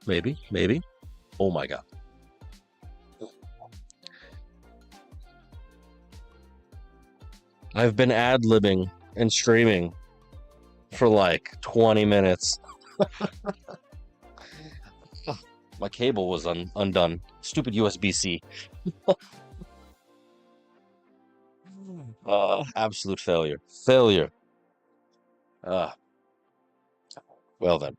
maybe, maybe. Oh my god. I've been ad-libbing and streaming for like 20 minutes. Ugh, my cable was undone. Stupid USB-C. Absolute failure. Failure. Uh, well then,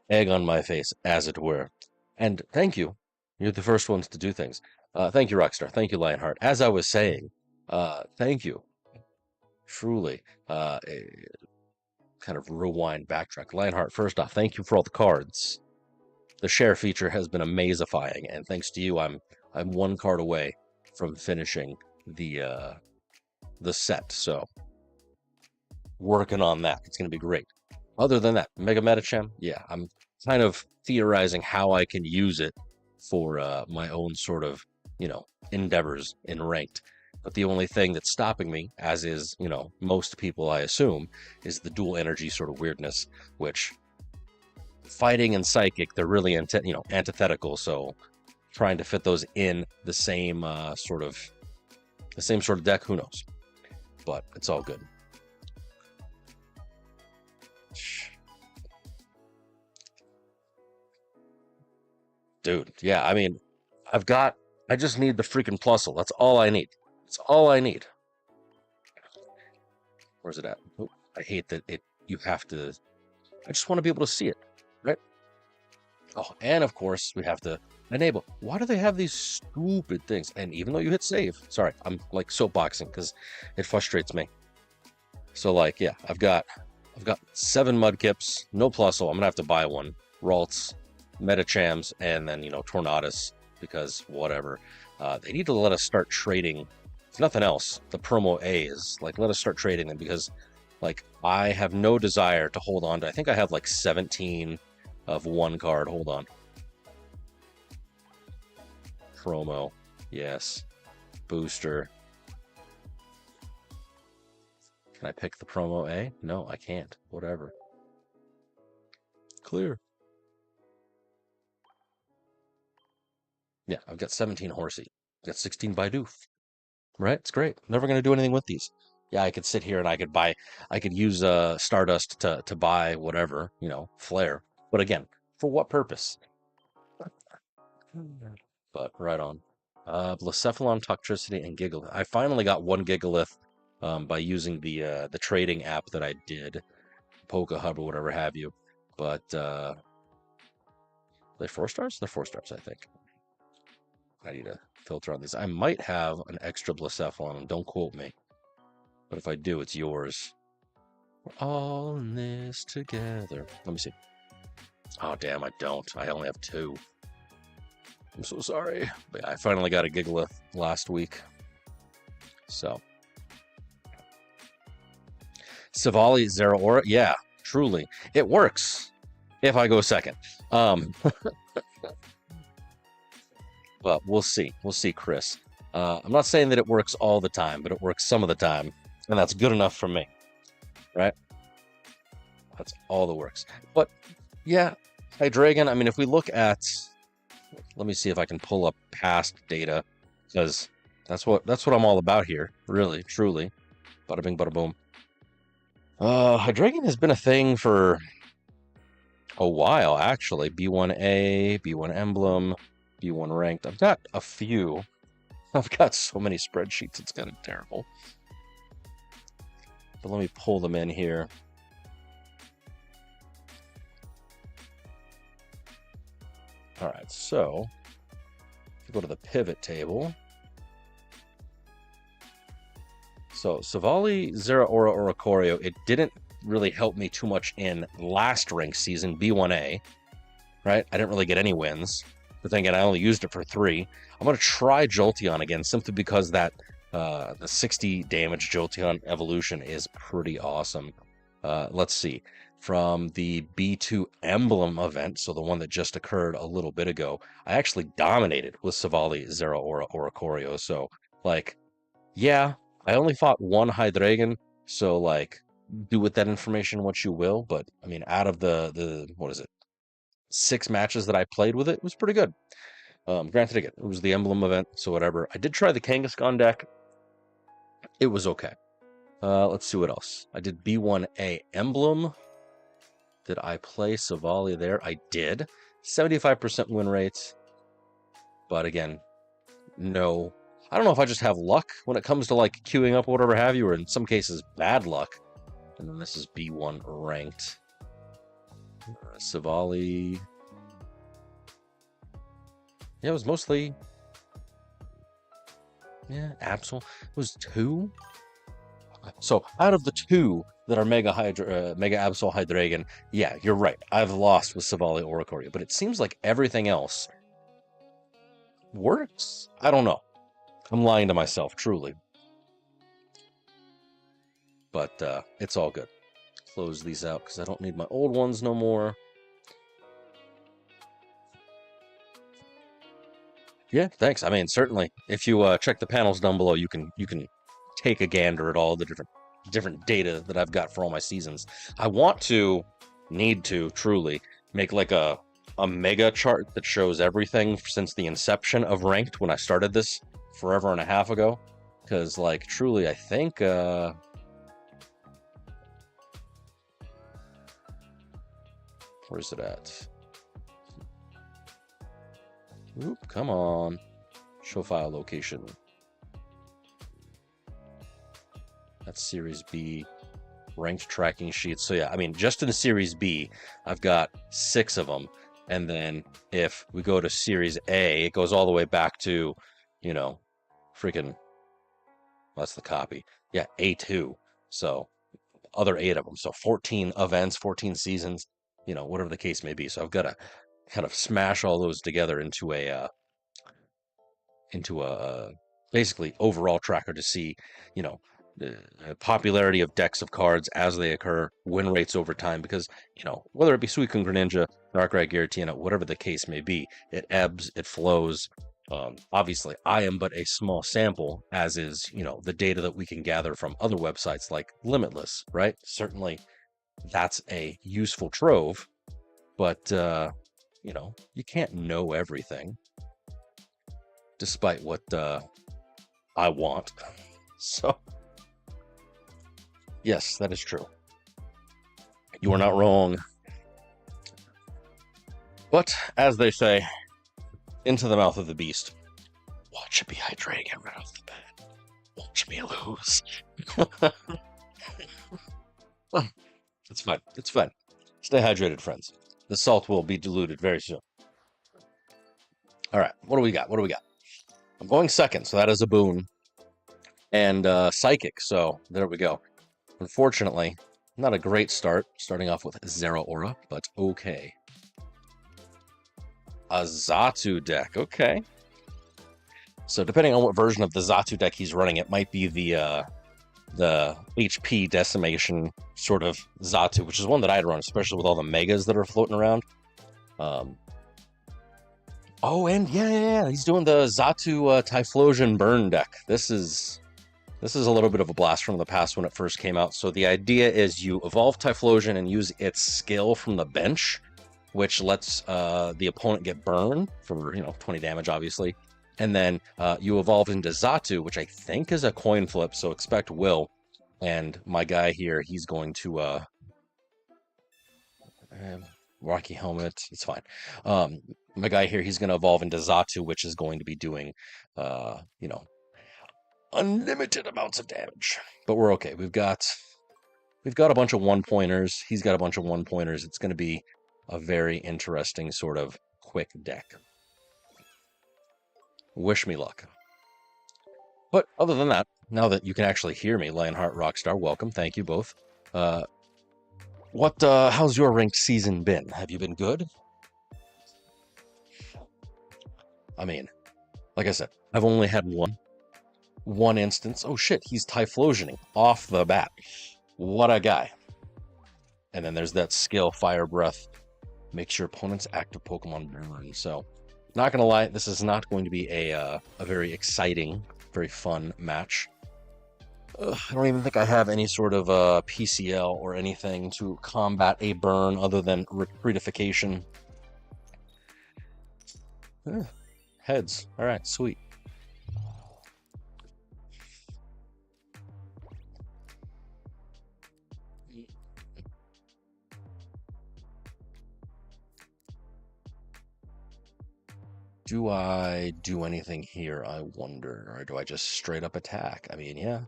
egg on my face, as it were. And thank you. You're the first ones to do things. Thank you, Rockstar. Thank you, Lionheart. As I was saying, thank you. Truly. Kind of rewind, backtrack. Lionheart, first off, thank you for all the cards. The share feature has been amazifying, and thanks to you, I'm one card away from finishing the set. So working on that. It's gonna be great. Other than that, Mega Metacham, yeah, I'm kind of theorizing how I can use it for my own sort of, endeavors in ranked. But the only thing that's stopping me, as is, most people I assume, is the dual energy sort of weirdness, which fighting and psychic, they're really antithetical. So trying to fit those in the same sort of deck, who knows? But it's all good. Dude, yeah, I mean, I just need the freaking plusle. That's all I need. That's all I need. Where's it at? Oh, I hate that you have to, I just want to be able to see it, right? Oh, and of course, we have to enable. Why do they have these stupid things? And even though you hit save, sorry, I'm like soapboxing because it frustrates me. So like, yeah, I've got 7 Mudkips, no plusle. I'm gonna have to buy one. Ralts, Metachams, and then Tornadus, because whatever. They need to let us start trading. If nothing else, the promo A's, like, let us start trading them, because like I have no desire to hold on to. I think I have like 17 of one card. Hold on. Promo, yes. Booster. Can I pick the promo A? No, I can't. Whatever. Clear. Yeah, I've got 17 Horsey. I've got 16 Bidoof. Right? It's great. Never going to do anything with these. Yeah, I could sit here and I could use Stardust to buy whatever, Flare. But again, for what purpose? But right on. Blacephalon, Toxtricity, and Gigalith. I finally got one Gigalith by using the trading app that I did, Poke Hub or whatever have you. But they're 4 stars? They're 4 stars, I think. I need to filter on these. I might have an extra Blacephalon, don't quote me. But if I do, it's yours. We're all in this together. Let me see. Oh, damn, I don't. I only have 2. I'm so sorry. But I finally got a Gigalith last week. So. Savali, Zeraora. Yeah, truly. It works if I go second. But we'll see. We'll see, Chris. I'm not saying that it works all the time, but it works some of the time. And that's good enough for me. Right? That's all that works. But, yeah, Hydreigon, I mean, if we look at... Let me see if I can pull up past data, because that's what I'm all about here, really, truly. Bada bing, bada boom. Hydreigon has been a thing for a while, actually. B1A, B1 Emblem, B1 Ranked. I've got a few. I've got so many spreadsheets, it's kind of terrible. But let me pull them in here. All right, so if you go to the pivot table. So Savali, Zeraora, Oricorio, it didn't really help me too much in last rank season, B1A, right? I didn't really get any wins. But then again, I only used it for 3. I'm going to try Jolteon again, simply because that the 60 damage Jolteon evolution is pretty awesome. Let's see. From the B2 Emblem event, so the one that just occurred a little bit ago, I actually dominated with Savali, Zeraora, Oricorio. So, like, yeah, I only fought one Hydreigon, so, like, do with that information what you will. But, I mean, out of the what is it? 6 matches that I played with it was pretty good. Granted, again, it was the emblem event, so whatever. I did try the Kangaskhan deck. It was okay. Let's see what else. I did B1A emblem. Did I play Savali there? I did. 75% win rates. But again, no. I don't know if I just have luck when it comes to like queuing up or whatever have you, or in some cases bad luck. And then this is B1 ranked. Savali. Yeah, it was mostly. Yeah, Absol. It was 2. So out of the 2 that are Mega Absol Hydreigon, yeah, you're right. I've lost with Savali Oricorio, but it seems like everything else works. I don't know. I'm lying to myself, truly. But it's all good. Close these out because I don't need my old ones no more. Yeah, thanks. I mean, certainly, if you check the panels down below, you can take a gander at all the different data that I've got for all my seasons. I need to truly make like a mega chart that shows everything since the inception of ranked when I started this forever and a half ago. Because like truly, I think where's it at? Oop, come on. Show file location. That's Series B. Ranked tracking sheets. So yeah, I mean, just in Series B, I've got 6 of them. And then if we go to Series A, it goes all the way back to, you know, freaking, that's the copy. Yeah, A2. So other 8 of them. So 14 events, 14 seasons, you know, whatever the case may be. So I've got to kind of smash all those together into a basically overall tracker to see, you know, the popularity of decks of cards as they occur, win rates over time, because, you know, whether it be Suicune Greninja, Darkrai Giratina, whatever the case may be, it ebbs, it flows. Obviously, I am but a small sample, as is, you know, the data that we can gather from other websites like Limitless, right? Certainly, that's a useful trove, but, you know, you can't know everything, despite what I want. So, yes, that is true. You are not wrong. But, as they say, into the mouth of the beast. Watch it be Hydreigon right off the bat. Watch me lose. Well, it's fine. It's fine. Stay hydrated, friends. The salt will be diluted very soon. All right, what do we got? What do we got? I'm going second, so that is a boon. And Psychic, so there we go. Unfortunately, not a great start, starting off with Zeraora, but okay. A Xatu deck, okay. So depending on what version of the Xatu deck he's running, it might be the HP decimation sort of Xatu, which is one that I'd run, especially with all the megas that are floating around. Oh, and yeah, he's doing the Xatu Typhlosion burn deck. This is a little bit of a blast from the past when it first came out. So the idea is you evolve Typhlosion and use its skill from the bench, which lets the opponent get burned for, you know, 20 damage, obviously. And then you evolve into Xatu, which I think is a coin flip, so expect Will. And my guy here, he's going to... Rocky Helmet, it's fine. My guy here, he's going to evolve into Xatu, which is going to be doing, you know, unlimited amounts of damage. But we're okay. We've got a bunch of one-pointers. He's got a bunch of one-pointers. It's going to be a very interesting sort of quick deck. Wish me luck. But other than that, now that you can actually hear me, Lionheart Rockstar, welcome. Thank you both. How's your ranked season been? Have you been good? I mean, like I said, I've only had one instance. Oh shit, he's Typhlosioning off the bat. What a guy. And then there's that skill, Fire Breath. Makes your opponent's active Pokemon burn. So, not gonna lie, this is not going to be a very exciting, very fun match. I don't even think I have any sort of PCL or anything to combat a burn other than Retreatification. Heads. All right, sweet. Do I do anything here, I wonder? Or do I just straight up attack? I mean, yeah.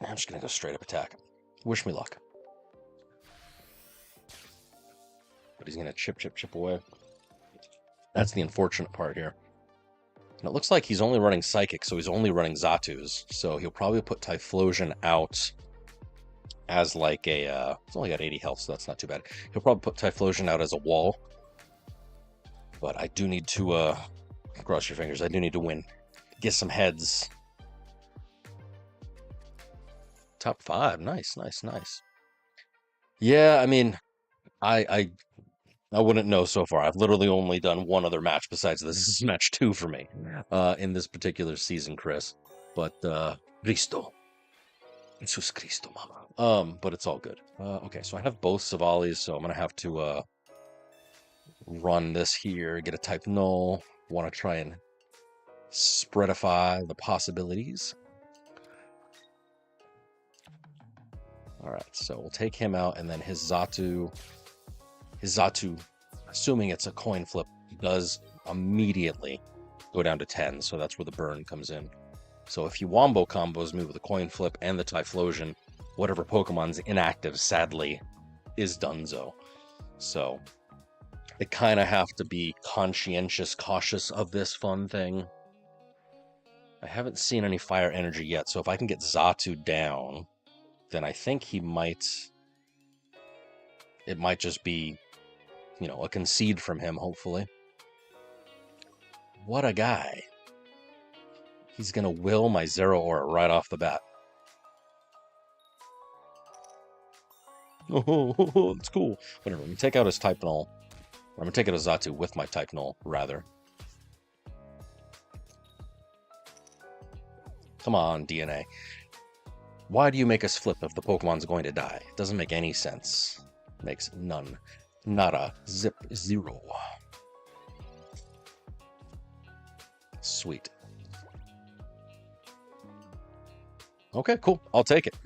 I'm just going to go straight up attack. Wish me luck. But he's going to chip away. That's the unfortunate part here. And it looks like he's only running Psychic, so he's only running Zatus. So he'll probably put Typhlosion out as like a... He's only got 80 health, so that's not too bad. He'll probably put Typhlosion out as a wall. But I do need to... cross your fingers. I do need to win. Get some heads. Top 5. Nice, nice, nice. Yeah, I mean, I wouldn't know so far. I've literally only done one other match besides this. This is match 2 for me in this particular season, Chris. But Cristo. Jesus Cristo, mama. But it's all good. Okay, so I have both Savalis, so I'm gonna have to run this here, get a type null. Want to try and spreadify the possibilities. All right, so we'll take him out, and then his Zatu, assuming it's a coin flip, does immediately go down to 10, so that's where the burn comes in. So if he wombo combos me with a coin flip and the Typhlosion, whatever Pokemon's inactive, sadly, is donezo. So I kind of have to be cautious of this fun thing. I haven't seen any fire energy yet, so if I can get Zatu down, then I think he might... It might just be, you know, a concede from him, hopefully. What a guy. He's going to will my Zeraora right off the bat. Oh, it's cool. Whatever, I'm going to take out his Type Null. I'm going to take out his Zatu with my Type Null, rather. Come on, DNA. Why do you make us flip if the Pokemon's going to die? It doesn't make any sense. Makes none. Nada. Zip. Zero. Sweet. Okay, cool. I'll take it.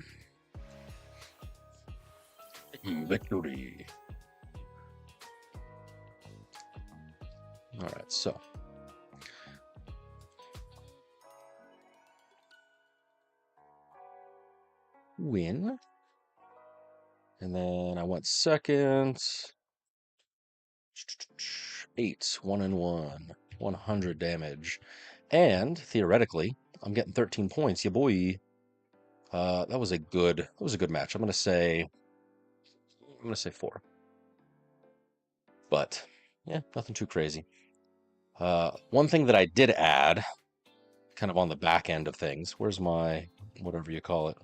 Victory. All right, so. Win. And then I went second. 8, 1 and 1, 100 damage. And theoretically, I'm getting 13 points. Yeah, boy. That was a good match. I'm gonna say 4. But yeah, nothing too crazy. One thing that I did add, kind of on the back end of things, where's my whatever you call it?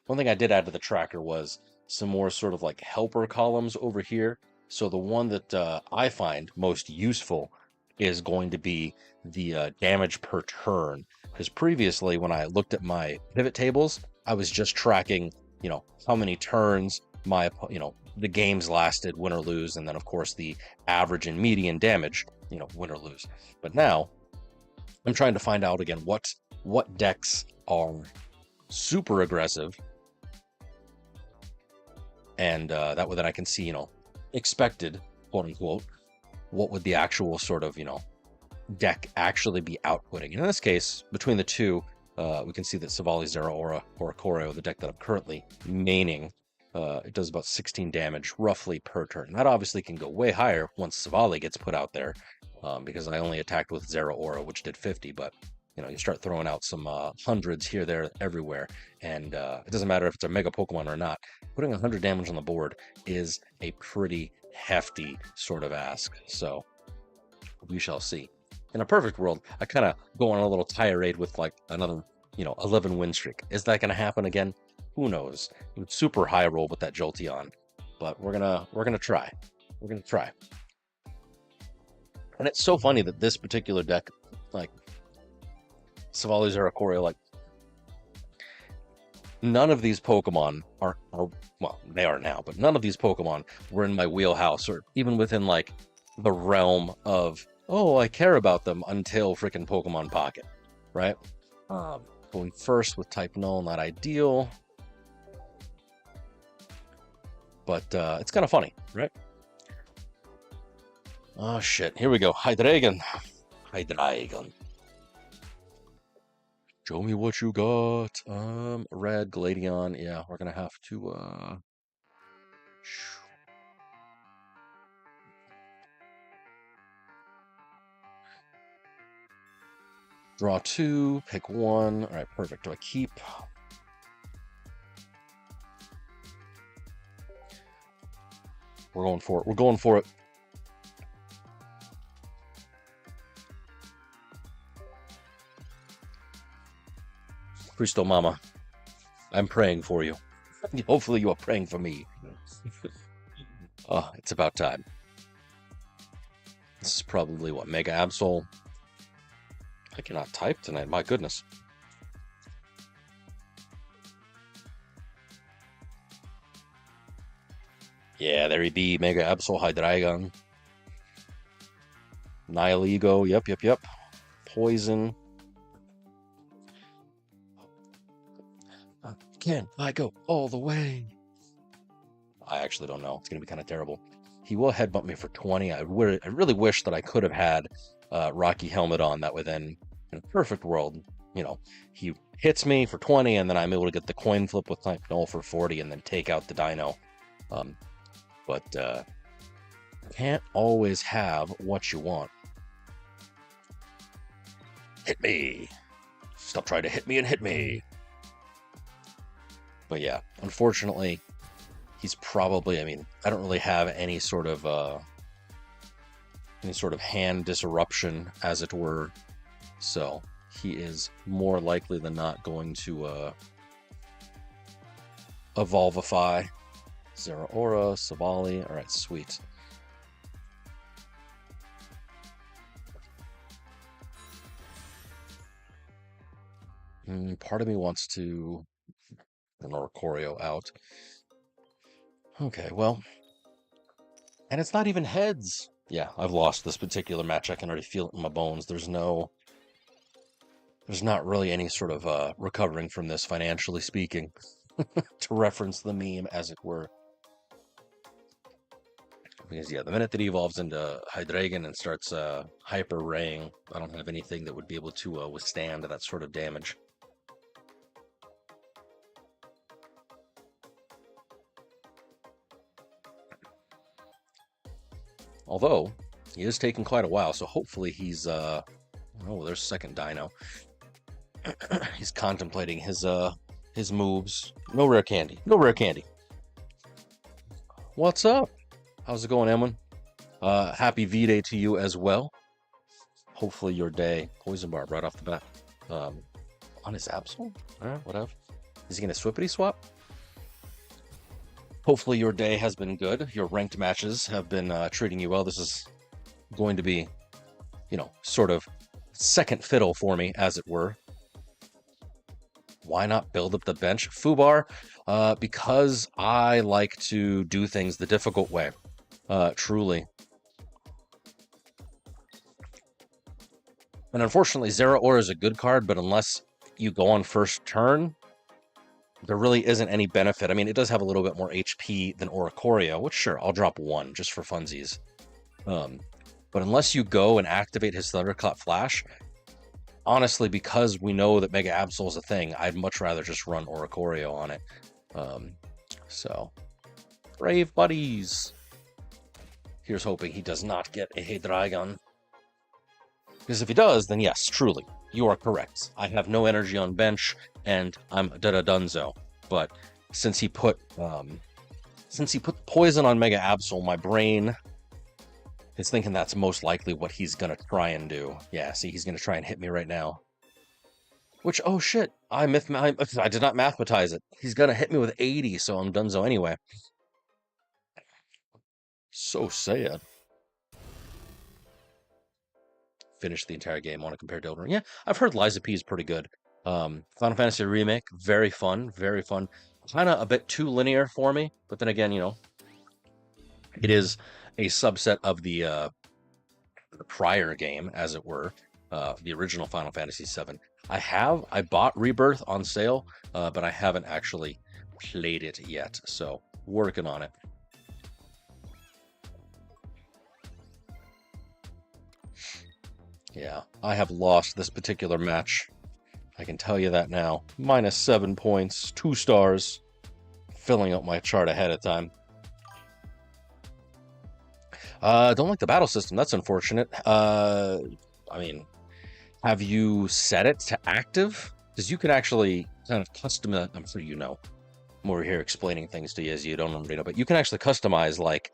One thing I did add to the tracker was some more sort of like helper columns over here. So the one that I find most useful is going to be the damage per turn. Because previously, when I looked at my pivot tables, I was just tracking, you know, how many turns my, you know, the games lasted, win or lose, and then of course the average and median damage, you know, win or lose. But now I'm trying to find out again what decks are super aggressive, and that way then I can see, you know, expected, quote unquote, what would the actual sort of, you know, deck actually be outputting. And in this case, between the two, we can see that Savali, Zeraora, or Choreo, the deck that I'm currently maining, it does about 16 damage roughly per turn. And that obviously can go way higher once Savali gets put out there, because I only attacked with Zeraora, which did 50, but you know, you start throwing out some hundreds here, there, everywhere, and it doesn't matter if it's a Mega Pokemon or not. Putting 100 damage on the board is a pretty hefty sort of ask, so we shall see. In a perfect world, I kind of go on a little tirade with like another, you know, 11 win streak. Is that going to happen again? Who knows? It's super high roll with that Jolteon, but we're gonna try. We're gonna try. And it's so funny that this particular deck, like Savali, Zeraora, like none of these Pokemon are well, they are now, but none of these Pokemon were in my wheelhouse or even within like the realm of, oh, I care about them until freaking Pokemon Pocket, right? Going first with type null, not ideal. But it's kind of funny, right? Oh shit, here we go. Hydreigon. Hydreigon. Show me what you got. Red, Gladion. Yeah, we're gonna have to draw 2, pick 1. All right, perfect. Do I keep? We're going for it. We're going for it. Cristo Mama, I'm praying for you. Hopefully you are praying for me. Oh, it's about time. This is probably what, Mega Absol? I cannot type tonight, my goodness. Yeah, there he be, Mega Absol, Hydreigon. Nihilego, yep. Poison. Can I go all the way? I actually don't know. It's going to be kind of terrible. He will headbutt me for 20. I really wish that I could have had Rocky Helmet on. That way then, in a perfect world, you know, he hits me for 20, and then I'm able to get the coin flip with type null for 40, and then take out the dino. But can't always have what you want. Hit me. Stop trying to hit me and hit me. But yeah, unfortunately, he's probably, I mean, I don't really have any sort of hand disruption, as it were. So he is more likely than not going to Evolvify. Zeraora, Savali. All right, sweet. Part of me wants to an Oricorio out. Okay, well, and it's not even heads. Yeah, I've lost this particular match. I can already feel it in my bones. There's not really any sort of recovering from this, financially speaking, to reference the meme, as it were. Because yeah, the minute that he evolves into Hydreigon and starts hyper raying, I don't have anything that would be able to withstand that sort of damage. Although, he is taking quite a while, so hopefully he's, oh, there's second dino. He's contemplating his moves. No rare candy. No rare candy. What's up? How's it going, Emlyn? Happy V-Day to you as well. Hopefully your day, Poison Barb right off the bat. On his Absol? Alright, whatever. Is he gonna swippity swap? Hopefully your day has been good. Your ranked matches have been treating you well. This is going to be, you know, sort of second fiddle for me, as it were. Why not build up the bench? Fubar, because I like to do things the difficult way. Truly. And unfortunately, Zeraora is a good card, but unless you go on first turn, there really isn't any benefit. I mean, it does have a little bit more HP than Oricorio, which sure, I'll drop 1 just for funsies. But unless you go and activate his Thunderclap Flash, honestly, because we know that Mega Absol is a thing, I'd much rather just run Oricorio on it. So, brave buddies. Here's hoping he does not get a Hydreigon. Because if he does, then yes, truly, you are correct. I have no energy on bench, and I'm da-da-dunzo. But since he put poison on Mega Absol, my brain is thinking that's most likely what he's gonna try and do. Yeah, see, he's gonna try and hit me right now. Which, oh shit, I did not mathematize it. He's gonna hit me with 80, so I'm dunzo anyway. So sad. Finish the entire game on it compared to Elden Ring. Yeah, I've heard Liza P is pretty good. Final Fantasy Remake, very fun, very fun. Kind of a bit too linear for me, but then again, you know, it is a subset of the the prior game, as it were, the original Final Fantasy VII. I bought Rebirth on sale, but I haven't actually played it yet, so working on it. Yeah, I have lost this particular match. I can tell you that now. -7 points, 2 stars, filling up my chart ahead of time. Don't like the battle system. That's unfortunate. I mean, have you set it to active? Because you can actually kind of customize. I'm sure you know. I'm over here explaining things to you as you don't already know, but you can actually customize like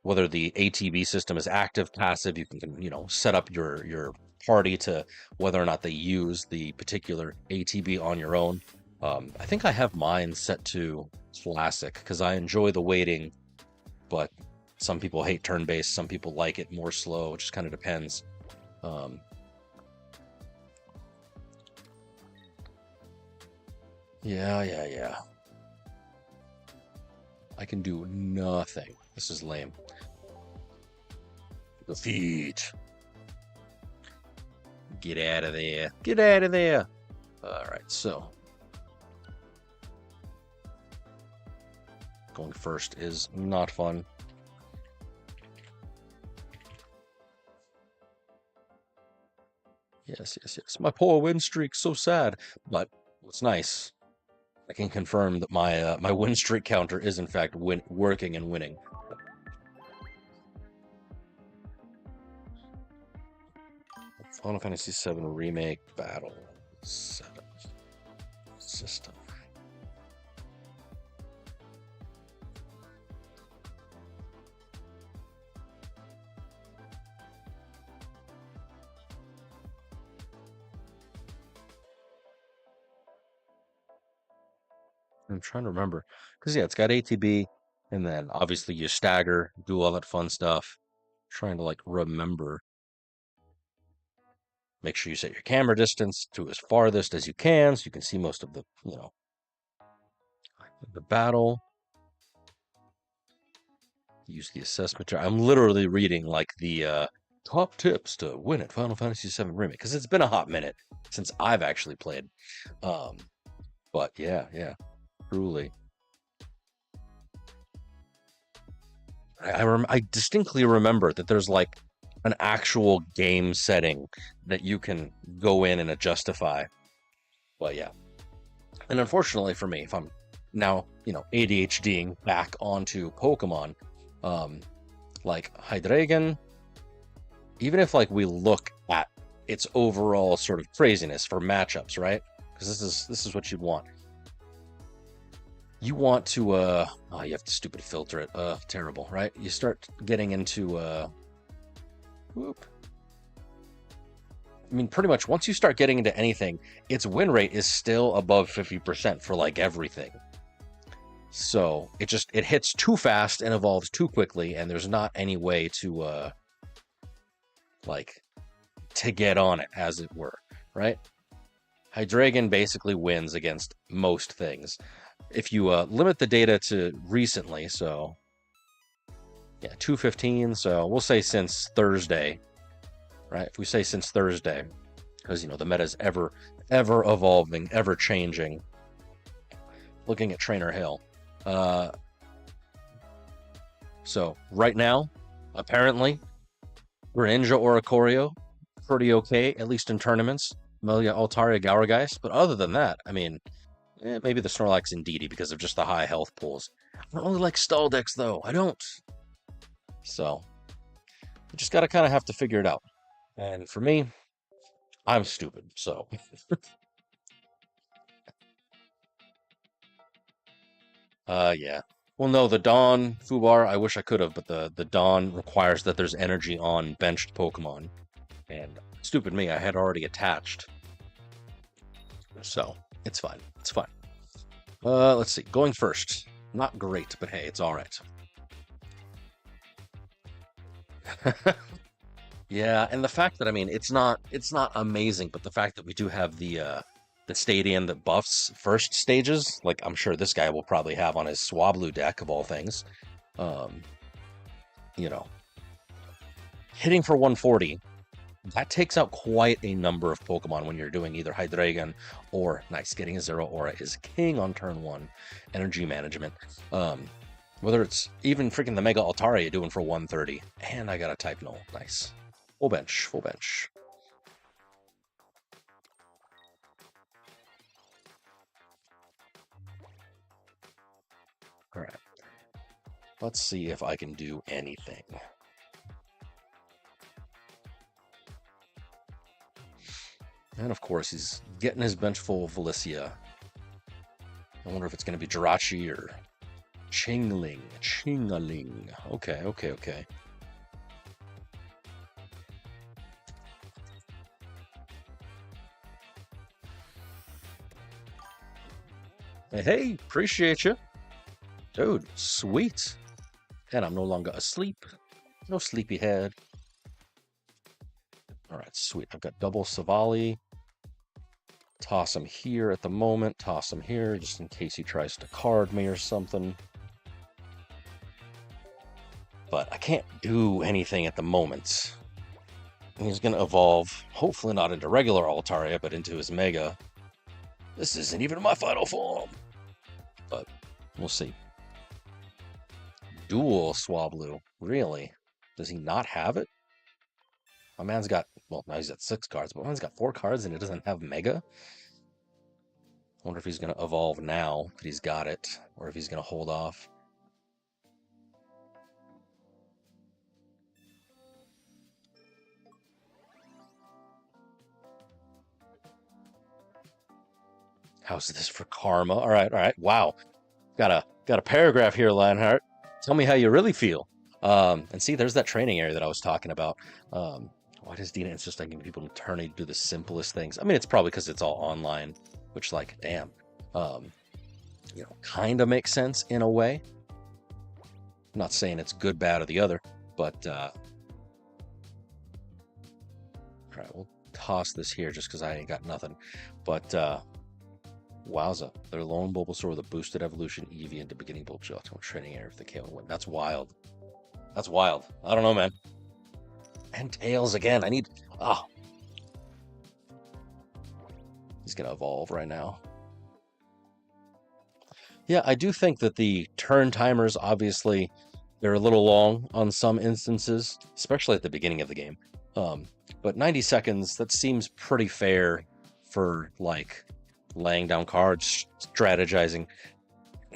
whether the ATB system is active, passive. You can set up your party to whether or not they use the particular ATB on your own. I think I have mine set to classic because I enjoy the waiting, but some people hate turn-based, some people like it more slow. It just kind of depends. Yeah. I can do nothing. This is lame. Defeat. Get out of there. Get out of there. All right, so going first is not fun. Yes. My poor win streak, so sad. But what's nice, I can confirm that my my win streak counter is in fact working and winning. Final Fantasy VII Remake Battle Setup System. I'm trying to remember. Because, yeah, it's got ATB, and then obviously you stagger, do all that fun stuff. Trying to, like, remember. Make sure you set your camera distance to as farthest as you can so you can see most of the, the battle. Use the assessment. I'm literally reading, like, the top tips to win at Final Fantasy VII Remake, because it's been a hot minute since I've actually played. But, yeah. Truly. I distinctly remember that there's like an actual game setting that you can go in and adjustify. But yeah. And unfortunately for me, if I'm now, ADHDing back onto Pokemon, like Hydreigon, even if like we look at its overall sort of craziness for matchups, right? Because this is what you'd want. You want to you have to stupid filter it. Terrible, right? You start getting into whoop. I mean, pretty much once you start getting into anything, its win rate is still above 50% for like everything. So it hits too fast and evolves too quickly, and there's not any way to to get on it, as it were, right? Hydreigon basically wins against most things. If you limit the data to recently, so yeah, 215, so we'll say since Thursday, right? If we say since Thursday, because the meta is ever evolving, ever changing. Looking at Trainer Hill, so right now, apparently, Greninja Oricorio, pretty okay, at least in tournaments. Melia, Altaria, Gourgeist, but other than that, I mean, maybe the Snorlax and Indeedee because of just the high health pools. I don't really like stall decks, though. I don't. So, you just gotta kind of have to figure it out. And for me, I'm stupid, so. Yeah. Well, no, the Dawn Fubar, I wish I could have, but the Dawn requires that there's energy on benched Pokemon. And stupid me, I had already attached. So, it's fine. It's fine. Let's see. Going first. Not great, but hey, it's all right. Yeah, and the fact that, I mean, it's not amazing, but the fact that we do have the stadium that buffs first stages, like I'm sure this guy will probably have on his Swablu deck of all things. You know, hitting for 140, that takes out quite a number of Pokemon when you're doing either Hydreigon or, nice, getting a Zero Aura is king on turn 1. Energy management. Whether it's even freaking the Mega Altaria doing for 130. And I got a type null. Nice. Full bench, full bench. All right. Let's see if I can do anything. And of course, he's getting his bench full of Valicia. I wonder if it's going to be Jirachi or Chingling. Chingaling. Okay, okay, okay. Hey, appreciate you. Dude, sweet. And I'm no longer asleep. No sleepyhead. All right, sweet. I've got double Savali. Toss him here at the moment. Toss him here just in case he tries to card me or something. But I can't do anything at the moment. He's going to evolve, hopefully not into regular Altaria, but into his Mega. This isn't even my final form. But we'll see. Dual Swablu. Really? Does he not have it? My man's got, well, now he's got 6 cards, but my man's got 4 cards and it doesn't have Mega. I wonder if he's going to evolve now that he's got it, or if he's going to hold off. How's this for karma? All right, all right. Wow. Got a paragraph here, Lionheart. Tell me how you really feel. And see, there's that training area that I was talking about. Why does Dina insist on giving people an attorney to do the simplest things? I mean, it's probably because it's all online, which, like, damn, kind of makes sense in a way. I'm not saying it's good, bad, or the other, but all right, we'll toss this here just because I ain't got nothing. But wowza, their lone Bulbasaur with a boosted evolution Eevee into beginning Bulbasaur training area if they can't win. That's wild. That's wild. I don't know, man. And Tails again. I need... Ah. He's going to evolve right now. Yeah, I do think that the turn timers, obviously, they're a little long on some instances, especially at the beginning of the game. But 90 seconds, that seems pretty fair for, like, laying down cards, strategizing.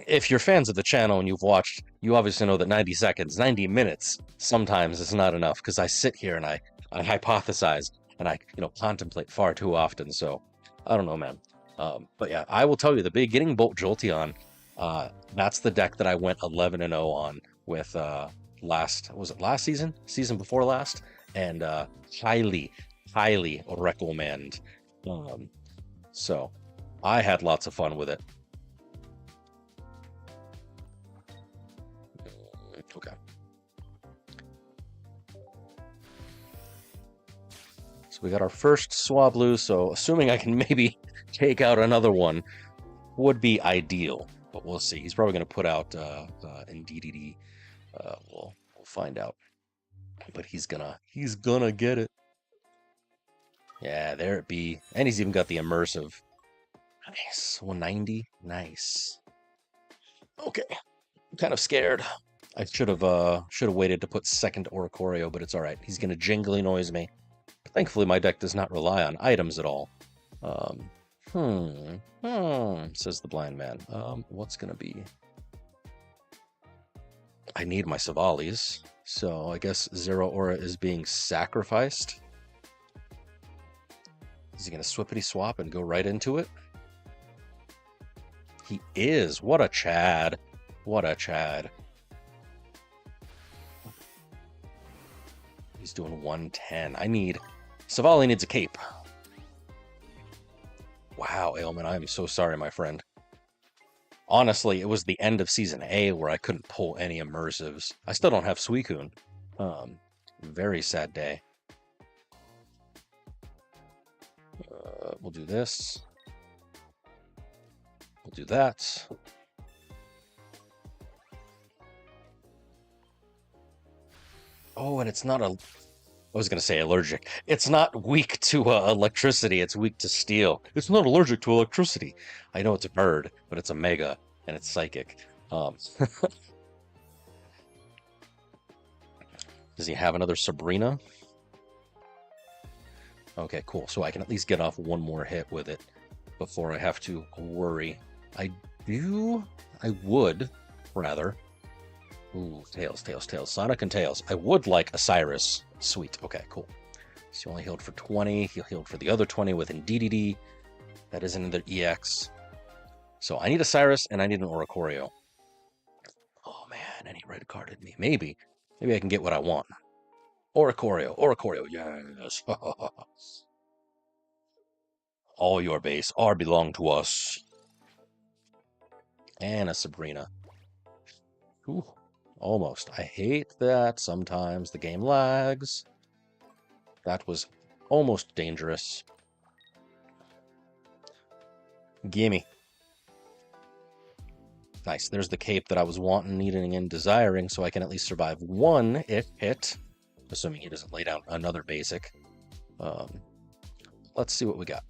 If you're fans of the channel and you've watched, you obviously know that 90 seconds, 90 minutes sometimes is not enough, because I sit here and I hypothesize and I contemplate far too often. So I don't know, man. But yeah, I will tell you, the beginning Bolt Jolteon, that's the deck that I went 11-0 on with last season before last, and highly recommend. So I had lots of fun with it. Okay. So we got our first Swablu, so assuming I can maybe take out another one would be ideal, but we'll see. He's probably going to put out NDDD. We'll find out. But he's gonna get it. Yeah, there it be. And he's even got the immersive. Nice. 190. Nice. Okay. I'm kind of scared. I should have waited to put second Oricorio, but it's all right. He's gonna jingly noise me. Thankfully, my deck does not rely on items at all. Says the blind man. What's gonna be? I need my Savalis, so I guess Zero Aura is being sacrificed. Is he gonna swippity swap and go right into it? He is. What a Chad. What a Chad. He's doing 110. Savali needs a cape. Wow, Ailman, I am so sorry, my friend. Honestly, it was the end of Season A where I couldn't pull any immersives. I still don't have Suicune. Very sad day. We'll do this. We'll do that. Oh, and it's not a... was going to say allergic. It's not weak to electricity. It's weak to steel. It's not allergic to electricity. I know it's a bird, but it's a mega and it's psychic. Does he have another Sabrina? Okay, cool. So I can at least get off one more hit with it before I have to worry. I would, rather. Ooh, Tails, Tails, Tails. Sonic and Tails. I would like a Cyrus. Sweet. Okay, cool. So he only healed for 20. He healed for the other 20 with DDD. That is another EX. So I need a Cyrus and I need an Oricorio. Oh man, and he red carded me. Maybe I can get what I want. Oricorio, yes. All your base are belong to us. And a Sabrina. Ooh, almost. I hate that sometimes the game lags. That was almost dangerous. Gimme. Nice. There's the cape that I was wanting, needing, and desiring, so I can at least survive one hit. Assuming he doesn't lay down another basic. Let's see what we got.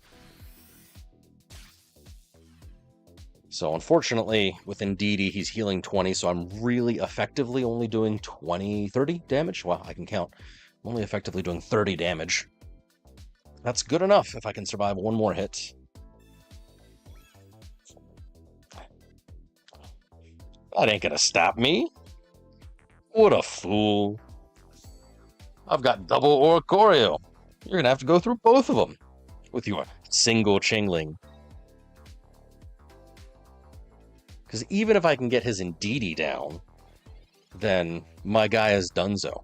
So unfortunately, with Ndidi, he's healing 20, so I'm really effectively only doing 30 damage. Wow, I can count. I'm only effectively doing 30 damage. That's good enough if I can survive one more hit. That ain't gonna stop me. What a fool. I've got double Oricorio. You're gonna have to go through both of them with your single Chingling. Because even if I can get his Ndidi down, then my guy is donezo.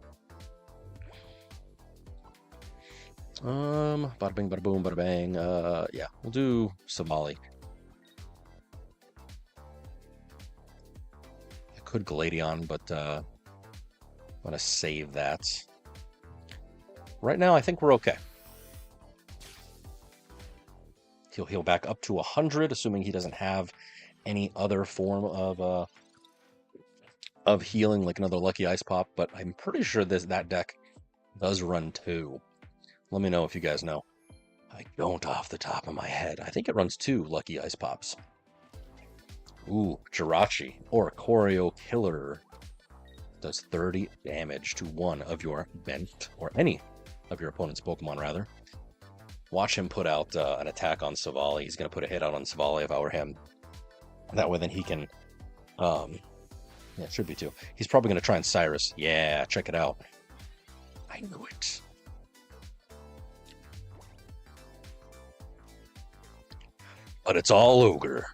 Bada bing, bada boom, bada bang. Yeah, we'll do Savali. I could Gladion, but I'm gonna save that. Right now, I think we're okay. He'll heal back up to 100, assuming he doesn't have any other form of healing, like another Lucky Ice Pop, but I'm pretty sure that deck does run 2. Let me know if you guys know. I don't off the top of my head. I think it runs 2 Lucky Ice Pops. Ooh, Jirachi, Oricorio Killer. Does 30 damage to one of your bent, or any of your opponent's Pokemon, rather. Watch him put out an attack on Savali. He's going to put a hit out on Savali if I were him. That way then he can... yeah, it should be 2. He's probably going to try and Cyrus. Yeah, check it out. I knew it. But it's all ogre.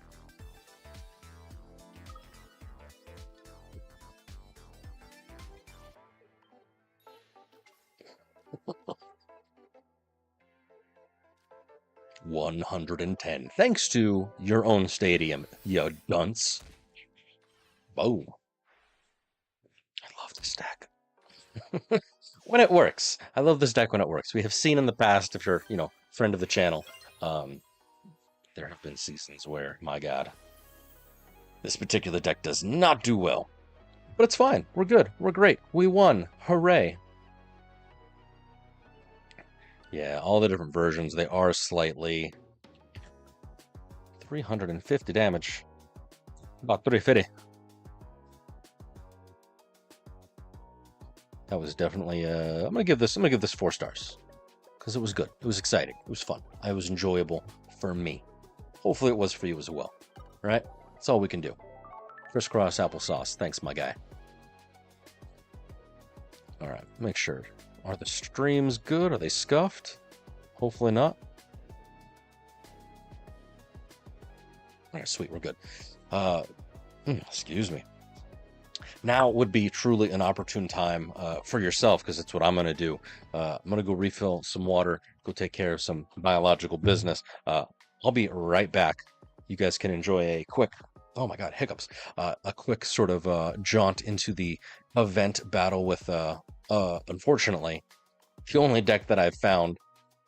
$110. Thanks to your own stadium, you dunce. Boom. I love this deck. When it works. I love this deck when it works. We have seen in the past, if you're, friend of the channel, there have been seasons where, my god, this particular deck does not do well. But it's fine. We're good. We're great. We won. Hooray. Yeah, all the different versions, they are slightly... 350 damage. About 350. That was definitely... I'm gonna give this 4 stars. Because it was good. It was exciting. It was fun. It was enjoyable for me. Hopefully it was for you as well. Right? That's all we can do. Crisscross applesauce. Thanks, my guy. Alright, make sure. Are the streams good? Are they scuffed? Hopefully not. Alright, sweet, we're good. Excuse me. Now would be truly an opportune time for yourself, because it's what I'm going to do. I'm going to go refill some water, go take care of some biological business. I'll be right back. You guys can enjoy a quick, oh my god, hiccups, a quick sort of jaunt into the event battle with, unfortunately, the only deck that I've found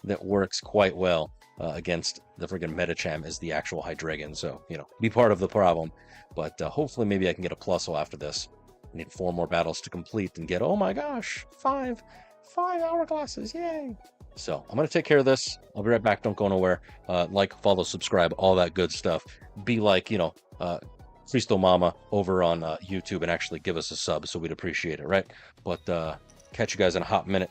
that works quite well against the friggin' Metacham is the actual Hydreigon. So, be part of the problem. But hopefully maybe I can get a Plusle after this. I need 4 more battles to complete and get, oh my gosh, 5. 5 hourglasses, yay! So I'm gonna take care of this. I'll be right back. Don't go nowhere. Like, follow, subscribe, all that good stuff. Be like, Cristo Mama over on YouTube and actually give us a sub, so we'd appreciate it, right? But catch you guys in a hot minute.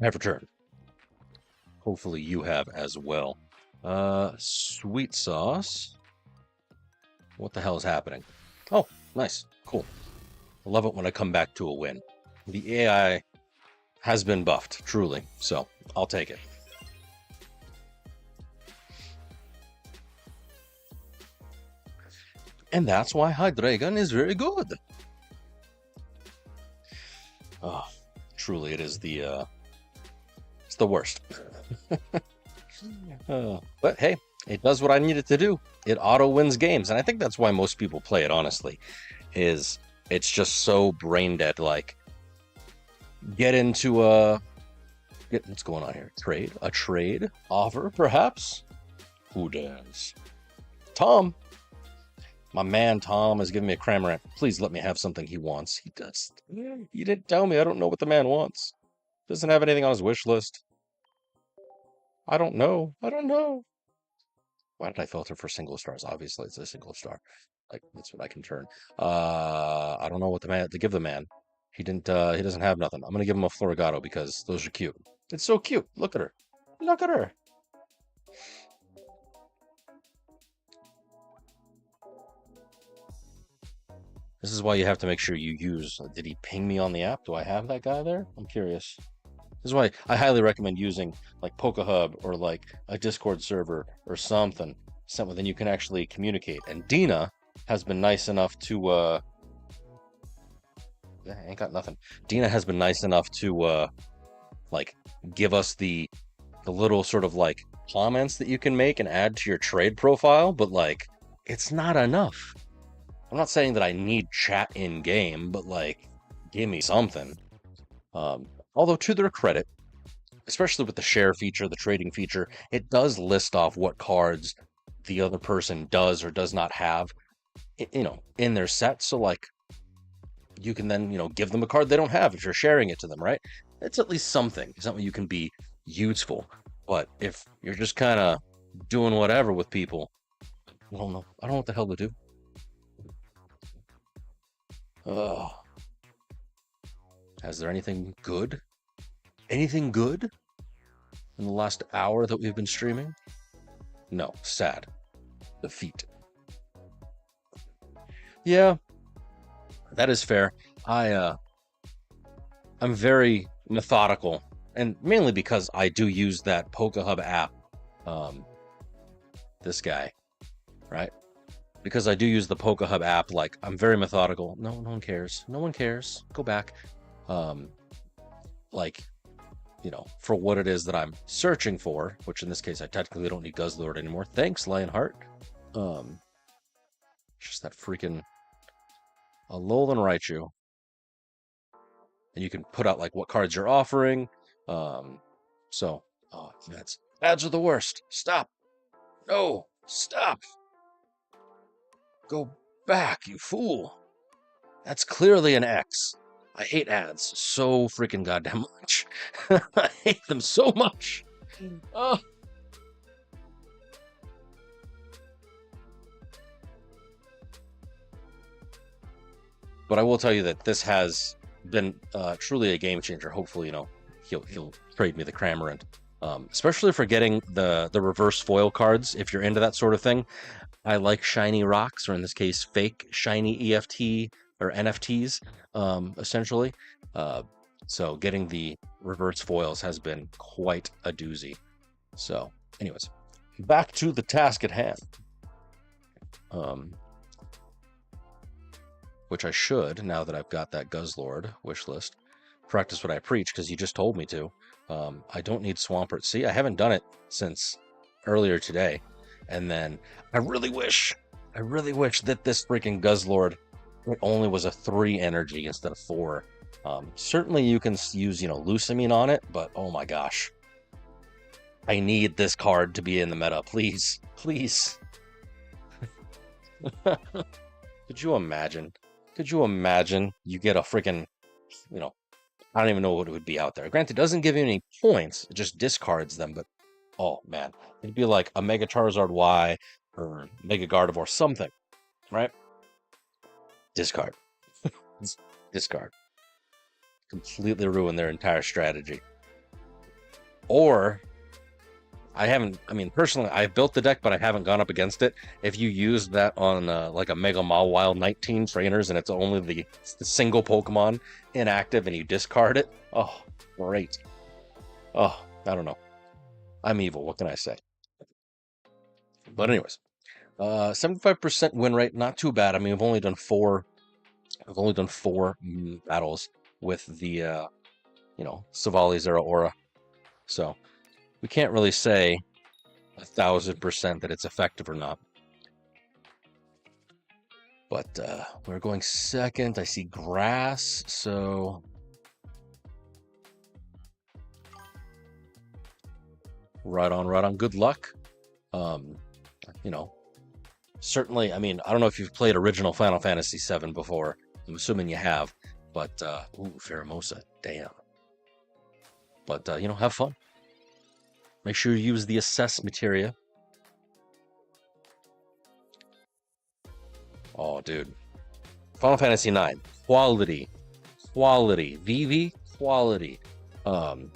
I have returned. Hopefully you have as well. Sweet sauce. What the hell is happening? Oh, nice. Cool. I love it when I come back to a win. The AI has been buffed, truly. So, I'll take it. And that's why Hydreigon is very good. Oh, truly, it is it's the worst. But hey, it does what I need it to do. It auto wins games, and I think that's why most people play it. Honestly, it's just so brain dead. Like, get into what's going on here? A trade offer, perhaps. Who dares? Tom. My man Tom is giving me a Cramorant. Please let me have something he wants. He does. You didn't tell me. I don't know what the man wants. Doesn't have anything on his wish list. I don't know. I don't know. Why did I filter for single stars? Obviously, it's a single star. Like, that's what I can turn. I don't know what the man to give the man. He didn't. He doesn't have nothing. I'm gonna give him a Florigato because those are cute. It's so cute. Look at her. Look at her. This is why you have to make sure you use. Did he ping me on the app? Do I have that guy there? I'm curious. This is why I highly recommend using like PokeHub or like a Discord server or something then you can actually communicate. And Dina has been nice enough to yeah, I ain't got nothing. Dina has been nice enough to like give us the little sort of like comments that you can make and add to your trade profile, but like it's not enough. I'm not saying that I need chat in game, but like give me something. Although to their credit, especially with the share feature, the trading feature, it does list off what cards the other person does or does not have, in their set. So like you can then, give them a card they don't have if you're sharing it to them, right? It's at least something. Something you can be useful. But if you're just kind of doing whatever with people, I don't know. I don't know what the hell to do. Is there anything good? Anything good in the last hour that we've been streaming? No, sad. Defeat. Yeah, that is fair. I'm very methodical, and mainly because I do use that PokeHub app. This guy, right? Because I do use the PokeHub app, like I'm very methodical. No one cares. No one cares. Go back. Like, for what it is that I'm searching for, which in this case I technically don't need Guzzlord anymore. Thanks, Lionheart. Just that freaking Alolan Raichu. And you can put out like what cards you're offering. So ads are the worst. Stop. No, stop. Go back, you fool. That's clearly an X. I hate ads so freaking goddamn much. I hate them so much. Oh. But I will tell you that this has been truly a game changer. Hopefully, he'll trade me the Cramorant. Especially for getting the reverse foil cards, if you're into that sort of thing. I like shiny rocks, or in this case, fake shiny EFT or NFTs, essentially. So getting the reverse foils has been quite a doozy. So, anyways, back to the task at hand. Which I should, now that I've got that Guzzlord wish list, practice what I preach, because you just told me to. I don't need Swampert. See, I haven't done it since earlier today. And then I really wish that this freaking Guzzlord only was a 3 energy instead of 4. Certainly you can use, Lucamine on it, but oh my gosh. I need this card to be in the meta. Please. Please. Could you imagine? Could you imagine you get a freaking, I don't even know what it would be out there. Granted, it doesn't give you any points. It just discards them, but oh man. It'd be like a Mega Charizard Y or Mega Gardevoir, something, right? Discard. Discard. Completely ruin their entire strategy. Or personally, I've built the deck, but I haven't gone up against it. If you use that on like a Mega Mawile 19 trainers and it's only the single Pokemon inactive and you discard it, oh, great. Oh, I don't know. I'm evil. What can I say? But anyways, 75% win rate, not too bad. I mean, I've only done 4 battles with the Savali Zeraora. So we can't really say 1,000% that it's effective or not. But we're going second. I see grass, so right on. Good luck. Certainly, I mean, I don't know if you've played original Final Fantasy VII before. I'm assuming you have, but ooh, Pheromosa, damn. But have fun. Make sure you use the assess materia. Oh, dude, Final Fantasy IX, quality, VV, quality. Um,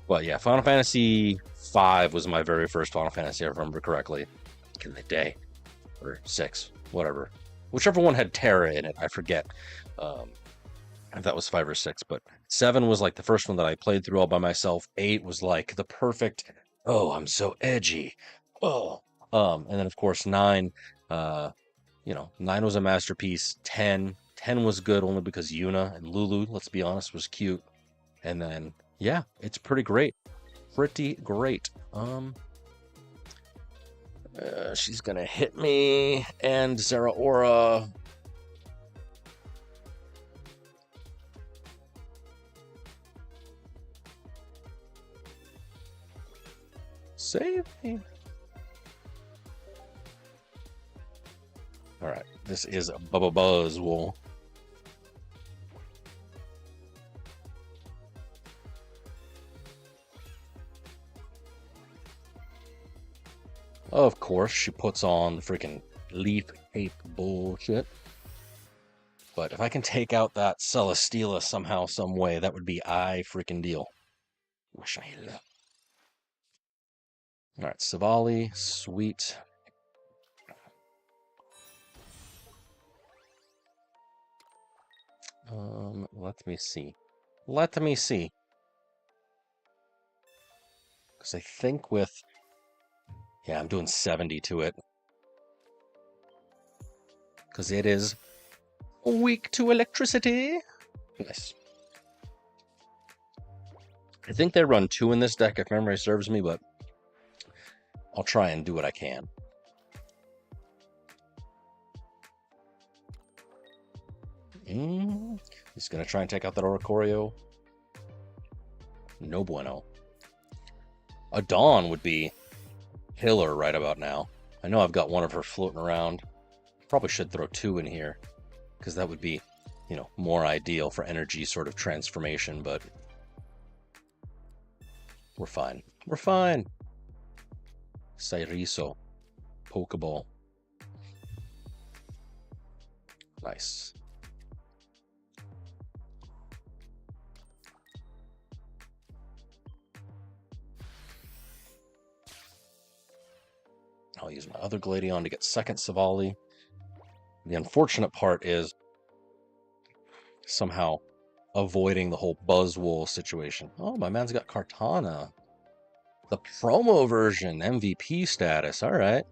but yeah, Final Fantasy V was my very first Final Fantasy, if I remember correctly, in the day, or 6, whatever, whichever one had Terra in it, I forget. If that was 5 or 6, but 7 was like the first one that I played through all by myself. 8 was like the perfect, oh, I'm so edgy. Oh. And then of course 9, 9 was a masterpiece. 10 was good only because Yuna and Lulu, let's be honest, was cute. And then yeah, it's pretty great. Pretty great. She's gonna hit me, and Zeraora. Save me. All right, this is Bubba Buzzwole. Of course, she puts on the freaking leaf cape bullshit. But if I can take out that Celesteela somehow, some way, that would be I freaking deal. Wish I had. All right, Savali, sweet. Let me see. Let me see. Because I think yeah, I'm doing 70 to it. Because it is weak to electricity. Nice. I think they run 2 in this deck if memory serves me, but I'll try and do what I can. He's going to try and take out that Oricorio. No bueno. A Dawn would be killer right about now. I know I've got one of her floating around. Probably should throw 2 in here, because that would be, more ideal for energy sort of transformation, but we're fine. We're fine. Sairiso. Pokeball. Nice. I'll use my other Gladion to get second Savali. The unfortunate part is somehow avoiding the whole Buzzwole situation. Oh, my man's got Kartana. The promo version, MVP status. All right.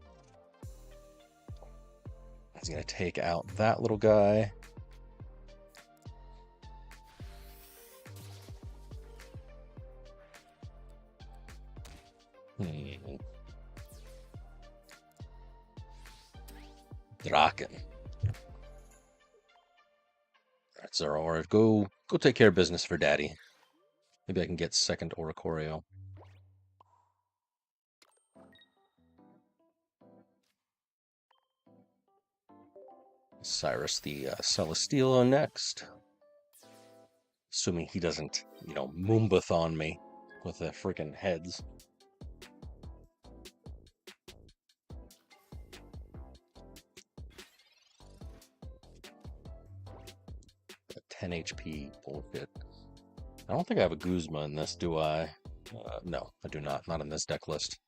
He's going to take out that little guy. Draken. Alright, Zeraora, go take care of business for Daddy. Maybe I can get second Oricorio. Cyrus the Celesteela next. Assuming he doesn't, Moombathon me with the freaking heads. 10 HP bullshit. I don't think I have a Guzma in this, do I? No, I do not. Not in this deck list.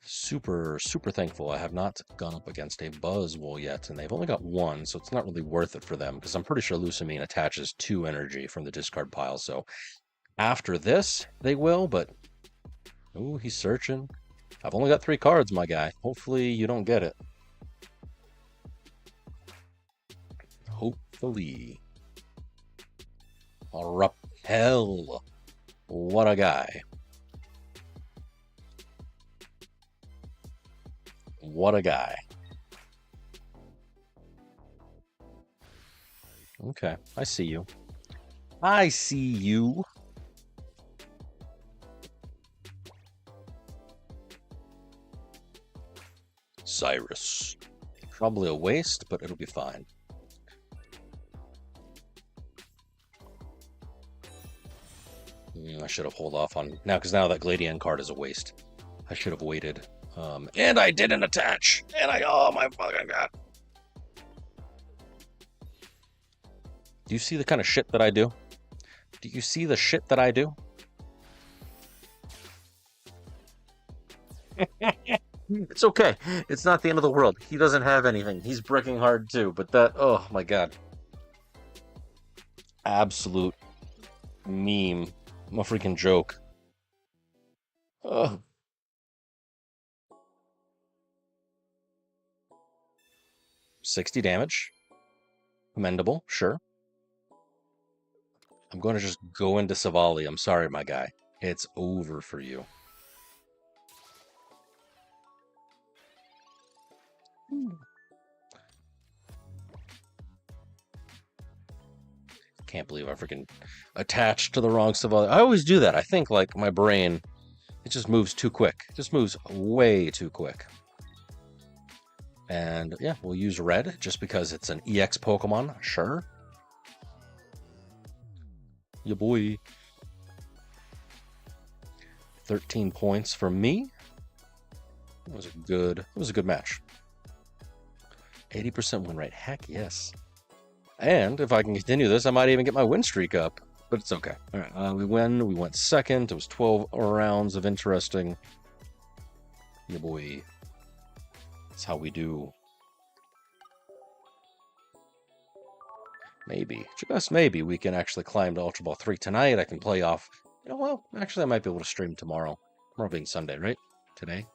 Super, super thankful I have not gone up against a Buzzwole yet, and they've only got 1, so it's not really worth it for them, because I'm pretty sure Lucamine attaches 2 energy from the discard pile, so after this, they will, but... Ooh, he's searching. I've only got 3 cards, my guy. Hopefully you don't get it. Hopefully. Rappel. What a guy. What a guy. Okay, I see you. I see you. Cyrus. Probably a waste, but it'll be fine. I should have hold off on now because now that Gladian card is a waste. I should have waited. And I didn't attach. And oh my fucking god. Do you see the kind of shit that I do? Do you see the shit that I do? It's okay. It's not the end of the world. He doesn't have anything. He's bricking hard too, but that, oh my god. Absolute meme. I'm a freaking joke. Ugh. 60 damage. Commendable, sure. I'm going to just go into Savali. I'm sorry, my guy. It's over for you. Can't believe I freaking attached to the wrong Savali. I always do that. I think, like, my brain, it just moves too quick. It just moves way too quick. And, yeah, we'll use red just because it's an EX Pokemon. Sure. Ya boy. 13 points for me. It was a good match. 80% win rate. Heck yes. And if I can continue this, I might even get my win streak up. But it's okay. All right, we win. We went second. It was 12 rounds of interesting. Yeah, boy. That's how we do. Maybe, just maybe, we can actually climb to Ultra Ball 3 tonight. I can play off. You know, well, actually, I might be able to stream tomorrow. Tomorrow being Sunday, right? Today.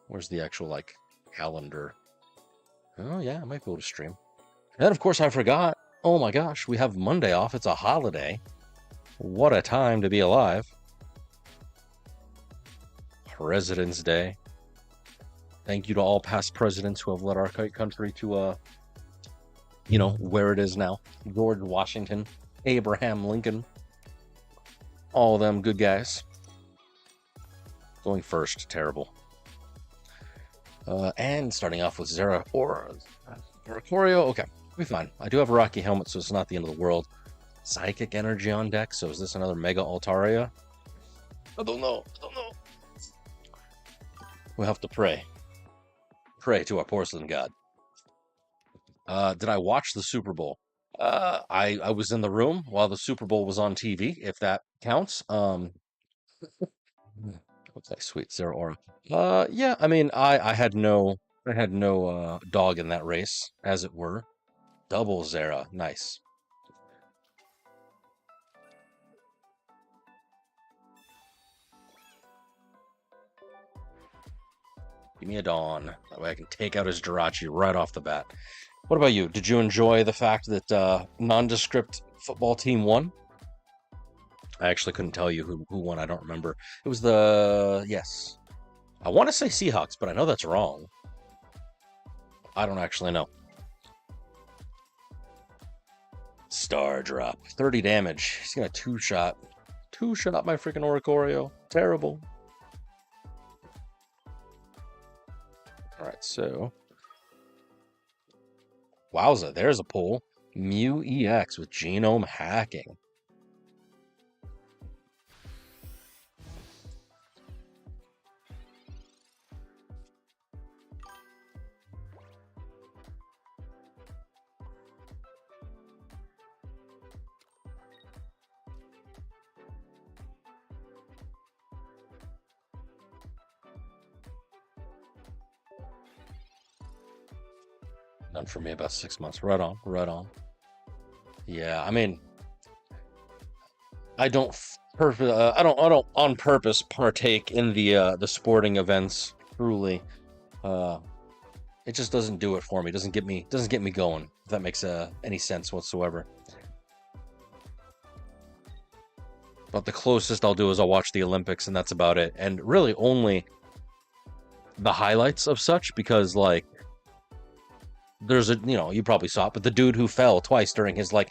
Where's the actual, like, calendar? Oh, yeah, I might be able to stream. And, of course, I forgot. Oh, my gosh, we have Monday off. It's a holiday. What a time to be alive. President's Day. Thank you to all past presidents who have led our country to, you know, where it is now. George Washington, Abraham Lincoln. All of them good guys. Going first, terrible. And starting off with Zera or Oricorio. Okay, we'll be fine. I do have a Rocky Helmet, so it's not the end of the world. Psychic Energy on deck, so is this another Mega Altaria? I don't know. We'll have to pray. Pray to our porcelain god. Did I watch the Super Bowl? I was in the room while the Super Bowl was on TV, if that counts. Okay, sweet Zero Aura. Yeah, I mean, I had no dog in that race, as it were. Double Zera, nice. Give me a Dawn. That way I can take out his Jirachi right off the bat. What about you? Did you enjoy the fact that nondescript football team won? I actually couldn't tell you who won. I don't remember. It was yes. I want to say Seahawks, but I know that's wrong. I don't actually know. Star Drop. 30 damage. He's gonna two-shot. Two-shot my freaking Oricorio. Terrible. Alright, so... Wowza, there's a pull. Mew EX with genome hacking. Done for me about 6 months. Right on, right on. Yeah, I mean, I don't on purpose partake in the sporting events. Truly, it just doesn't do it for me. Doesn't get me going. If that makes any sense whatsoever. But the closest I'll do is I'll watch the Olympics, and that's about it. And really only the highlights of such, because like. There's you probably saw it, but the dude who fell twice during his like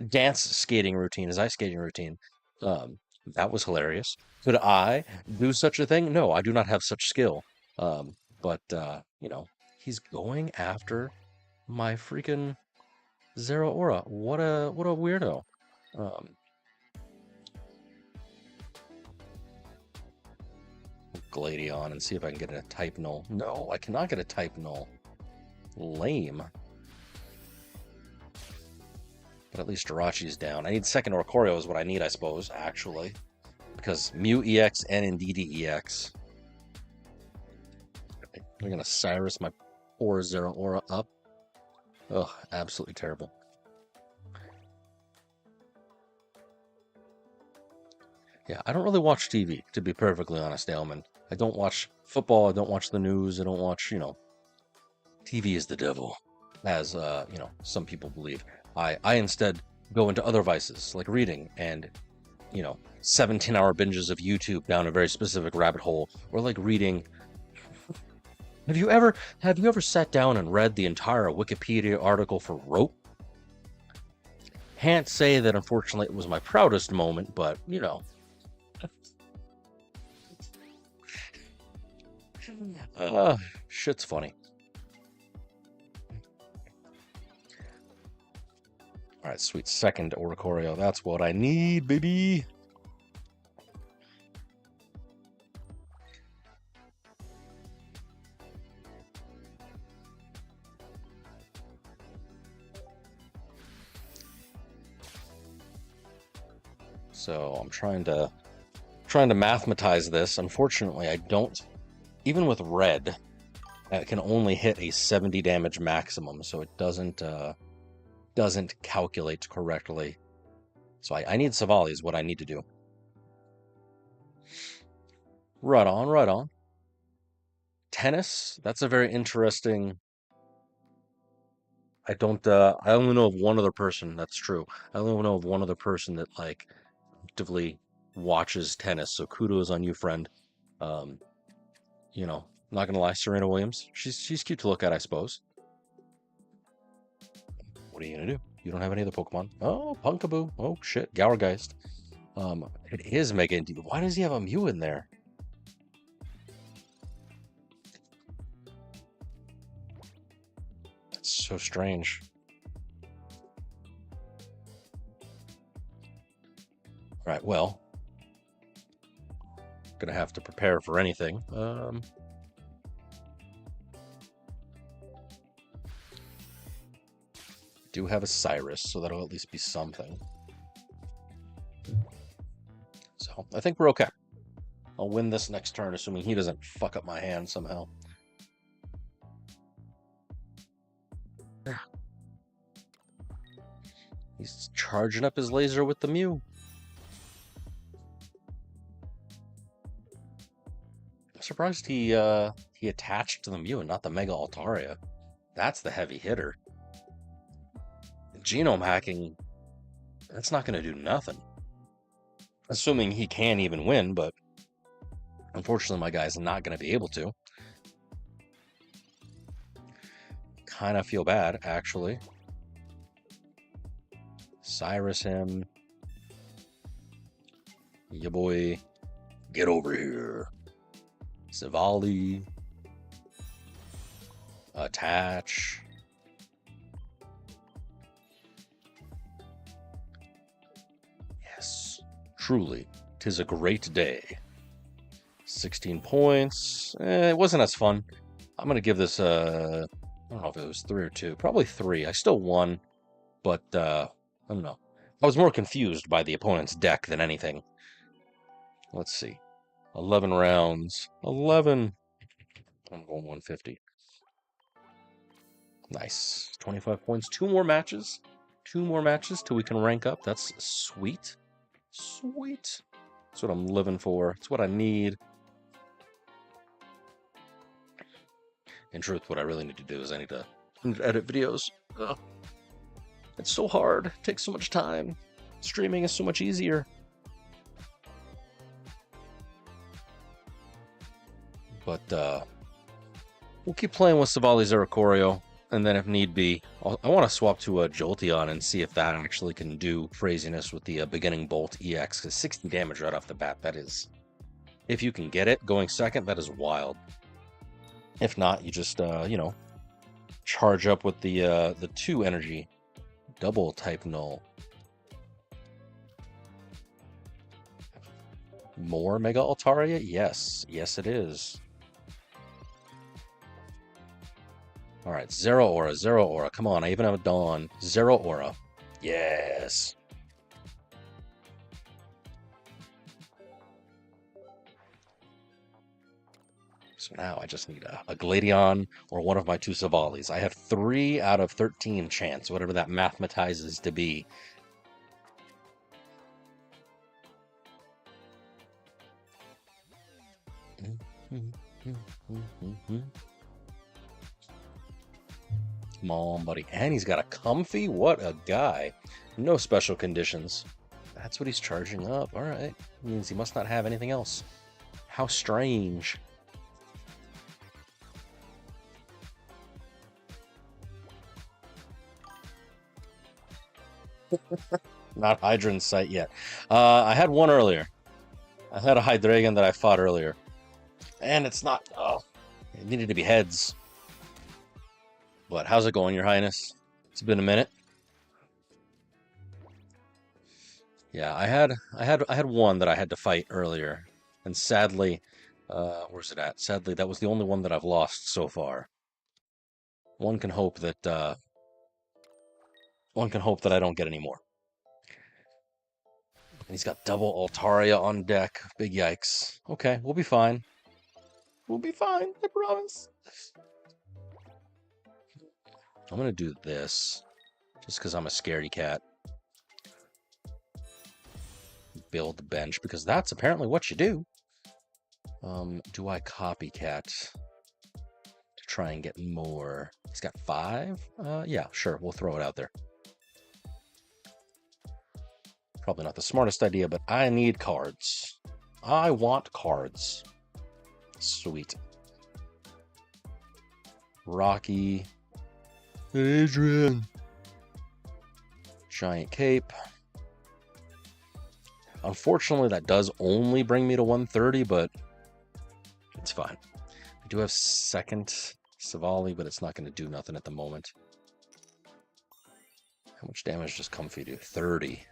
dance skating routine, his ice skating routine, that was hilarious. Could I do such a thing? No, I do not have such skill. But, you know, he's going after my freaking Zero Aura. What a weirdo. Gladion and see if I can get a type null. No, I cannot get a type null. Lame. But at least Jirachi's down. I need second Oricorio is what I need, I suppose, actually. Because Mew EX and Indeedee EX. We're going to Cyrus my poor Zero Aura up. Ugh, absolutely terrible. Yeah, I don't really watch TV, to be perfectly honest, Ailman. I don't watch football, I don't watch the news, I don't watch, you know, TV is the devil, as, you know, some people believe. I instead go into other vices, like reading and, you know, 17-hour binges of YouTube down a very specific rabbit hole, or like reading. Have you ever sat down and read the entire Wikipedia article for rope? Can't say that, unfortunately, it was my proudest moment, but, you know. Shit's funny. All right, sweet second Oricorio. That's what I need, baby. So I'm trying to mathematize this. Unfortunately, I don't. Even with red, it can only hit a 70 damage maximum, so it doesn't calculate correctly. So I need Savali is what I need to do. Right on, right on. Tennis, that's a very interesting. I only know of one other person, that's true. I only know of one other person that, like, actively watches tennis, so kudos on you, friend. You know, not gonna lie, Serena Williams, she's cute to look at, I suppose. What are you gonna do? You don't have any other Pokemon. Oh, Punkaboo. Oh shit, Gourgeist. It is Mega Indeed. Why does he have a Mew in there? That's so strange. All right, well, gonna have to prepare for anything. Do have a Cyrus, so that'll at least be something. So I think we're okay. I'll win this next turn, assuming he doesn't fuck up my hand somehow. He's charging up his laser with the Mew. I'm surprised he attached to the Mew and not the Mega Altaria. That's the heavy hitter. Genome hacking, that's not going to do nothing. Assuming he can even win, but unfortunately my guy's not going to be able to. Kind of feel bad, actually. Cyrus him. Ya boy, get over here. Savali. Attach. Yes, truly, 'tis a great day. 16 points. It wasn't as fun. I'm going to give this I don't know if it was 3 or 2. Probably 3. I still won, but I don't know. I was more confused by the opponent's deck than anything. Let's see. 11 rounds. 11. I'm going 150. Nice. 25 points. 2 more matches. 2 more matches till we can rank up. That's sweet. Sweet. That's what I'm living for. It's what I need. In truth, what I really need to do is I need to edit videos. Ugh. It's so hard. It takes so much time. Streaming is so much easier. But we'll keep playing with Savali's Oricorio, and then if need be, I want to swap to a Jolteon and see if that actually can do craziness with the beginning Bolt EX, because 60 damage right off the bat, that is... If you can get it going second, that is wild. If not, you just, charge up with the 2 energy double type null. More Mega Altaria? Yes. Yes, it is. All right, Zero Aura, Zero Aura. Come on, I even have a Dawn. Zero Aura. Yes. So now I just need a Gladion or one of my 2 Savalis. I have 3 out of 13 chance, whatever that mathematizes to be. Come on, buddy. And he's got a Comfy? What a guy. No special conditions. That's what he's charging up. All right. Means he must not have anything else. How strange. Not Hydran sight yet. I had one earlier. I had a Hydreigon that I fought earlier. And it's not... Oh, it needed to be heads. But how's it going, Your Highness? It's been a minute. Yeah, I had one that I had to fight earlier. And sadly, where's it at? Sadly, that was the only one that I've lost so far. One can hope that I don't get any more. And he's got double Altaria on deck. Big yikes. Okay, we'll be fine. We'll be fine, I promise. I'm gonna do this, just because I'm a scaredy cat. Build the bench, because that's apparently what you do. Do I copycat to try and get more? He's got 5? Yeah, sure, we'll throw it out there. Probably not the smartest idea, but I need cards. I want cards. Sweet. Rocky. Adrian. Giant Cape. Unfortunately, that does only bring me to 130, but it's fine. I do have second Savali, but it's not going to do nothing at the moment. How much damage does Comfy do? 30.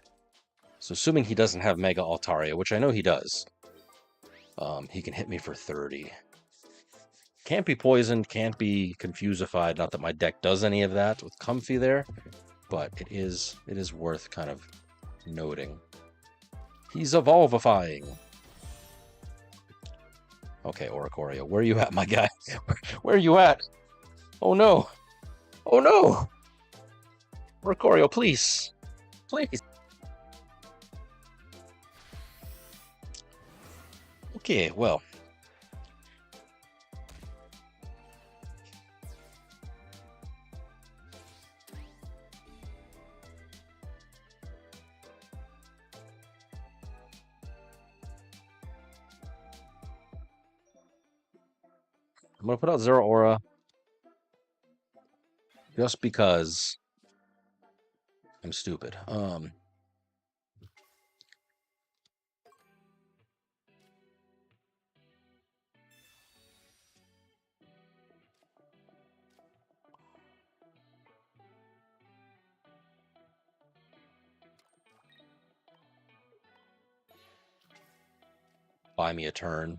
So assuming he doesn't have Mega Altaria, which I know he does, he can hit me for 30. Can't be poisoned, can't be confusified. Not that my deck does any of that with Comfy there, but it is worth kind of noting. He's evolvifying. Okay, Oricorio, where are you at, my guy? Where are you at? Oh no! Oh no! Oricorio, please! Please! Okay, well. I'm going to put out Zero Aura just because I'm stupid. Buy me a turn.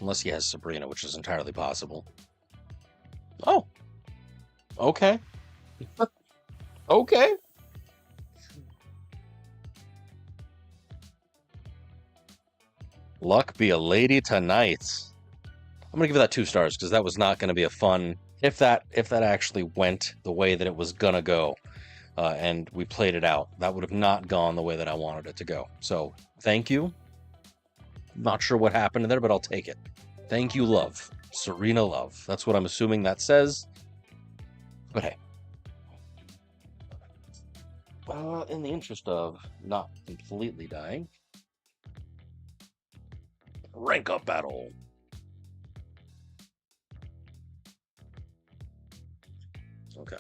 Unless he has Sabrina, which is entirely possible. Oh. Okay. Okay. Luck be a lady tonight. I'm gonna give it that 2 stars because that was not gonna be a fun. If that actually went the way that it was gonna go, and we played it out, that would have not gone the way that I wanted it to go. So thank you. Not sure what happened there, but I'll take it. Thank you, love. Serena love. That's what I'm assuming that says. But hey. In the interest of not completely dying, rank up battle. Okay.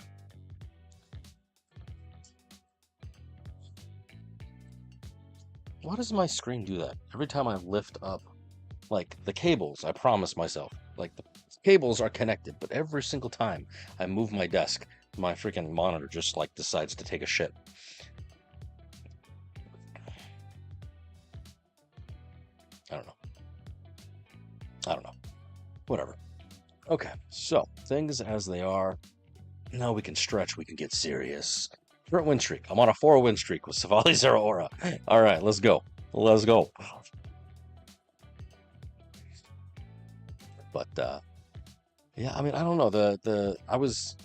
Why does my screen do that? Every time I lift up Like the cables, I promise myself, like the cables are connected, but every single time I move my desk, my freaking monitor just like decides to take a shit. I don't know. I don't know. Whatever. Okay, so things as they are. Now we can stretch, we can get serious. Short win streak. I'm on a 4-win streak with Savali Zero Aura. All right, let's go. Let's go. But yeah, I mean, I don't know. I was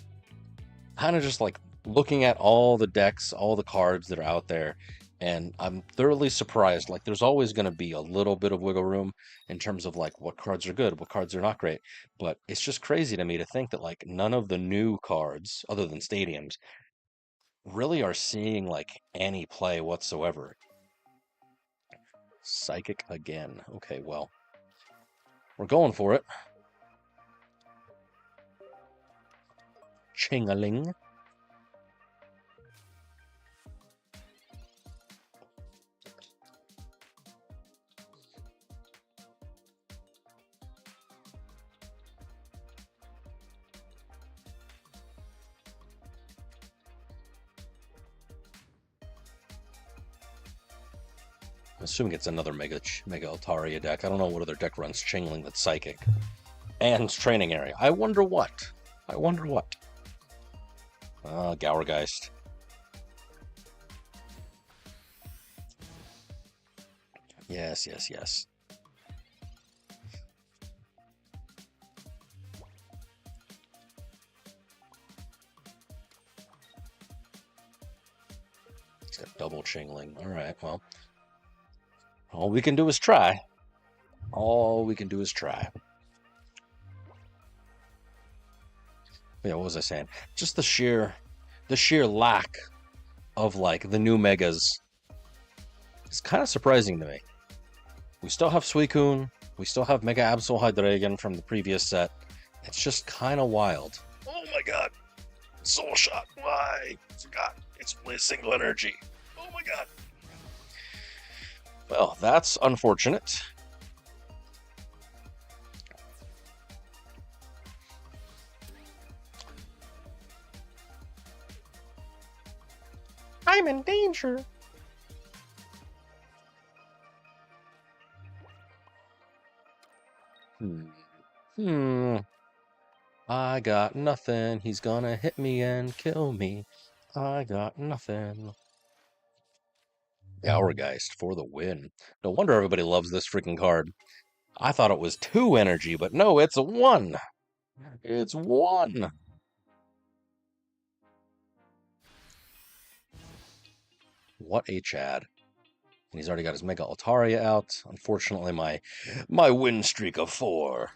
kind of just like looking at all the decks, all the cards that are out there, and I'm thoroughly surprised. Like, there's always going to be a little bit of wiggle room in terms of like what cards are good, what cards are not great. But it's just crazy to me to think that like none of the new cards, other than stadiums, really are seeing like any play whatsoever. Psychic again. Okay, well, we're going for it. Ching-a-ling. I'm assuming it's another Mega Altaria deck. I don't know what other deck runs Chingling that's Psychic. And Training Area. I wonder what. I wonder what. Gourgeist. Yes, yes, yes. He's got double Chingling. Alright, well. All we can do is try. All we can do is try. Yeah, what was I saying? Just the sheer lack of like the new megas is kind of surprising to me. We still have Suicune, we still have Mega Absol Hydreigon from the previous set. It's just kind of wild. Oh my god. Soul Shot. Why? I forgot. It's only a single energy. Oh my god. Well, that's unfortunate. I'm in danger. I got nothing. He's gonna hit me and kill me. I got nothing. Gourgeist for the win. No wonder everybody loves this freaking card. I thought it was 2 energy, but no, it's 1. It's 1. What a Chad. And he's already got his Mega Altaria out. Unfortunately, my win streak of 4.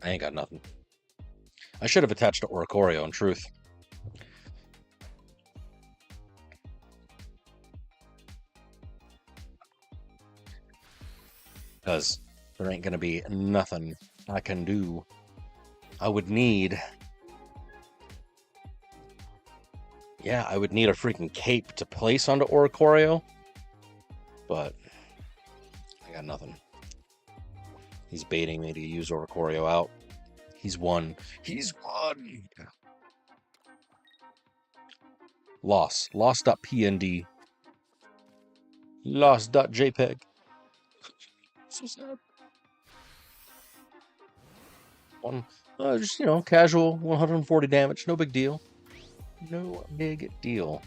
I ain't got nothing. I should have attached to Oricorio, in truth. Because there ain't gonna be nothing I can do. I would need... Yeah, I would need a freaking cape to place onto Oricorio. But I got nothing. He's baiting me to use Oricorio out. He's won. He's won! Loss. Loss.pnd. Loss.jpg. So sad. Just, casual 140 damage. No big deal. No big deal.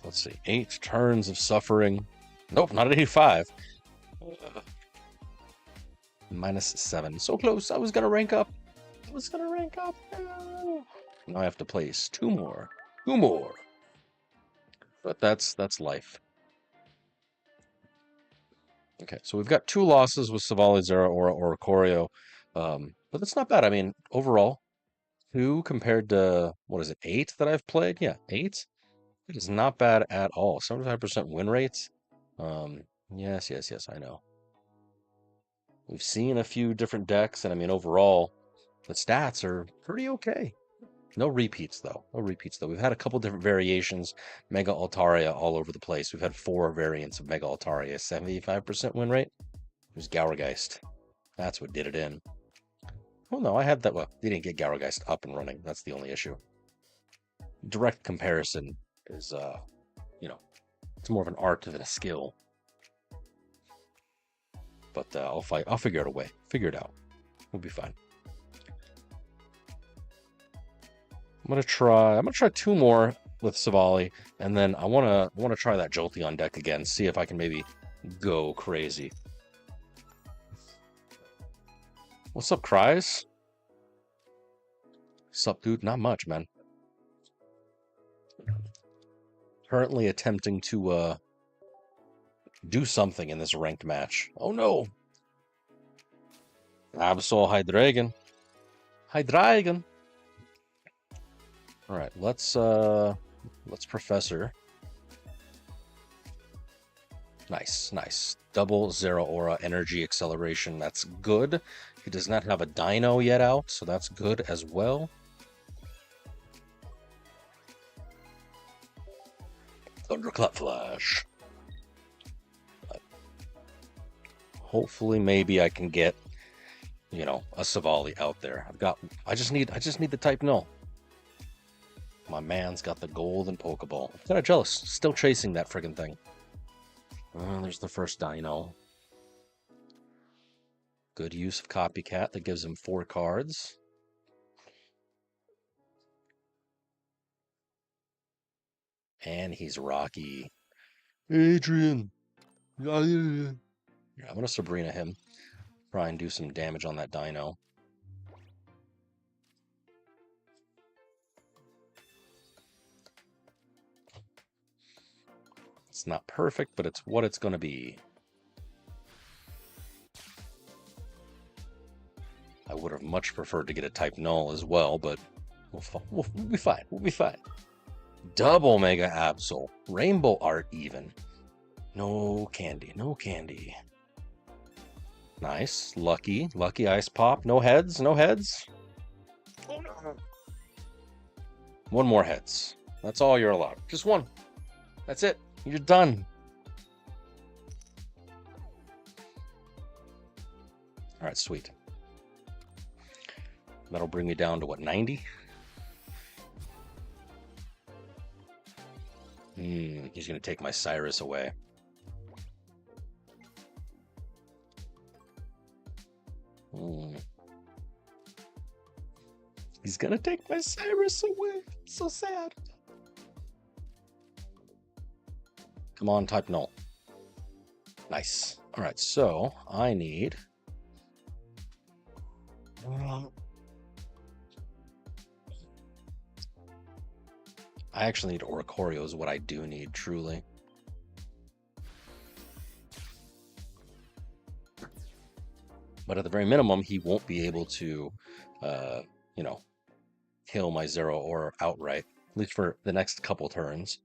Let's see. 8 turns of suffering. Nope, not at 85. -7. So close. I was going to rank up. was gonna rank up. No. Now I have to place two more. Two more. But that's life. Okay, so we've got 2 losses with Savali, Zera, or Corio. But that's not bad. I mean, overall, 2 compared to, what is it, 8 that I've played? Yeah, 8. It is not bad at all. 75% win rates. Yes, I know. We've seen a few different decks, and I mean, overall, the stats are pretty okay. No repeats, though. No repeats, though. We've had a couple different variations. Mega Altaria all over the place. We've had 4 variants of Mega Altaria. 75% win rate. It was Gourgeist. That's what did it in. Well, no, I had that. Well, they didn't get Gourgeist up and running. That's the only issue. Direct comparison is, it's more of an art than a skill. But I'll figure out a way. Figure it out. We'll be fine. I'm gonna try 2 more with Savali, and then I wanna try that Jolteon deck again. See if I can maybe go crazy. What's up, Cries? Sup, dude? Not much, man. Currently attempting to do something in this ranked match. Oh no! Absol Hydreigon. Hydreigon. All right, let's Professor. Nice. Double Zero Aura Energy Acceleration. That's good. He does not have a Dino yet out, so that's good as well. Thunderclap Flash. Hopefully, maybe I can get, a Savali out there. I just need the type null. My man's got the golden Pokeball. I'm kind of jealous. Still chasing that friggin' thing. There's the first Dino. Good use of Copycat. That gives him 4 cards. And he's Rocky. Adrian. Yeah, I'm going to Sabrina him. Try and do some damage on that Dino. It's not perfect, but it's what it's going to be. I would have much preferred to get a type null as well, but we'll be fine. We'll be fine. Double Mega Absol. Rainbow art even. No candy. No candy. Nice. Lucky. Lucky Ice Pop. No heads. No heads. Oh no. 1 more heads. That's all you're allowed. Just 1. That's it. You're done. All right, sweet. That'll bring me down to what, 90? He's going to take my Cyrus away. He's going to take my Cyrus away. So sad. Come on, type null. Nice. All right, so I need... I actually need Oricorio is what I do need, truly. But at the very minimum, he won't be able to, kill my Zero Aura outright, at least for the next couple turns.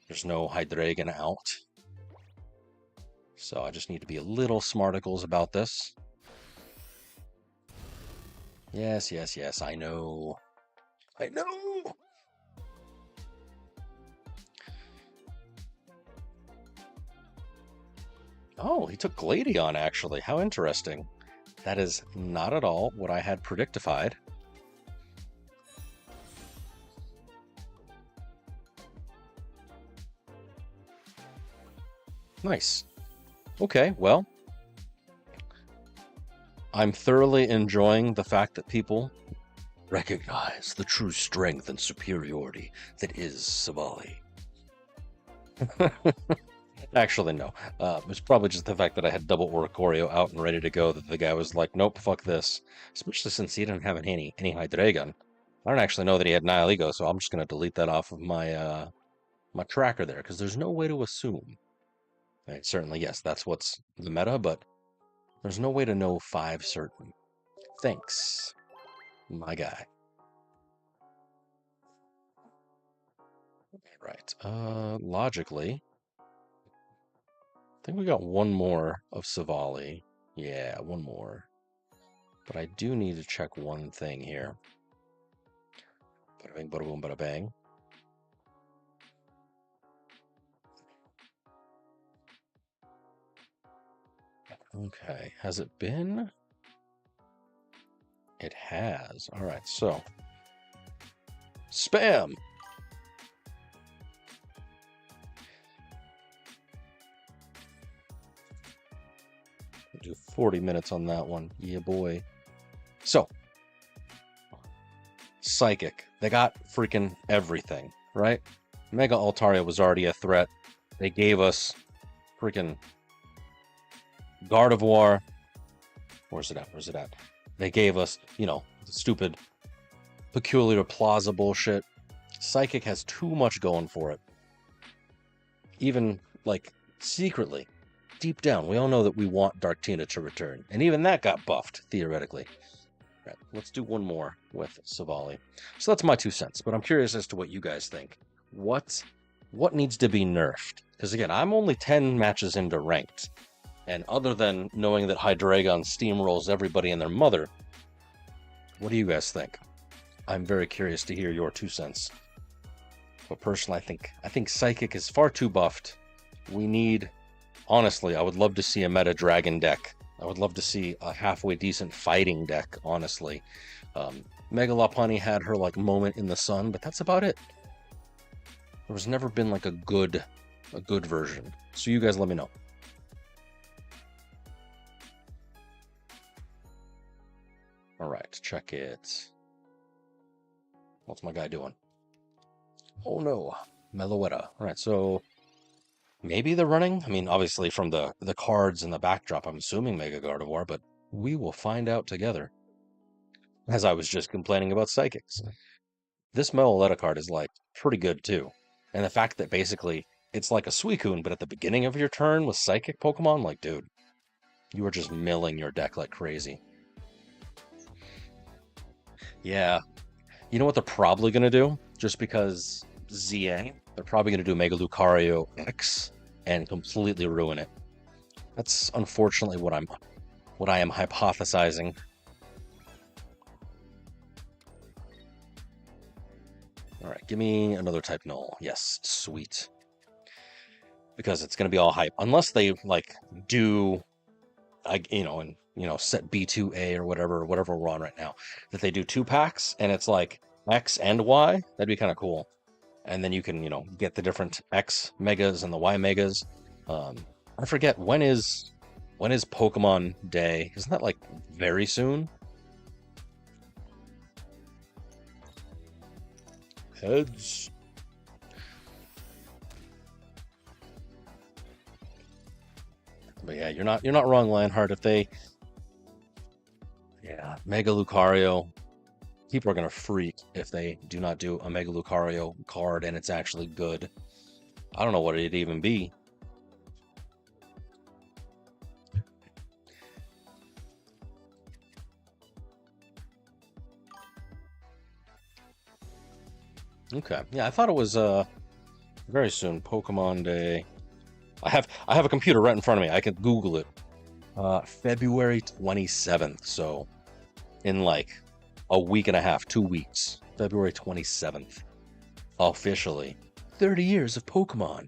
There's no Hydreigon out. So I just need to be a little smarticles about this. Yes, I know. I know! Oh, he took Gladion, actually. How interesting. That is not at all what I had predictified. Nice. Okay, well, I'm thoroughly enjoying the fact that people recognize the true strength and superiority that is Savali. Actually, no. It was probably just the fact that I had double Oricorio out and ready to go that the guy was like, nope, fuck this. Especially since he didn't have any Hydreigon. I don't actually know that he had Nihilego, so I'm just going to delete that off of my my tracker there, because there's no way to assume. Right, certainly, yes, that's what's the meta, but there's no way to know 5 certain. Thanks, my guy. Right. Logically, I think we got one more of Savali. Yeah, one more. But I do need to check one thing here. Bada bing, bada boom, bada bang. Okay, has it been? It has. All right, so spam. Do 40 minutes on that one. Yeah, boy. So, Psychic. They got freaking everything, right? Mega Altaria was already a threat. They gave us freaking Gardevoir. Where's it at? Where's it at? They gave us, you know, stupid Peculiar Plaza bullshit. Psychic has too much going for it. Even, like, secretly, deep down, we all know that we want Darktina to return. And even that got buffed, theoretically. Right, let's do one more with Savali. So that's my 2 cents, but I'm curious as to what you guys think. What needs to be nerfed? Because again, I'm only 10 matches into ranked. And other than knowing that Hydreigon steamrolls everybody and their mother, what do you guys think? I'm very curious to hear your 2 cents. But personally, I think Psychic is far too buffed. We need, honestly, I would love to see a meta Dragon deck. I would love to see a halfway decent fighting deck, honestly. Mega Lopunny had her like moment in the sun, but that's about it. There was never been like a good version. So you guys let me know. All right, check it. What's my guy doing? Oh no, Meloetta. All right, so maybe they're running. I mean, obviously from the cards and the backdrop, I'm assuming Mega Gardevoir, but we will find out together. As I was just complaining about Psychics. This Meloetta card is like pretty good too. And the fact that basically it's like a Suicune, but at the beginning of your turn with Psychic Pokemon, like, dude, you are just milling your deck like crazy. Yeah. You know what they're probably going to do? Just because ZA, they're probably going to do Mega Lucario X and completely ruin it. That's unfortunately what I am hypothesizing. All right, give me another type null. Yes, sweet. Because it's going to be all hype. Unless they, like, do, and, set B2A or whatever we're on right now. That they do 2 packs, and it's like X and Y. That'd be kind of cool. And then you can, get the different X megas and the Y megas. I forget, when is Pokemon Day? Isn't that, like, very soon? Heads. But yeah, you're not wrong, Lionheart. If they, yeah, Mega Lucario, people are gonna freak if they do not do a Mega Lucario card and it's actually good. I don't know what it'd even be. Okay, yeah, I thought it was very soon. Pokemon Day. I have a computer right in front of me. I can Google it. February 27th. So in like a week and a half, 2 weeks. February 27th. Officially. 30 years of Pokemon.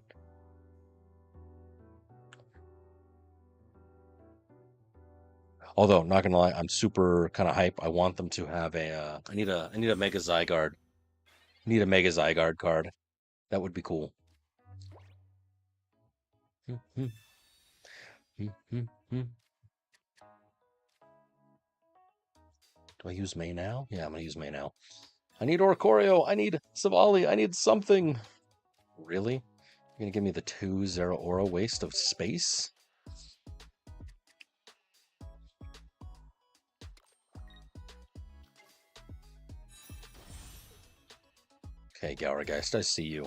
Although, not gonna lie, I'm super kind of hype. I want them to have a. I need a Mega Zygarde. I need a Mega Zygarde card. That would be cool. Do I use May now? Yeah, I'm gonna use May now. I need Oricorio. I need Savali. I need something. Really? You're gonna give me the 2-0 aura waste of space? Okay, Gourgeist, I see you.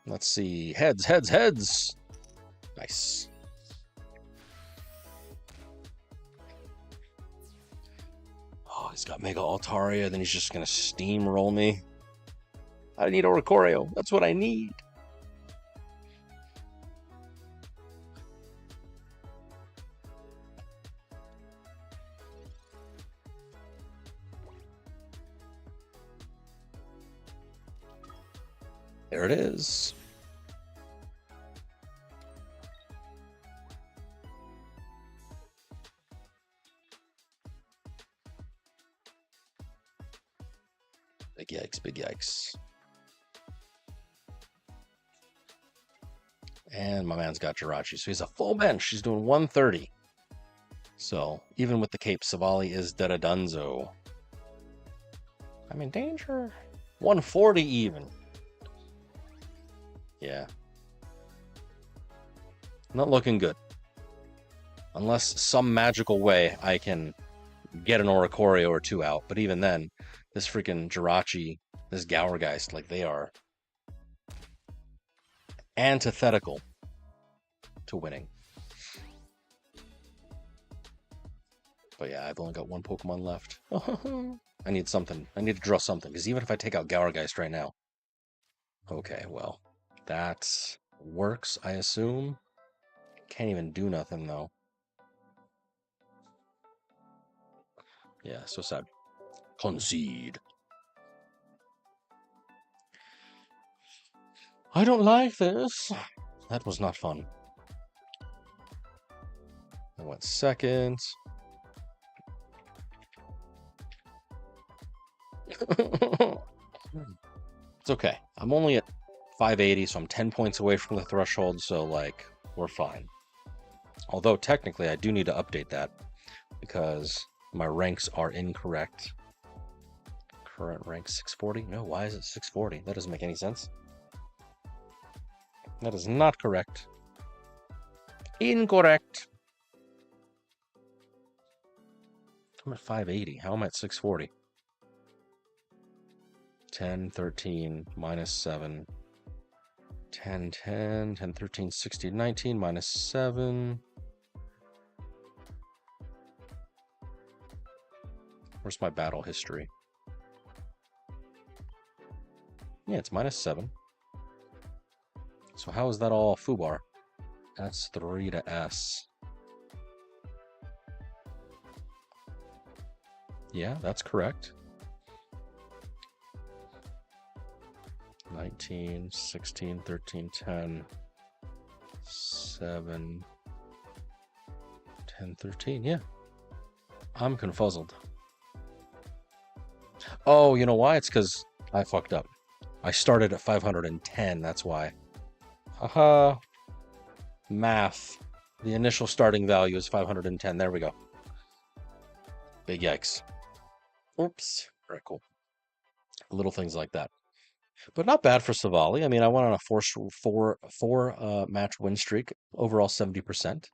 Let's see. Heads, heads, heads! Nice. Oh, he's got Mega Altaria, then he's just gonna steamroll me. I need Oricorio. That's what I need. There it is. Big yikes, big yikes. And my man's got Jirachi, so he's a full bench. He's doing 130. So, even with the cape, Savali is Dedadunzo. I'm in danger. 140 even. Yeah. Not looking good. Unless some magical way I can get an Oricorio or two out. But even then, this freaking Jirachi, this Gourgeist, like they are antithetical to winning. But yeah, I've only got one Pokemon left. I need something. I need to draw something. Because even if I take out Gourgeist right now. Okay, well. That works, I assume. Can't even do nothing, though. Yeah, so sad. Concede. I don't like this. That was not fun. I went second. It's okay. I'm only at 580, so I'm 10 points away from the threshold, so, like, we're fine. Although, technically, I do need to update that, because my ranks are incorrect. Current rank 640? No, why is it 640? That doesn't make any sense. That is not correct. Incorrect. I'm at 580. How am I at 640? 10, 13, minus 7. 10, 10, 10, 13, 16, 19, minus 7. Where's my battle history? Yeah, it's minus 7. So how is that all Fubar? That's 3 to S. Yeah, that's correct. 19, 16, 13, 10, 7, 10, 13. Yeah. I'm confuzzled. Oh, you know why? It's because I fucked up. I started at 510, that's why. Haha. Math. The initial starting value is 510. There we go. Big yikes. Oops. Very cool. Little things like that. But not bad for Savali. I mean, I went on a four match win streak, overall 70%.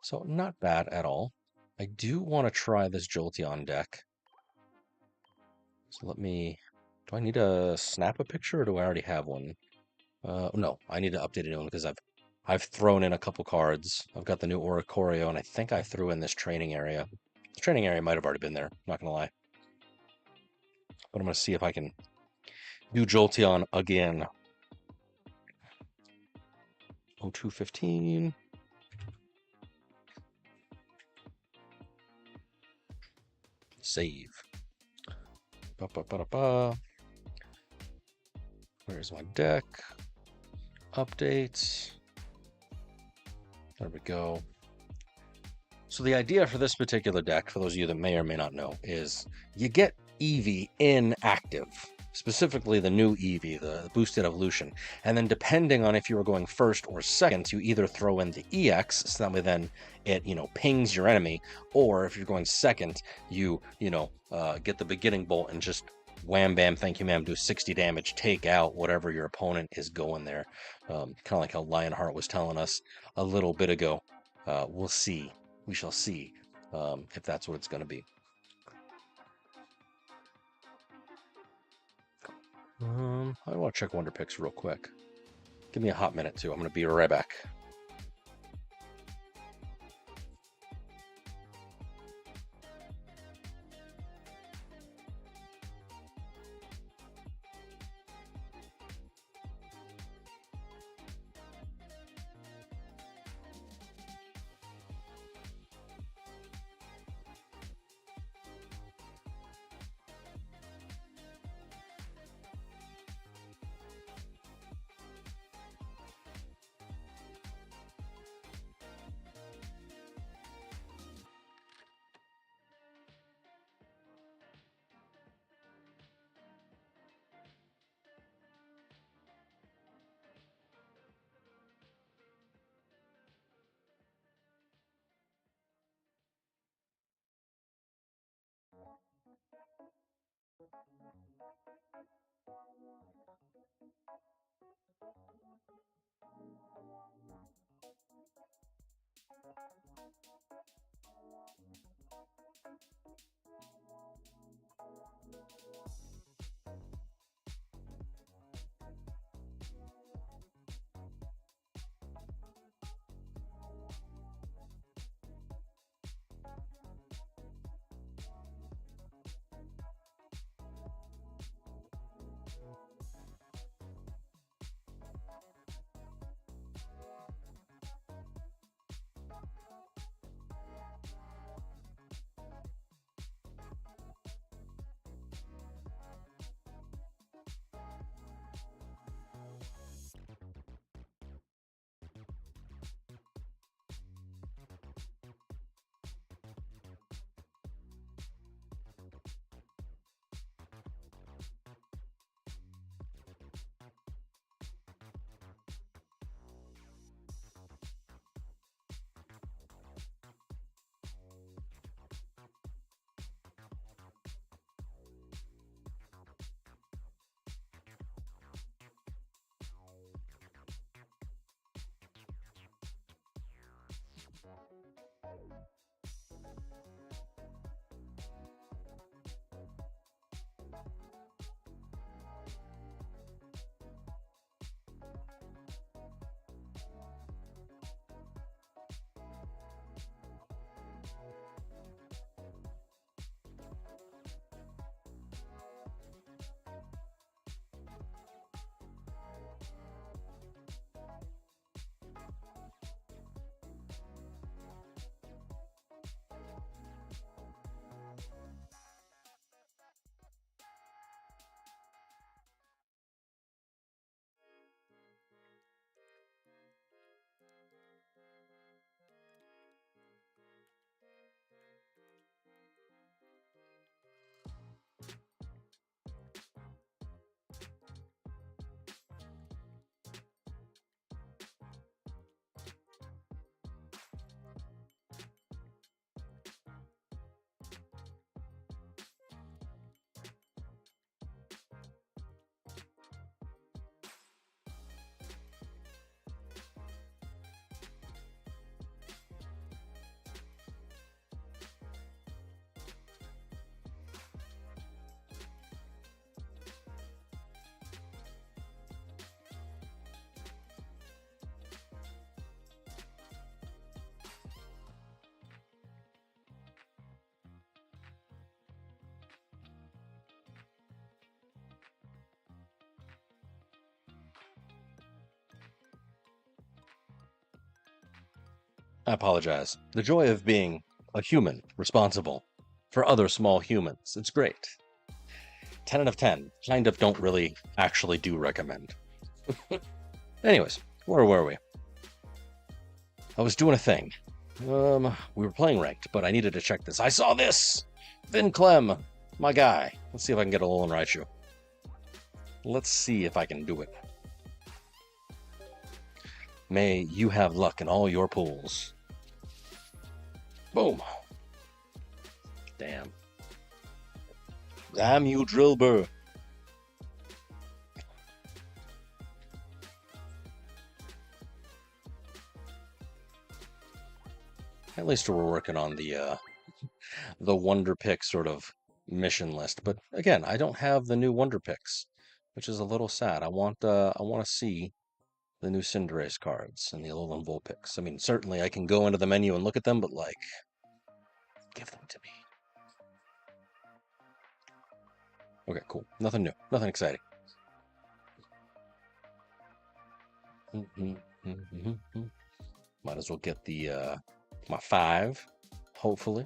So not bad at all. I do want to try this Jolteon deck. So let me... Do I need to snap a picture, or do I already have one? No, I need to update a new one because I've thrown in a couple cards. I've got the new Oricorio, and I think I threw in this training area. The training area might have already been there, not gonna lie. But I'm gonna see if I can do Jolteon again. 0215. Save. Ba-ba-ba-da-ba. Where's my deck? Updates. There we go. So the idea for this particular deck, for those of you that may or may not know, is you get Eevee inactive. Specifically the new Eevee, the boosted evolution. And then depending on if you were going first or second, you either throw in the EX, so that way then it, pings your enemy, or if you're going second, you, get the beginning bolt and just wham bam, thank you ma'am, do 60 damage, take out whatever your opponent is going there. Kind of like how Lionheart was telling us a little bit ago. We'll see. We shall see if that's what it's going to be. I want to check Wonder Picks real quick. Give me a hot minute too. I'm going to be right back. I apologize. The joy of being a human responsible for other small humans. It's great. 10 out of 10. Kind of don't really actually do recommend. Anyways, where were we? I was doing a thing. We were playing ranked, but I needed to check this. I saw this! Vin Clem, my guy. Let's see if I can get a Alolan Raichu. Let's see if I can do it. May you have luck in all your pools. Boom. Damn. Damn you, Drillbur. At least we're working on the Wonder Pick sort of mission list. But again, I don't have the new Wonder Picks, which is a little sad. I want to see the new Cinderace cards and the Alolan Vulpix. I mean, certainly I can go into the menu and look at them, but like, give them to me. Okay, cool. Nothing new. Nothing exciting. Might as well get the my 5, hopefully.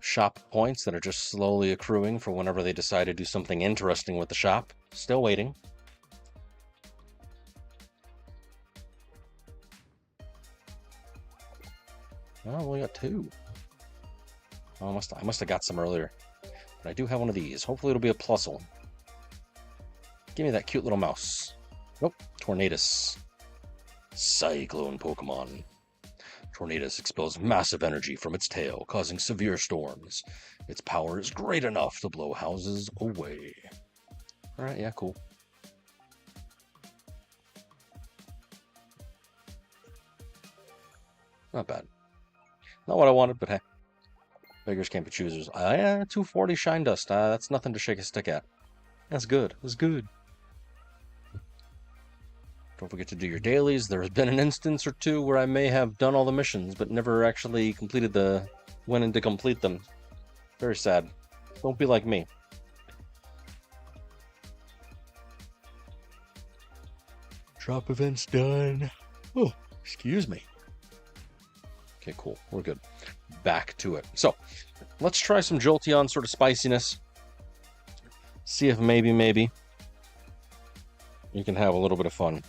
Shop points that are just slowly accruing for whenever they decide to do something interesting with the shop. Still waiting. Oh, we got 2. Oh, I must have got some earlier. But I do have one of these. Hopefully it'll be a plusle. Give me that cute little mouse. Nope, Tornadus. Cyclone Pokemon. Tornadus expels massive energy from its tail, causing severe storms. Its power is great enough to blow houses away. Alright, yeah, cool. Not bad. Not what I wanted, but hey. Beggars can't be choosers. 240 Shine Dust. That's nothing to shake a stick at. That's good. That's good. Don't forget to do your dailies. There's been an instance or two where I may have done all the missions, but never actually went in to complete them. Very sad. Don't be like me. Drop event's done. Oh, excuse me. Okay, cool. We're good. Back to it. So, let's try some Jolteon sort of spiciness. See if maybe you can have a little bit of fun.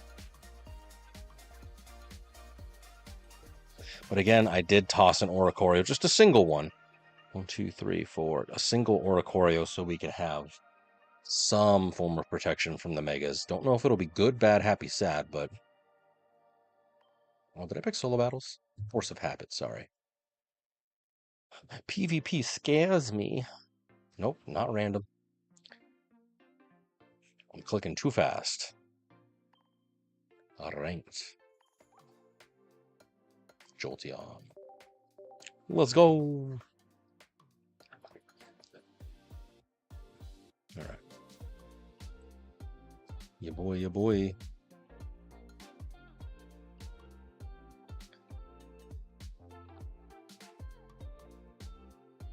But again, I did toss an Oricorio, just a single one. 1, 2, 3, 4. A single Oricorio so we can have some form of protection from the Megas. Don't know if it'll be good, bad, happy, sad, but... Oh, did I pick solo battles? Force of habit, sorry. PvP scares me. Nope, not random. I'm clicking too fast. Alright. Jolteon. Let's go! Alright. Ya boy, ya boy.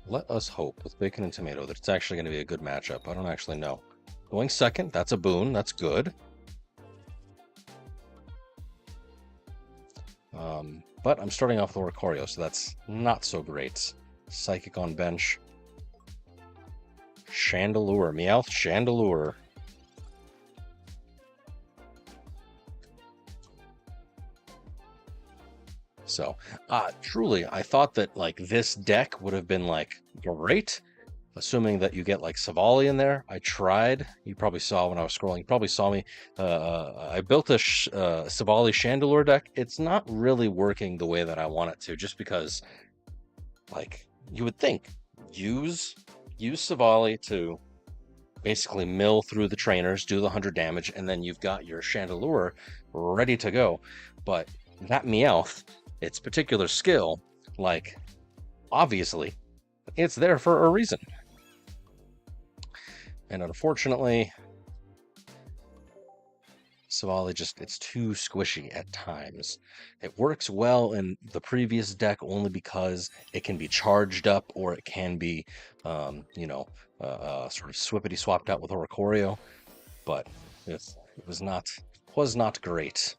Let us hope with Bacon and Tomato that it's actually going to be a good matchup. I don't actually know. Going second, that's a boon. That's good. But I'm starting off with Oricorio, so that's not so great. Psychic on bench. Chandelure. Meowth, Chandelure. So, truly, I thought that, like, this deck would have been, like, great, assuming that you get, like, Savali in there. I tried. You probably saw when I was scrolling. You probably saw me. I built a Savali Chandelure deck. It's not really working the way that I want it to, just because, like, you would think, use Savali to basically mill through the trainers, do the 100 damage, and then you've got your Chandelure ready to go. But that Meowth, its particular skill, like, obviously, it's there for a reason. And unfortunately, Savali it's too squishy at times. It works well in the previous deck only because it can be charged up or it can be, sort of swippity swapped out with Oricorio, but it was not great.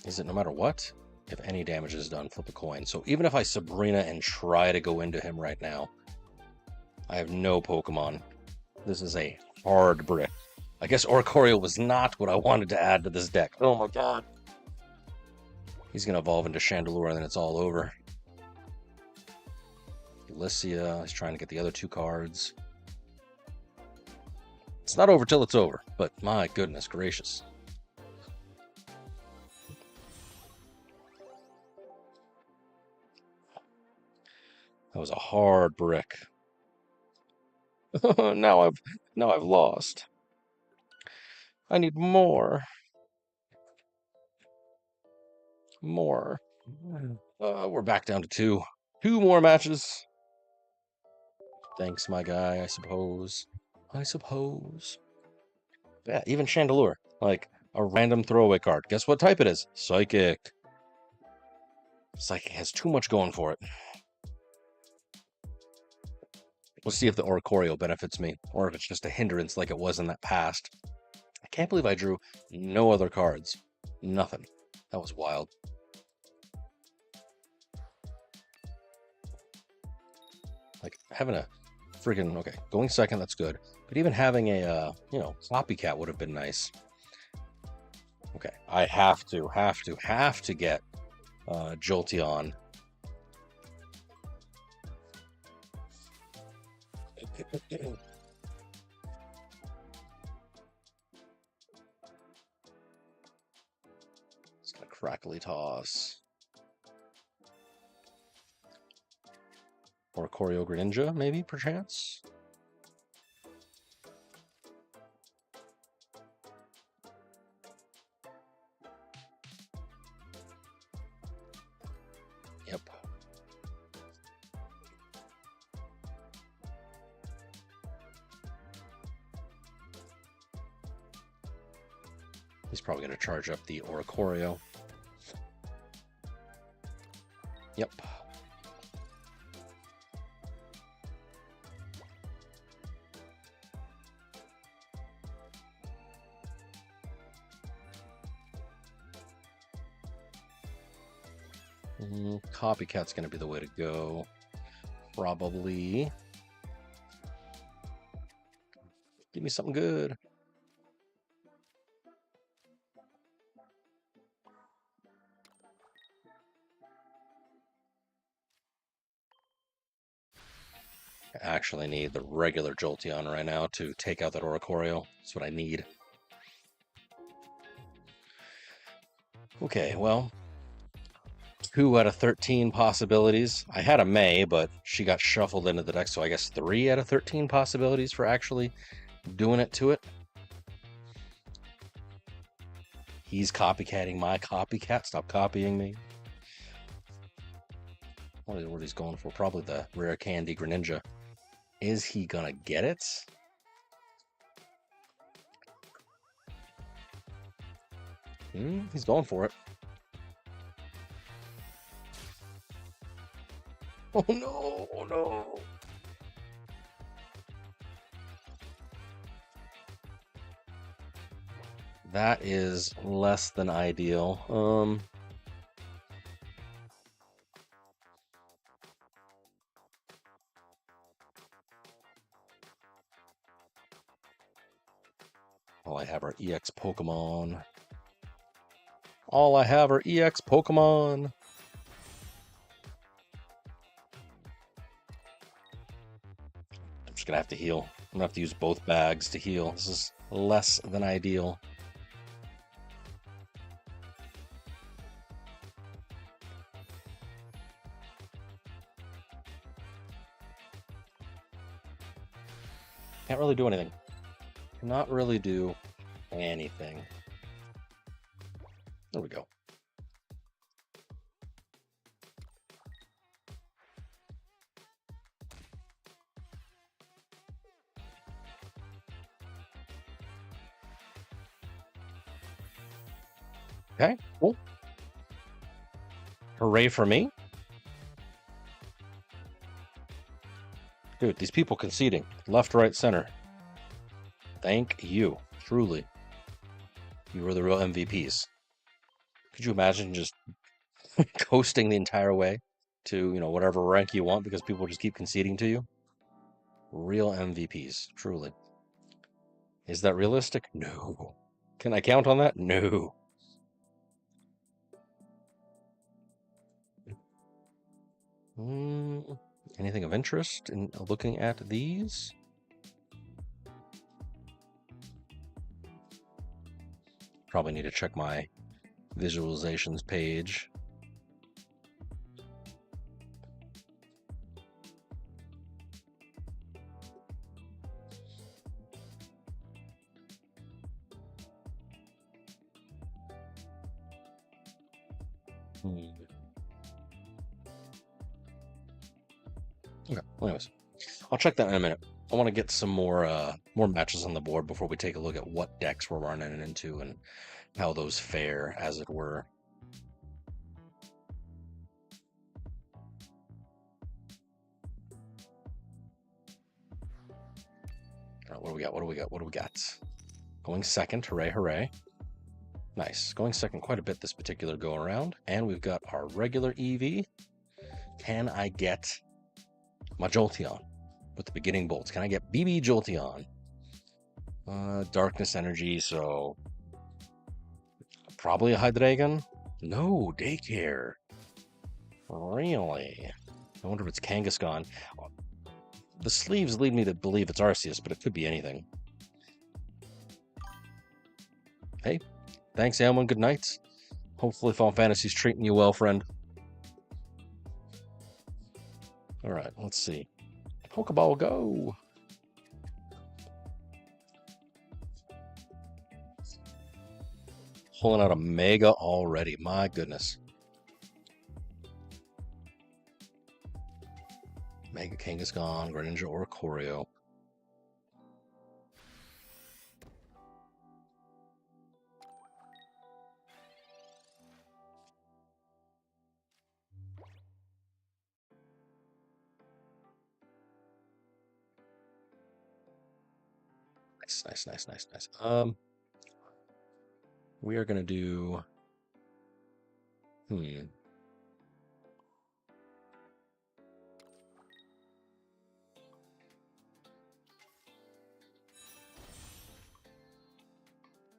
Is it no matter what? If any damage is done, flip a coin. So even if I Sabrina and try to go into him right now, I have no Pokemon. This is a hard brick. I guess Oricorio was not what I wanted to add to this deck. Oh my god. He's going to evolve into Chandelure and then it's all over. Ulyssia is trying to get the other 2 cards. It's not over till it's over, but my goodness gracious. That was a hard brick. Now I've lost. I need more. More. We're back down to two. Two more matches. Thanks, my guy, I suppose. I suppose. Yeah, even Chandelure. Like a random throwaway card. Guess what type it is? Psychic. Psychic has too much going for it. We'll see if the Oricorio benefits me, or if it's just a hindrance like it was in that past. I can't believe I drew no other cards. Nothing. That was wild. Like, having a freaking... Okay, going second, that's good. But even having a, copycat would have been nice. Okay, I have to get Jolteon. It's got a Crackly Toss. Or a Choreo Greninja, maybe, perchance? Yep. He's probably going to charge up the Oricorio. Yep. Copycat's going to be the way to go. Probably. Give me something good. I actually need the regular Jolteon right now to take out that Oricorio. That's what I need. Okay, well, 2 out of 13 possibilities. I had a May, but she got shuffled into the deck, so I guess 3 out of 13 possibilities for actually doing it to it. He's copycatting my copycat. Stop copying me. What he's going for? Probably the rare candy Greninja. Is he gonna get it? He's going for it. Oh no, oh no. That is less than ideal. All I have are EX Pokemon. All I have are EX Pokemon. I'm just gonna have to heal. I'm gonna have to use both bags to heal. This is less than ideal. Can't really do anything. Cannot really do anything. There we go. Okay, cool. Hooray for me. Dude, these people conceding. Left, right, center. Thank you. Truly. You were the real MVPs. Could you imagine just coasting the entire way to, whatever rank you want because people just keep conceding to you? Real MVPs. Truly. Is that realistic? No. Can I count on that? No. Anything of interest in looking at these? Probably need to check my visualizations page. Hmm. Okay, well, anyways, I'll check that in a minute. I want to get some more matches on the board before we take a look at what decks we're running into and how those fare, as it were. All right, what do we got? What do we got? What do we got? Going second, hooray, hooray. Nice. Going second quite a bit this particular go around. And we've got our regular EV. Can I get my Jolteon with the beginning bolts? Can I get BB Jolteon? Darkness energy, so probably a Hydreigon. No, daycare. Really? I wonder if it's Kangaskhan. The sleeves lead me to believe it's Arceus, but it could be anything. Hey, thanks, Ailman. Good night. Hopefully Final Fantasy's treating you well, friend. All right, let's see. Pokeball, go! Pulling out a Mega already. My goodness. Mega Kangaskhan, Greninja, or Choreo. Nice. We are gonna do. I'm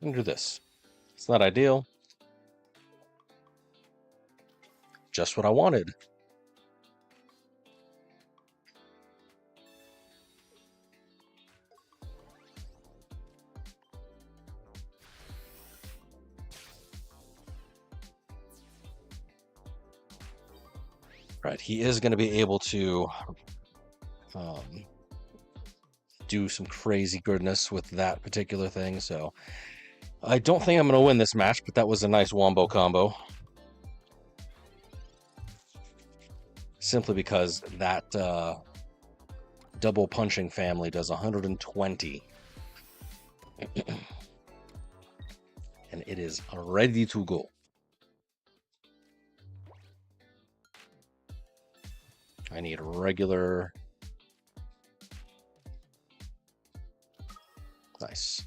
gonna do this. It's not ideal. Just what I wanted. Right, he is going to be able to do some crazy goodness with that particular thing, so I don't think I'm going to win this match, but that was a nice wombo combo. Simply because that double punching family does 120. And it is ready to go. I need regular. Nice.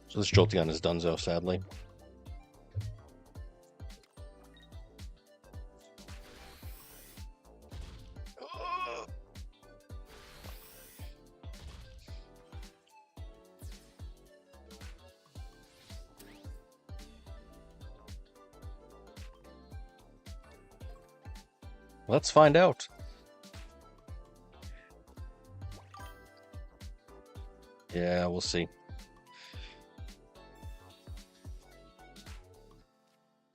So this Jolteon is donezo, sadly. Let's find out. Yeah, we'll see.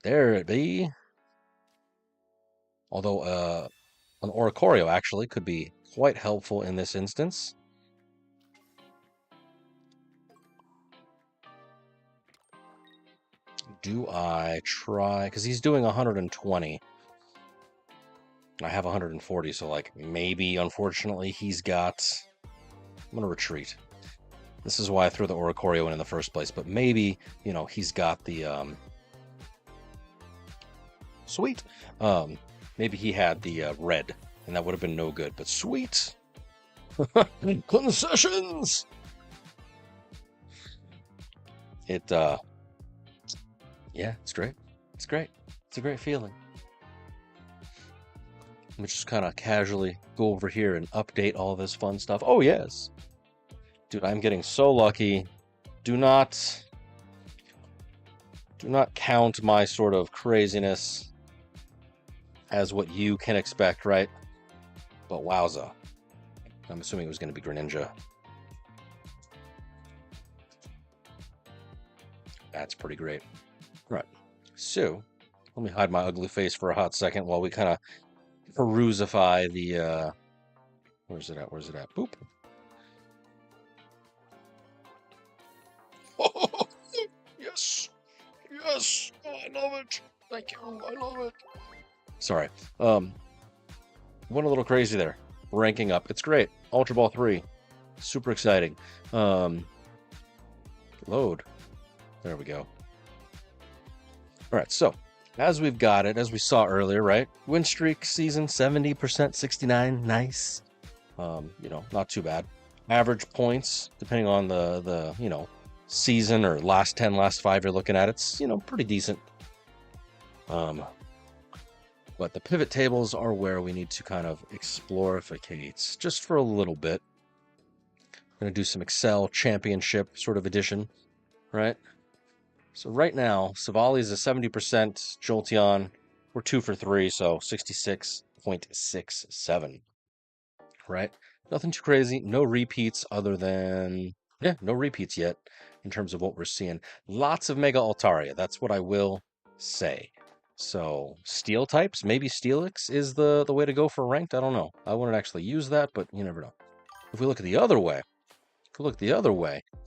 There it be. Although an Oricorio actually could be quite helpful in this instance. Do I try? Because he's doing 120. I have 140, so like maybe, unfortunately, he's got. I'm gonna retreat. This is why I threw the Oricorio in the first place. But maybe, you know, he's got the sweet. Maybe he had the red, and that would have been no good. But sweet concessions. Yeah, it's great. It's great. It's a great feeling. Let me just kind of casually go over here and update all this fun stuff. Oh, yes. Dude, I'm getting so lucky. Do not count my sort of craziness as what you can expect, right? But wowza. I'm assuming it was going to be Greninja. That's pretty great. Right. So, let me hide my ugly face for a hot second while we kind of perusify the, where's it at? Where's it at? Boop. Oh, yes. Yes. Oh, I love it. Thank you. I love it. Sorry. Went a little crazy there. Ranking up. It's great. Ultra Ball 3. Super exciting. Load. There we go. All right, so as we've got it, as we saw earlier, right? Win streak season 70%, 69, nice. Not too bad. Average points, depending on the season or last 10, last 5 you're looking at, it's pretty decent. But the pivot tables are where we need to kind of explorificate just for a little bit. I'm gonna do some Excel championship sort of edition, right? So right now, Savali's a 70%, Jolteon, we're 2 for 3, so 66.67, right? Nothing too crazy, no repeats other than, no repeats yet in terms of what we're seeing. Lots of Mega Altaria, that's what I will say. So Steel types, maybe Steelix is the way to go for ranked, I don't know. I wouldn't actually use that, but you never know. If we look at the other way,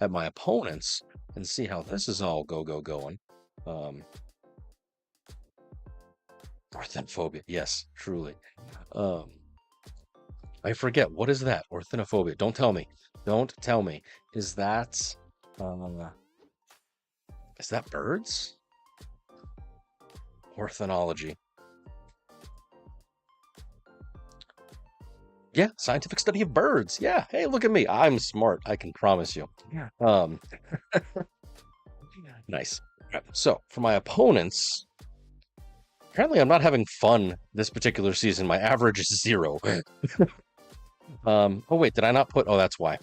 at my opponents, and see how this is all going. Orthinophobia, yes, truly. I forget, what is that? Orthinophobia. Don't tell me. Is that birds? Ornithology. Yeah, scientific study of birds. Yeah, hey, look at me. I'm smart, I can promise you. Yeah. Nice. So, for my opponents, apparently I'm not having fun this particular season. My average is 0. Oh wait, did I not put... Oh, that's why.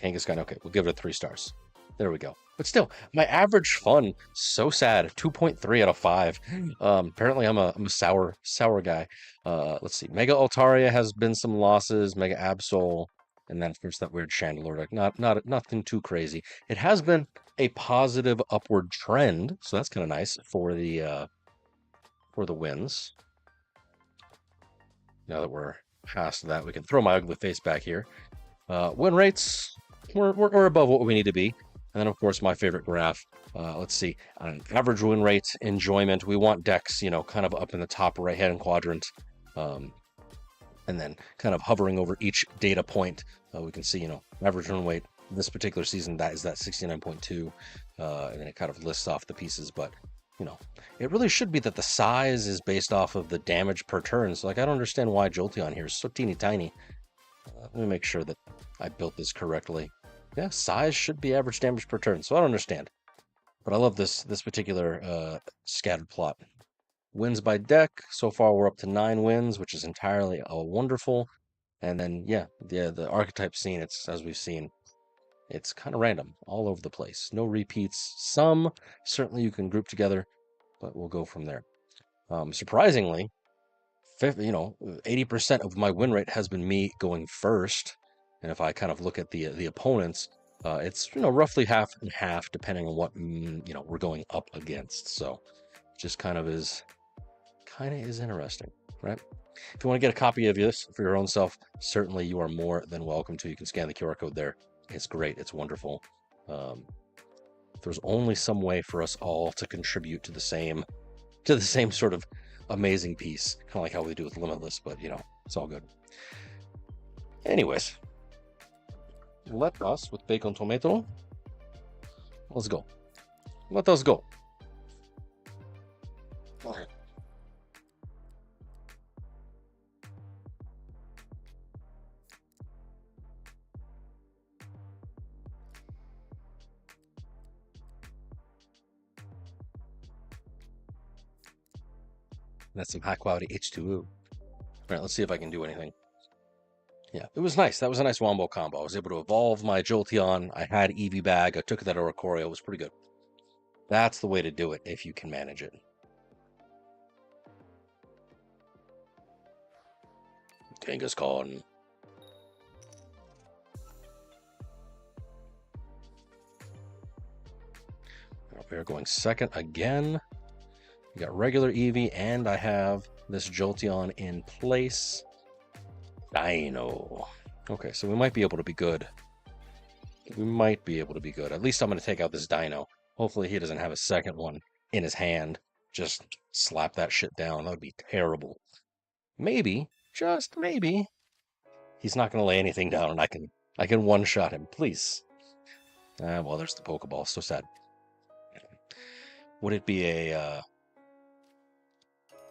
Kangaskhan, okay, we'll give it a 3 stars. There we go. But still, my average fun, so sad. 2.3 out of 5. Apparently I'm a sour guy. Let's see. Mega Altaria has been some losses. Mega Absol, and then of course that weird Chandelure. Nothing too crazy. It has been a positive upward trend, so that's kind of nice for the wins. Now that we're past that, we can throw my ugly face back here. Win rates, we're above what we need to be. And then, of course, my favorite graph. Let's see. Average win rate, enjoyment. We want decks, kind of up in the top right-hand quadrant. And then kind of hovering over each data point. We can see, average win rate this particular season, that is that 69.2. And then it kind of lists off the pieces. But, it really should be that the size is based off of the damage per turn. So, I don't understand why Jolteon here is so teeny tiny. Let me make sure that I built this correctly. Yeah, size should be average damage per turn, so I don't understand. But I love this particular scattered plot. Wins by deck, so far we're up to 9 wins, which is entirely wonderful. And then, the archetype scene, it's, as we've seen, it's kind of random, all over the place. No repeats. Some, certainly you can group together, but we'll go from there. Surprisingly, 80% of my win rate has been me going first. And if I kind of look at the opponents, it's roughly half and half, depending on what we're going up against. So, just kind of is interesting, right? If you want to get a copy of this for your own self, certainly you are more than welcome to. You can scan the QR code there. It's great. It's wonderful. There's only some way for us all to contribute to the same sort of amazing piece, kind of like how we do with Limitless, but it's all good. Anyways, let us, with Bacon Tomato, let's go. Let us go. All right. That's some high quality H2O. All right, let's see if I can do anything. Yeah, it was nice. That was a nice wombo combo. I was able to evolve my Jolteon. I had Eevee Bag. I took that Oricorio. It was pretty good. That's the way to do it if you can manage it. Kangaskhan. We're going second again. We got regular Eevee, and I have this Jolteon in place. Dino. Okay, so we might be able to be good. We might be able to be good. At least I'm going to take out this Dino. Hopefully he doesn't have a second one in his hand. Just slap that shit down. That would be terrible. Maybe, just maybe, he's not going to lay anything down, and I can one-shot him. Please. Well, there's the Pokeball. So sad. Would it be a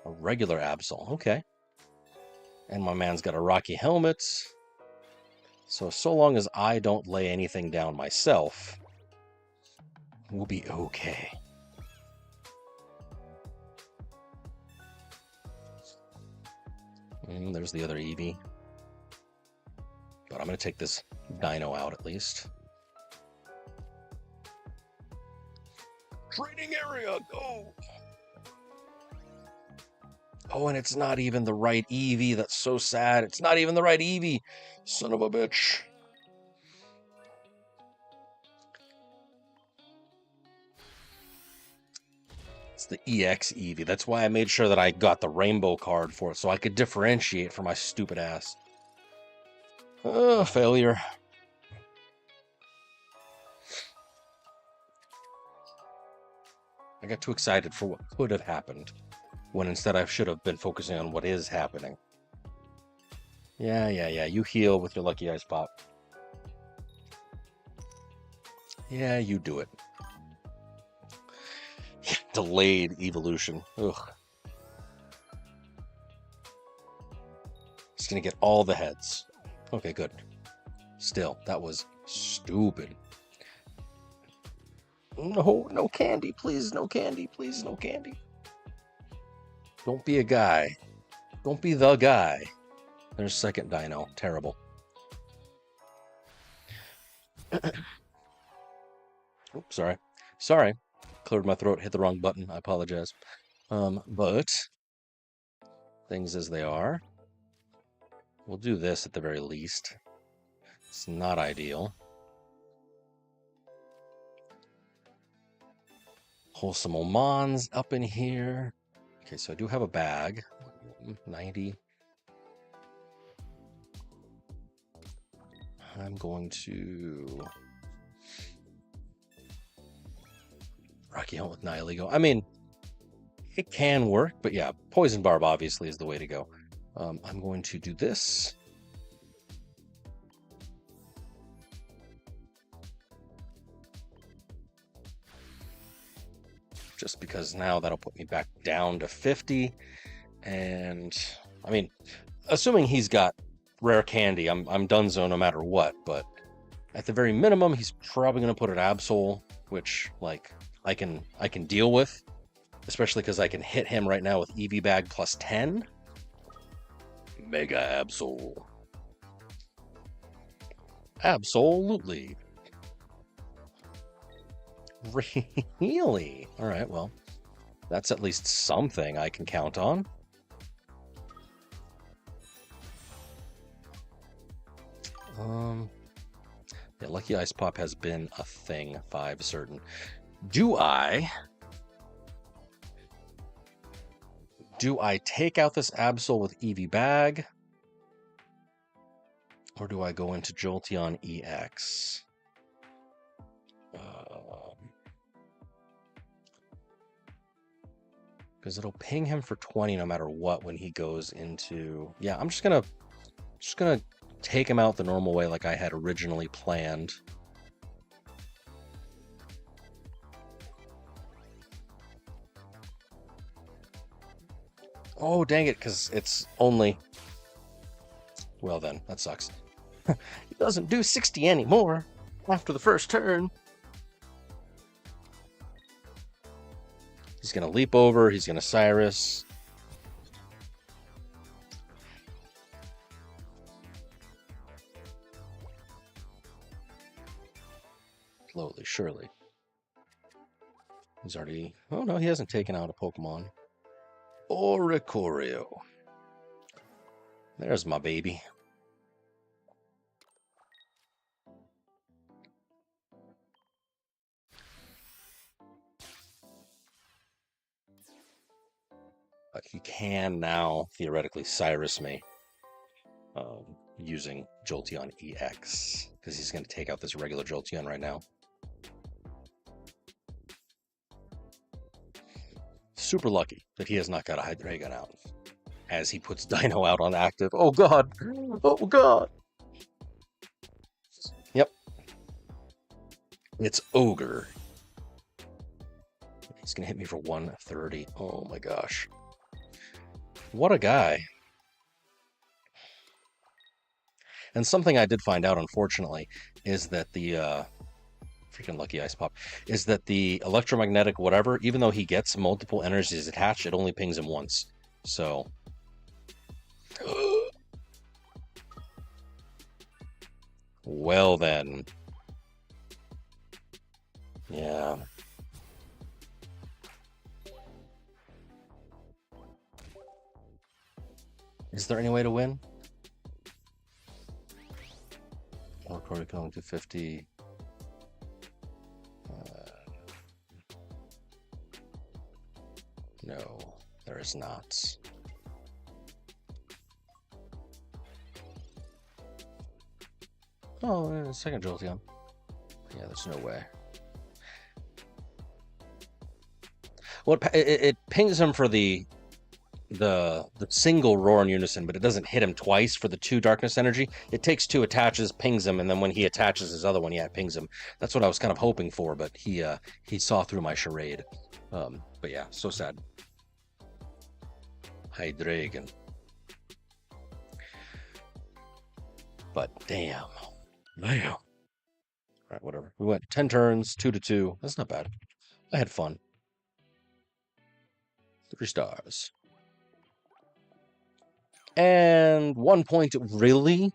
regular Absol? Okay. And my man's got a Rocky Helmet. So long as I don't lay anything down myself, we'll be okay. And there's the other Eevee. But I'm going to take this Dino out at least. Training area, go! Oh, and it's not even the right Eevee. That's so sad. It's not even the right Eevee. Son of a bitch. It's the EX Eevee. That's why I made sure that I got the rainbow card for it, so I could differentiate for my stupid ass. Oh, failure. I got too excited for what could have happened, when instead I should have been focusing on what is happening. Yeah, you heal with your Lucky Ice Pop. Yeah, you do it. Delayed evolution. Ugh. It's gonna get all the heads. Okay, good. Still, that was stupid. No candy, please, no candy, please, no candy. Don't be a guy. Don't be the guy. There's second Dino. Terrible. Oops, sorry. Sorry. Cleared my throat, hit the wrong button. I apologize. But things as they are. We'll do this at the very least. It's not ideal. Wholesome Omans up in here. Okay, so I do have a bag. 90. I'm going to Rocky Hunt with Nihilego. I mean, it can work, but yeah, Poison Barb obviously is the way to go. I'm going to do this. Just because now that'll put me back down to 50. And, I mean, assuming he's got rare candy, I'm donezo no matter what, but at the very minimum, he's probably going to put an Absol, which, like, I can deal with, especially because I can hit him right now with Eevee Bag plus 10. Mega Absol. Absolutely. Really? All right, well, that's at least something I can count on. Yeah, Lucky Ice Pop has been a thing, 5 certain. Do I take out this Absol with Eevee Bag? Or do I go into Jolteon EX? Because it'll ping him for 20 no matter what when he goes into... Yeah, I'm just gonna take him out the normal way like I had originally planned. Oh, dang it, because it's only... Well then, that sucks. It doesn't do 60 anymore after the first turn. He's going to leap over. He's going to Cyrus. Slowly, surely. He's already... Oh, no, he hasn't taken out a Pokemon. Oricorio. There's my baby. He can now theoretically Cyrus me using Jolteon EX because he's going to take out this regular Jolteon right now. Super lucky that he has not got a Hydreigon out as he puts Dino out on active. Oh god! Oh god! Yep. It's Ogre. He's going to hit me for 130. Oh my gosh. What a guy. And something I did find out, unfortunately, is that the freaking lucky ice pop is that the electromagnetic whatever, even though he gets multiple energies attached, it only pings him once. So well then. Yeah. Is there any way to win? Recorded going to 50. No, there is not. Oh, second Jolteon. Yeah, there's no way. Well, it pings him for the single roar in unison, but it doesn't hit him twice for the 2 darkness energy. It takes 2 attaches, pings him, and then when he attaches his other one, yeah, it pings him. That's what I was kind of hoping for, but he saw through my charade. But yeah, so sad. Hydreigon. But damn. All right, whatever. We went 10 turns, 2-2. That's not bad. I had fun. 3 stars. And 1 point. Really?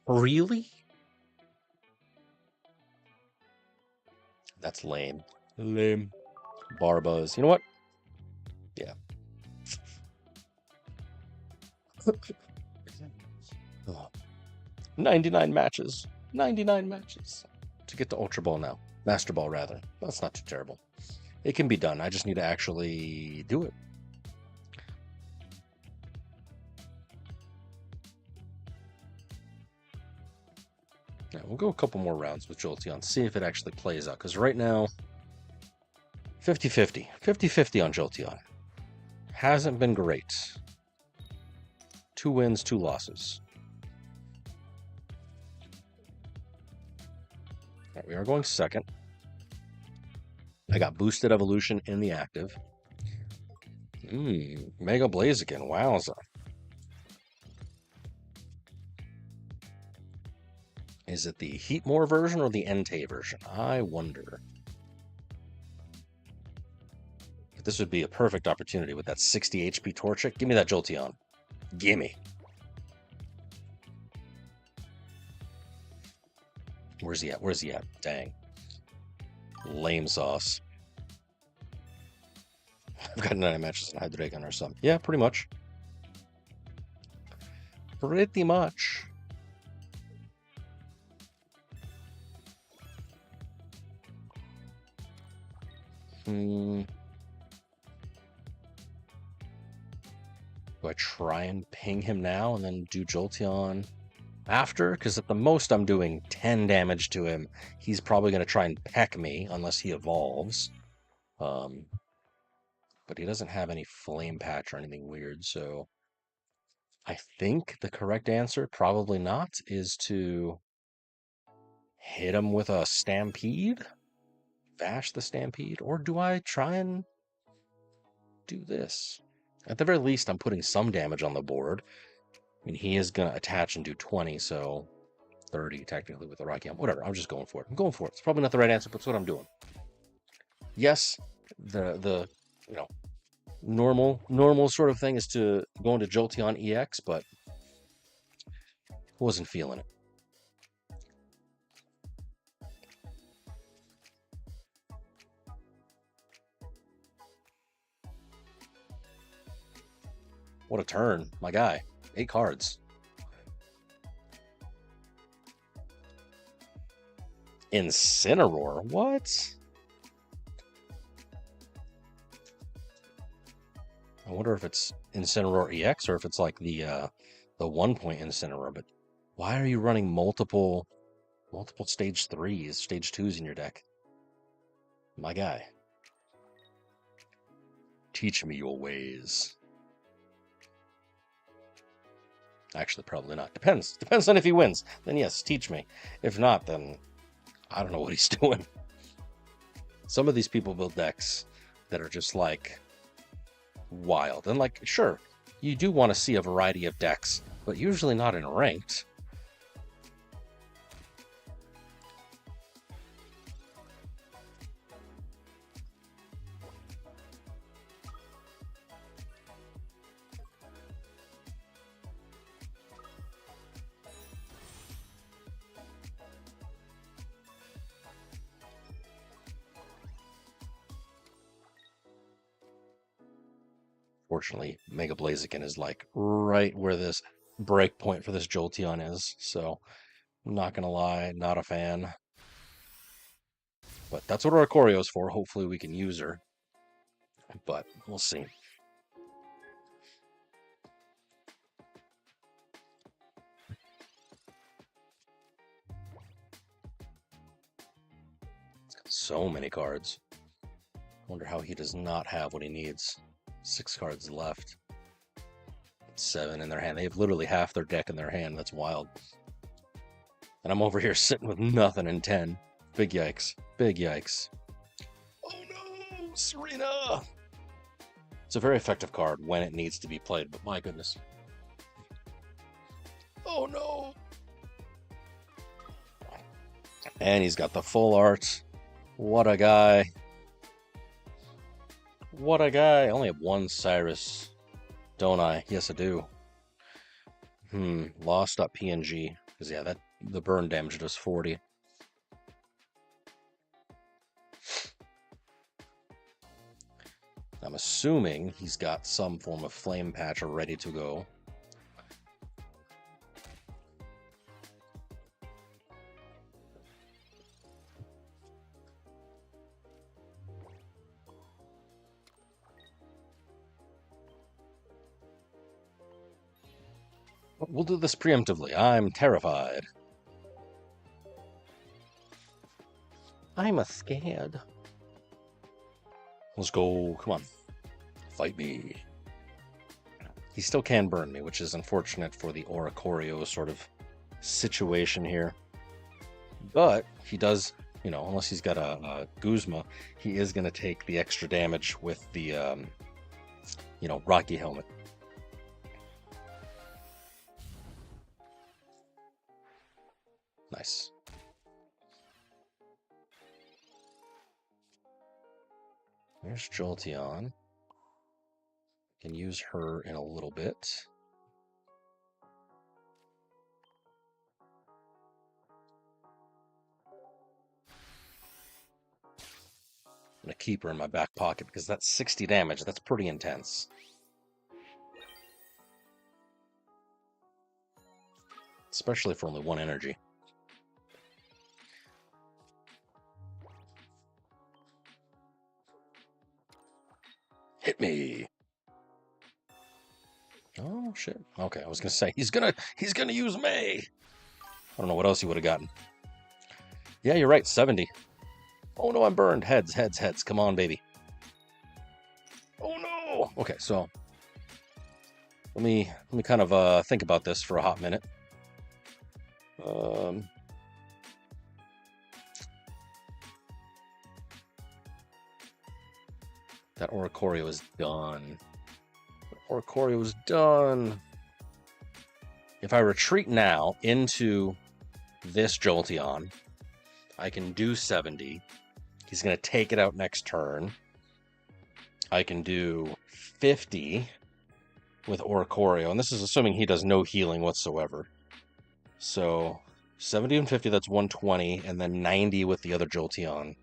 Really? That's lame. Lame. Barbas. You know what? Yeah. 99 matches. 99 matches. To get to Ultra Ball now. Master Ball, rather. That's not too terrible. It can be done. I just need to actually do it. Yeah, we'll go a couple more rounds with Jolteon, see if it actually plays out. Because right now, 50-50. 50-50 on Jolteon. Hasn't been great. 2 wins, 2 losses. All right, we are going second. I got boosted evolution in the active. Mega Blaziken. Wowza. Is it the Heatmore version or the Entei version? I wonder. This would be a perfect opportunity with that 60 HP Torchic. Give me that Jolteon. Gimme. Where's he at? Where's he at? Dang. Lame sauce. I've got 9 matches in Hydreigon or something. Yeah, pretty much. Pretty much. Do I try and ping him now and then do Jolteon after? Because at the most I'm doing 10 damage to him. He's probably going to try and peck me unless he evolves. But he doesn't have any Flame Patch or anything weird, so I think the correct answer, probably not, is to hit him with a Stampede? Bash the Stampede? Or do I try and do this? At the very least, I'm putting some damage on the board. I mean, he is going to attach and do 20, so 30 technically with the Rocky Helm. Whatever, I'm just going for it. I'm going for it. It's probably not the right answer, but it's what I'm doing. Yes, the you know, normal sort of thing is to go into Jolteon EX, but wasn't feeling it. What a turn, my guy. 8 cards. Incineroar? What? I wonder if it's Incineroar EX or if it's like the 1-point Incineroar. But why are you running multiple stage 3s, stage 2s in your deck? My guy. Teach me your ways. Actually, probably not. Depends. Depends on if he wins. Then yes, teach me. If not, then I don't know what he's doing. Some of these people build decks that are just like wild. And like, sure, you do want to see a variety of decks, but usually not in ranked. Fortunately, Mega Blaziken is like right where this break point for this Jolteon is, so I'm not gonna lie, not a fan. But that's what our Corio's for. Hopefully we can use her. But we'll see. So many cards. Wonder how he does not have what he needs. 6 cards left. 7 in their hand. They have literally half their deck in their hand. That's wild. And I'm over here sitting with nothing in 10. Big yikes. Big yikes. Oh no! Serena! It's a very effective card when it needs to be played, but my goodness. Oh no! And he's got the full art. What a guy. What a guy. I only have 1 Cyrus, don't I? Yes, I do. Lost.png. Because, yeah, the burn damage does 40. I'm assuming he's got some form of flame patcher ready to go. We'll do this preemptively. I'm terrified. I'm scared. Let's go. Come on. Fight me. He still can burn me, which is unfortunate for the Oricorio sort of situation here. But he does, unless he's got a Guzma, he is going to take the extra damage with the, Rocky Helmet. Nice. There's Jolteon. Can use her in a little bit. I'm going to keep her in my back pocket because that's 60 damage. That's pretty intense. Especially for only 1 energy. Hit me. Oh shit. Okay, I was gonna say he's gonna use May. I don't know what else he would have gotten. Yeah, you're right. 70. Oh no, I'm burned. Heads, heads, heads. Come on, baby. Oh no. Okay, so let me kind of think about this for a hot minute. That Oricorio is done. Oricorio is done. If I retreat now into this Jolteon, I can do 70. He's going to take it out next turn. I can do 50 with Oricorio, and this is assuming he does no healing whatsoever. So 70 and 50, that's 120, and then 90 with the other Jolteon.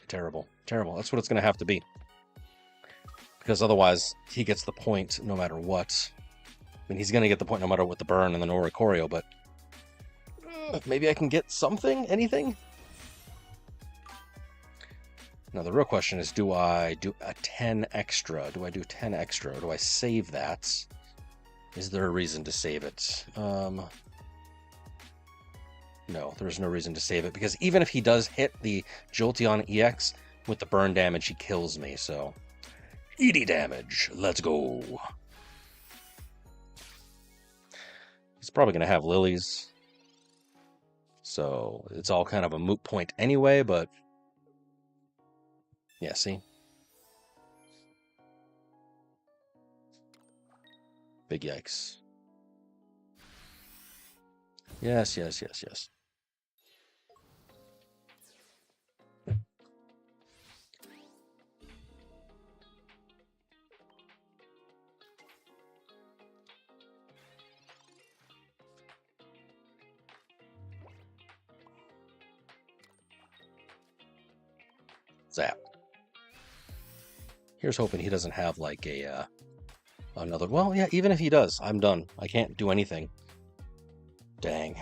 Terrible. Terrible. That's what it's going to have to be. Because otherwise, he gets the point no matter what. I mean, he's going to get the point no matter what the burn and the Oricorio, but maybe I can get something? Anything? Now, the real question is, do I do a 10 extra? Do I do 10 extra, or do I save that? Is there a reason to save it? No, there's no reason to save it, because even if he does hit the Jolteon EX with the burn damage, he kills me, so... ED damage, let's go! He's probably going to have lilies, so it's all kind of a moot point anyway, but... Yeah, see? Big yikes. Yes, yes, yes, yes. Zap. Here's hoping he doesn't have like a another. Well, yeah, even if he does, I'm done. I can't do anything. Dang.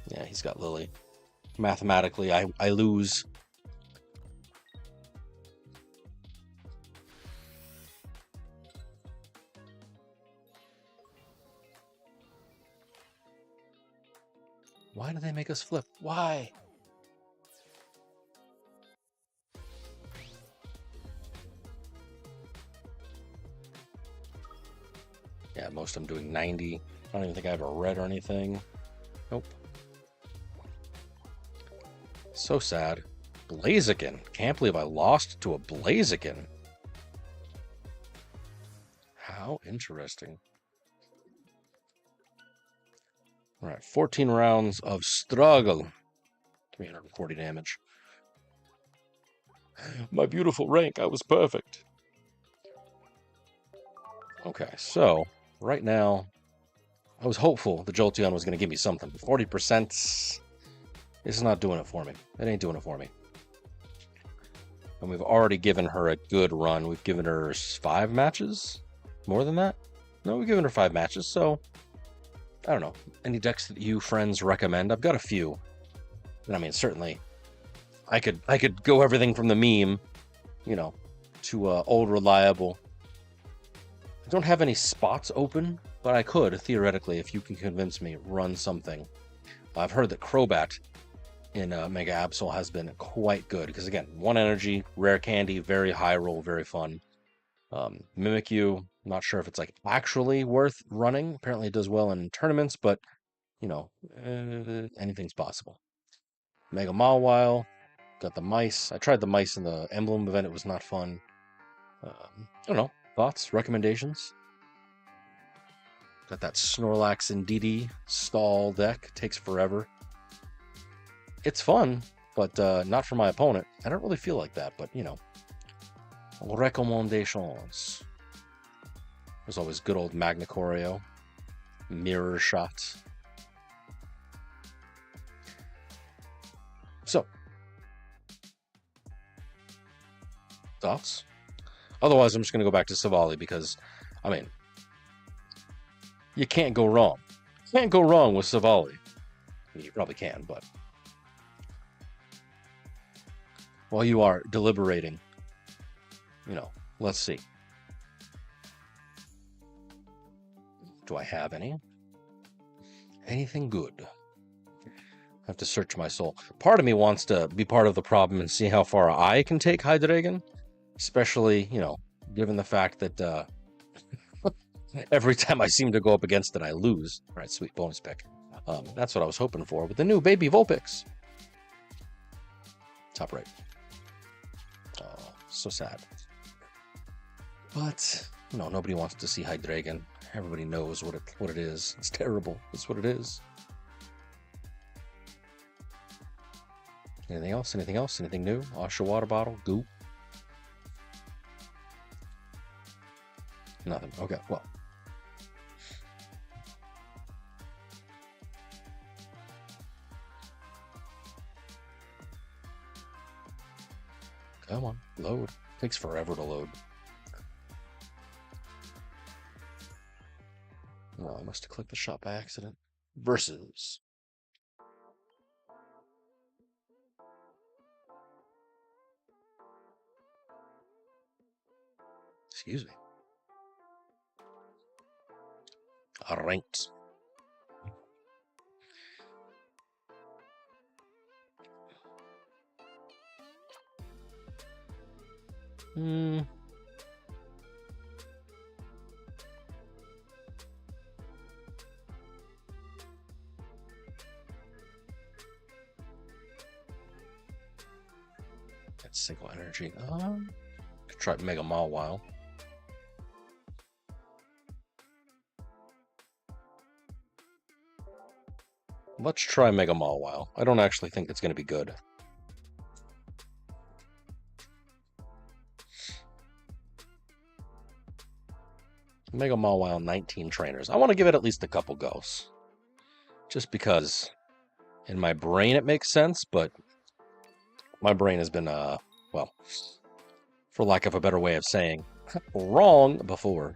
Yeah, he's got Lily. Mathematically, I lose. Why do they make us flip? Why? Yeah, most I'm doing 90. I don't even think I have a red or anything. Nope. So sad. Blaziken. Can't believe I lost to a Blaziken. How interesting. All right, 14 rounds of struggle. 340 damage. My beautiful rank, I was perfect. Okay, so right now, I was hopeful the Jolteon was going to give me something. 40%, it's not doing it for me. It ain't doing it for me. And we've already given her a good run. We've given her 5 matches? More than that? No, we've given her 5 matches, so... I don't know. Any decks that you friends recommend? I've got a few. And I mean, certainly, I could go everything from the meme, you know, to old reliable. I don't have any spots open, but I could, theoretically, if you can convince me, run something. I've heard that Crobat in Mega Absol has been quite good, because again, 1 energy, rare candy, very high roll, very fun. Mimikyu, not sure if it's like actually worth running. Apparently it does well in tournaments, but you know, anything's possible. Mega Mawile, got the mice. I tried the mice in the emblem event. It was not fun. I don't know. Thoughts, recommendations? Got that Snorlax and DD stall deck. Takes forever. It's fun, but not for my opponent. I don't really feel like that, but you know. Recommendations. There's always good old Magnecorio. Mirror Shot. So. Thoughts? Otherwise, I'm just going to go back to Savali because, I mean, you can't go wrong. You can't go wrong with Savali. I mean, you probably can, but while you are deliberating, you know, let's see. Do I have anything good? I have to search my soul. Part of me wants to be part of the problem and see how far I can take Hydreigon. Especially, you know, given the fact that every time I seem to go up against it, I lose. All right, sweet bonus pick. That's what I was hoping for with the new baby Vulpix. Top right. Oh, so sad. But, you know, nobody wants to see Hydreigon. Everybody knows what it is. It's terrible. It's what it is. Anything else? Anything else? Anything new? Osha water bottle? Goop? Nothing. Okay, well. Come on, load. Takes forever to load. Oh, I must have clicked the shot by accident. Versus. Excuse me. Ranked. That's single energy. Could try Mega Mawile. Let's try Mega Mawile. I don't actually think it's going to be good. Mega Mawile, 19 trainers. I want to give it at least a couple goes. Just because in my brain it makes sense, but my brain has been, well, for lack of a better way of saying, wrong before.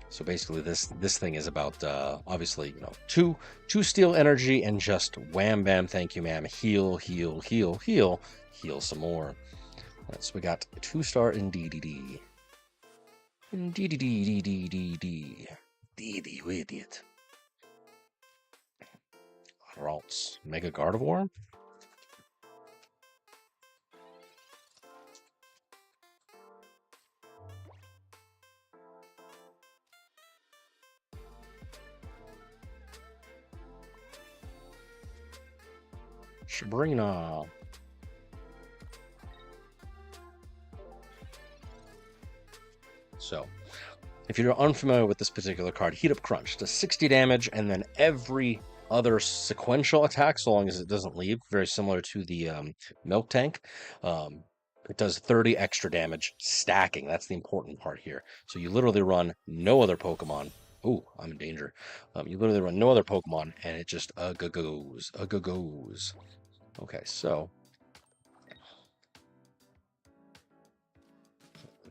So basically, this thing is about obviously, you know, two steel energy and just wham bam, thank you, ma'am. Heal, heal, heal, heal, heal some more. All right, so we got 2-star in DDD. DDD. You idiot. Ralts. Mega Gardevoir. Sabrina. So, if you're unfamiliar with this particular card, Heat Up Crunch does 60 damage, and then every other sequential attack, so long as it doesn't leave, very similar to the Milk Tank. It does 30 extra damage, stacking. That's the important part here. So you literally run no other Pokemon. Ooh, I'm in danger. You literally run no other Pokemon, and it just goes. Okay, so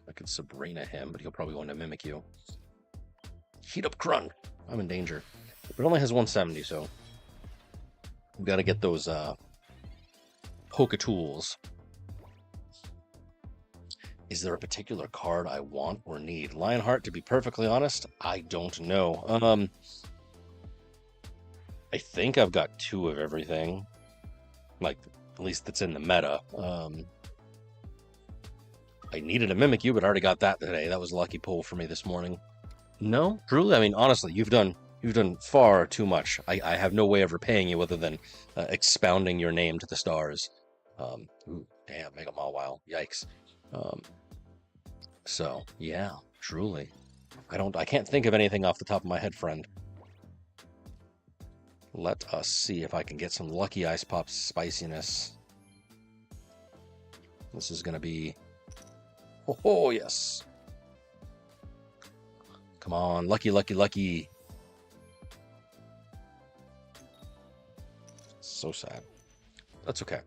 I could Sabrina him, but he'll probably want to mimic you. Heat Up Crunch. I'm in danger. It only has 170, so we've got to get those Poke-Tools. Is there a particular card I want or need? Lionheart, to be perfectly honest, I don't know. I think I've got 2 of everything. Like, at least that's in the meta. I needed a Mimikyu, but I already got that today. That was a lucky pull for me this morning. No, truly, I mean, honestly, you've done far too much. I have no way of repaying you other than expounding your name to the stars. Ooh, damn, Mega Mawile. Yikes. So, yeah, truly. I can't think of anything off the top of my head, friend. Let us see if I can get some lucky Ice Pop spiciness. This is going to be... Oh, yes. Come on, lucky, lucky, lucky. So sad. That's okay.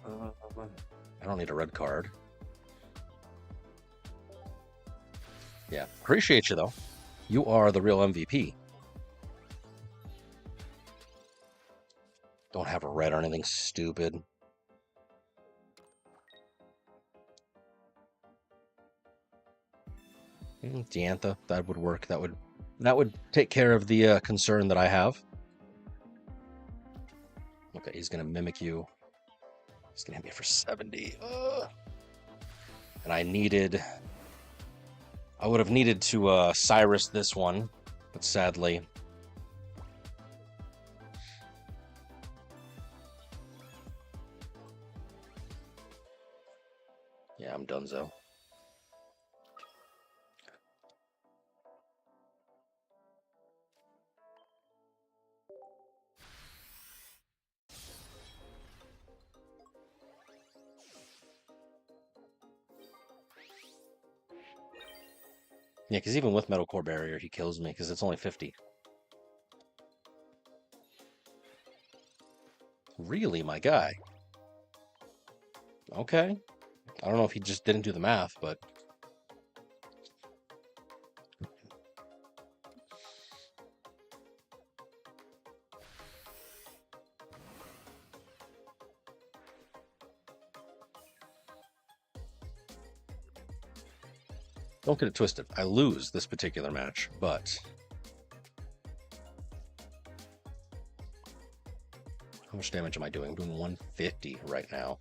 I don't need a red card. Yeah, appreciate you, though. You are the real MVP. Don't have a red or anything stupid. Diantha, that would work. That would take care of the concern that I have. Okay, he's gonna mimic you. He's gonna hit me for 70. And I would have needed to Cyrus this one, but sadly. Yeah, I'm donezo. Yeah, because even with Metal Core Barrier, he kills me because it's only 50. Really, my guy? Okay. I don't know if he just didn't do the math, but... Don't get it twisted. I lose this particular match, but... How much damage am I doing? I'm doing 150 right now.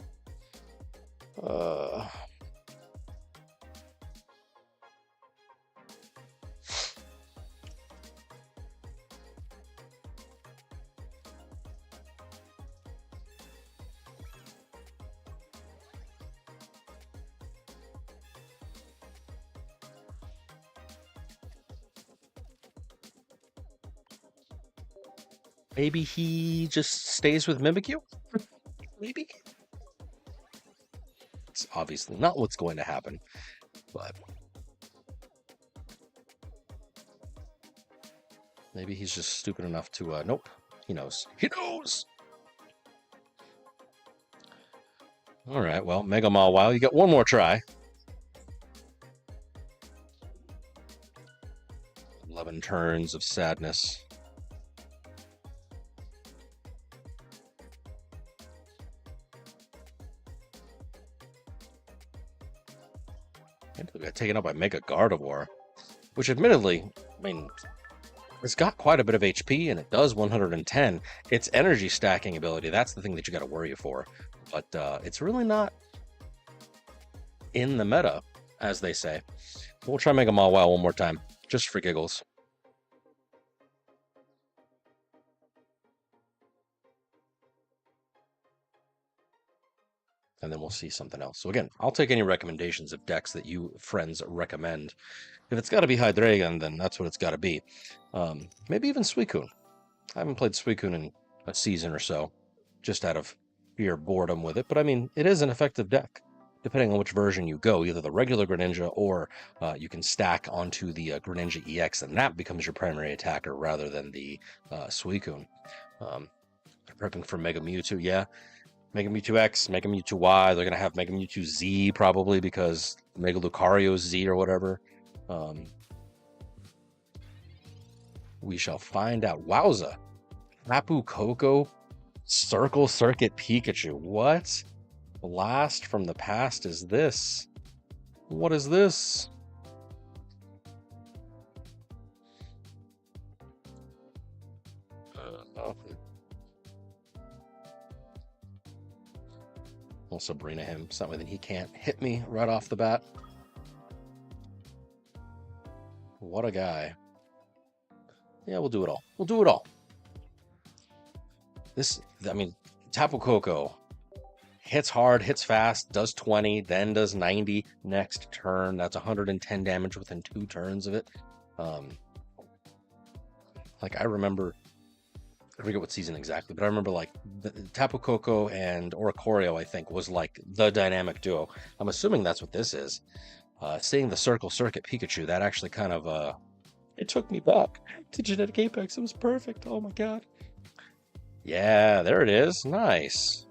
Maybe he just stays with Mimikyu? Maybe? It's obviously not what's going to happen, but... Maybe he's just stupid enough to, nope. He knows. He knows! Alright, well, Mega Mawile, you get one more try. 11 turns of sadness. And we got taken out by Mega Gardevoir, which admittedly, I mean, it's got quite a bit of HP and it does 110. Its energy stacking ability, that's the thing that you got to worry for. But it's really not in the meta, as they say. We'll try Mega Mawile one more time, just for giggles. And then we'll see something else. So again, I'll take any recommendations of decks that you friends recommend. If it's got to be Hydreigon, then that's what it's got to be. Maybe even Suicune. I haven't played Suicune in a season or so, just out of sheer boredom with it. But I mean, it is an effective deck, depending on which version you go, either the regular Greninja or you can stack onto the Greninja EX, and that becomes your primary attacker rather than the Suicune. Prepping for Mega Mewtwo, yeah. Mega Mewtwo X, Mega Mewtwo Y. They're going to have Mega Mewtwo Z probably because Mega Lucario Z or whatever. We shall find out. Wowza. Tapu Koko Circle Circuit Pikachu. What blast from the past is this? What is this? We'll Sabrina him. Something that he can't hit me right off the bat. What a guy. Yeah, we'll do it all. We'll do it all. This, I mean, Tapu Koko hits hard, hits fast, does 20, then does 90 next turn. That's 110 damage within 2 turns of it. Like, I remember, I forget what season exactly, but I remember like Tapu Koko and Oricorio, I think, was like the dynamic duo. I'm assuming that's what this is. Seeing the Circle Circuit Pikachu, that actually kind of, it took me back to Genetic Apex. It was perfect. Oh my god. Yeah, there it is. Nice.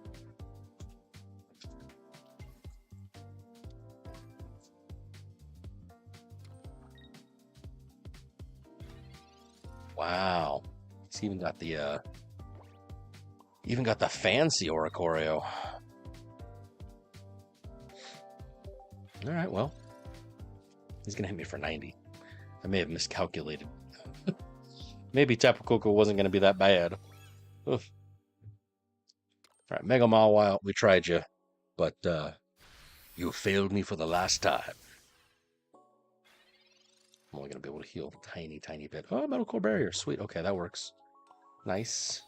Wow. It's even got the fancy Oricorio. All right, well, he's gonna hit me for 90. I may have miscalculated. Maybe Tapu Koko wasn't gonna be that bad. Oof. All right, Mega Mawile, we tried you, but you failed me for the last time. I'm only gonna be able to heal a tiny, tiny bit. Oh, Metal Core Barrier, sweet. Okay, that works. Nice.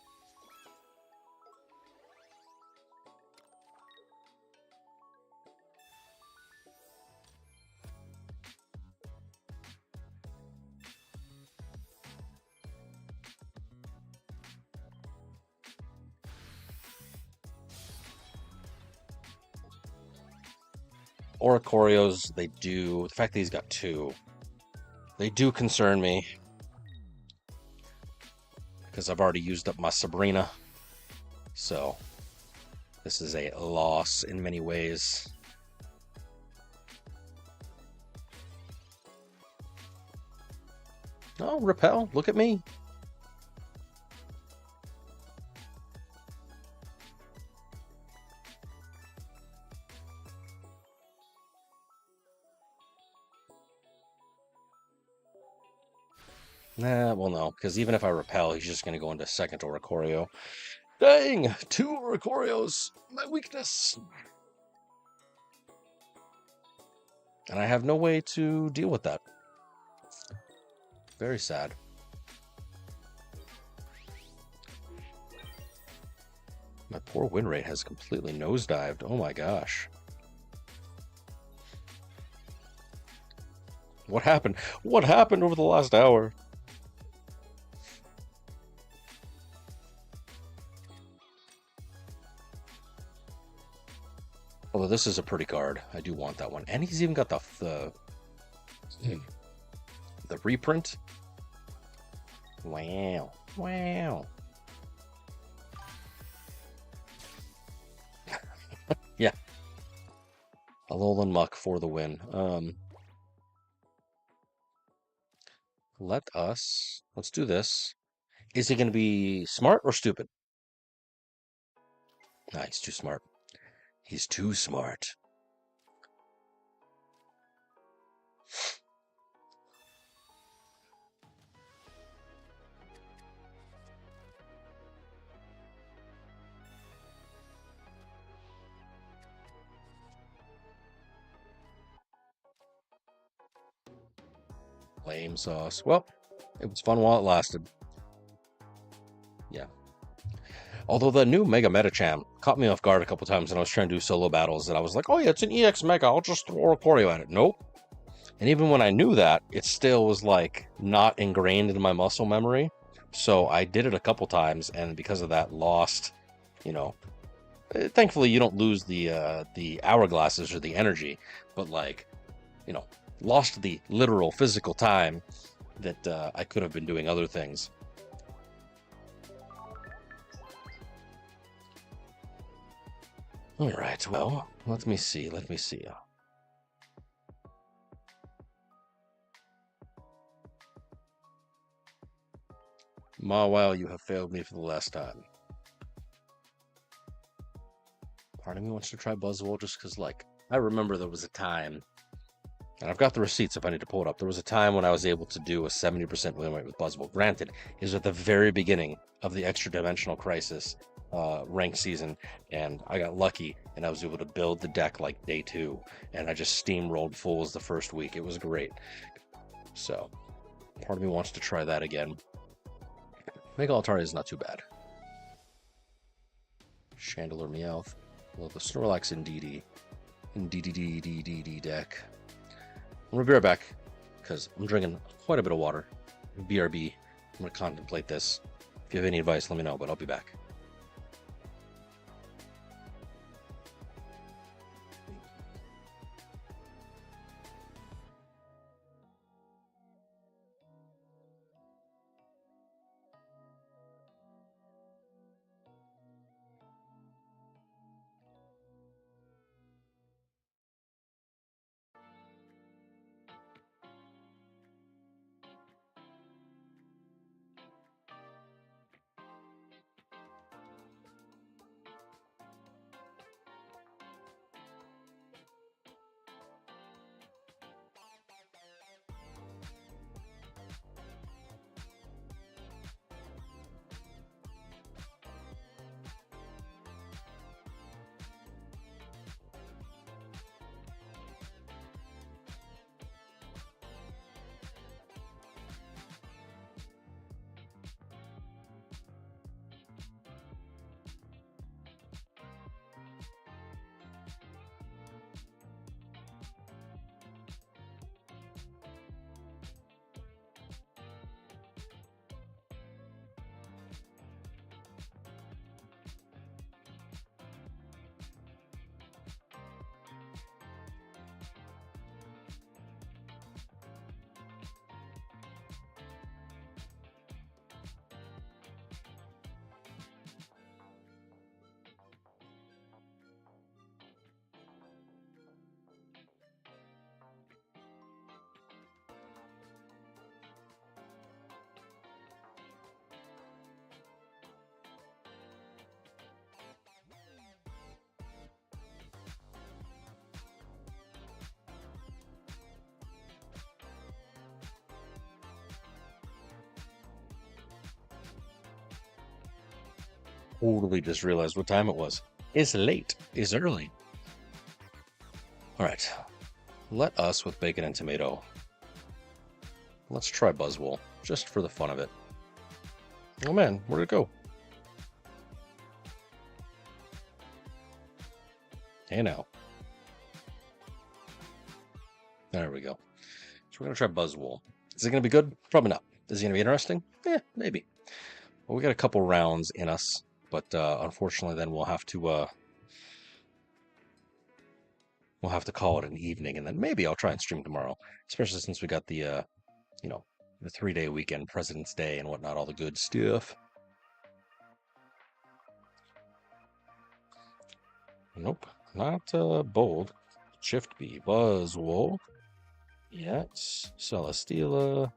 Oricorios, they do. The fact that he's got 2, they do concern me. Because I've already used up my Sabrina. So, This is a loss in many ways. Oh, repel, look at me. Nah, well, no, because even if I repel, he's just going to go into second Oricorio. Dang! 2 Oricorios! My weakness! And I have no way to deal with that. Very sad. My poor win rate has completely nosedived. Oh my gosh. What happened? What happened over the last hour? Although this is a pretty card. I do want that one. And he's even got the reprint. Wow. Wow. Yeah. Alolan Muck for the win. Let's do this. Is he going to be smart or stupid? Nah, he's too smart. He's too smart. Lame sauce. Well, it was fun while it lasted. Yeah. Although the new Mega Metacham caught me off guard a couple times when I was trying to do solo battles, and I was like, oh yeah, it's an EX Mega, I'll just throw a Choreo at it. Nope. And even when I knew that, it still was like not ingrained in my muscle memory. So I did it a couple times, and because of that, lost, you know. Thankfully, you don't lose the hourglasses or the energy, but like, lost the literal physical time that I could have been doing other things. All right, well, let me see. Mawile, you have failed me for the last time. Part of me wants to try Buzzwole just because, like, I remember there was a time, and I've got the receipts if I need to pull it up. There was a time when I was able to do a 70% win rate with Buzzwole. Granted, it was at the very beginning of the Extra Dimensional Crisis rank season, and I got lucky, and I was able to build the deck like day 2, and I just steamrolled fulls the first week. It was great. So, part of me wants to try that again. Mega Altari is not too bad. Chandelure Meowth. Well, the Snorlax Indeedee. Indeedee deck. I'm going to be right back, because I'm drinking quite a bit of water. BRB. I'm going to contemplate this. If you have any advice, let me know, but I'll be back. Totally just realized what time it was. It's late. It's early. All right. Let us, with bacon and tomato, let's try Buzzwole, just for the fun of it. Oh man, where'd it go? Hey now. There we go. So we're going to try Buzzwole. Is it going to be good? Probably not. Is it going to be interesting? Yeah, maybe. Well, we got a couple rounds in us, but unfortunately then we'll have to call it an evening, and then maybe I'll try and stream tomorrow, especially since we got the the 3-day weekend, President's Day and whatnot, all the good stuff. Nope, not bold. Shift B, Buzzwole. Yes, Celesteela.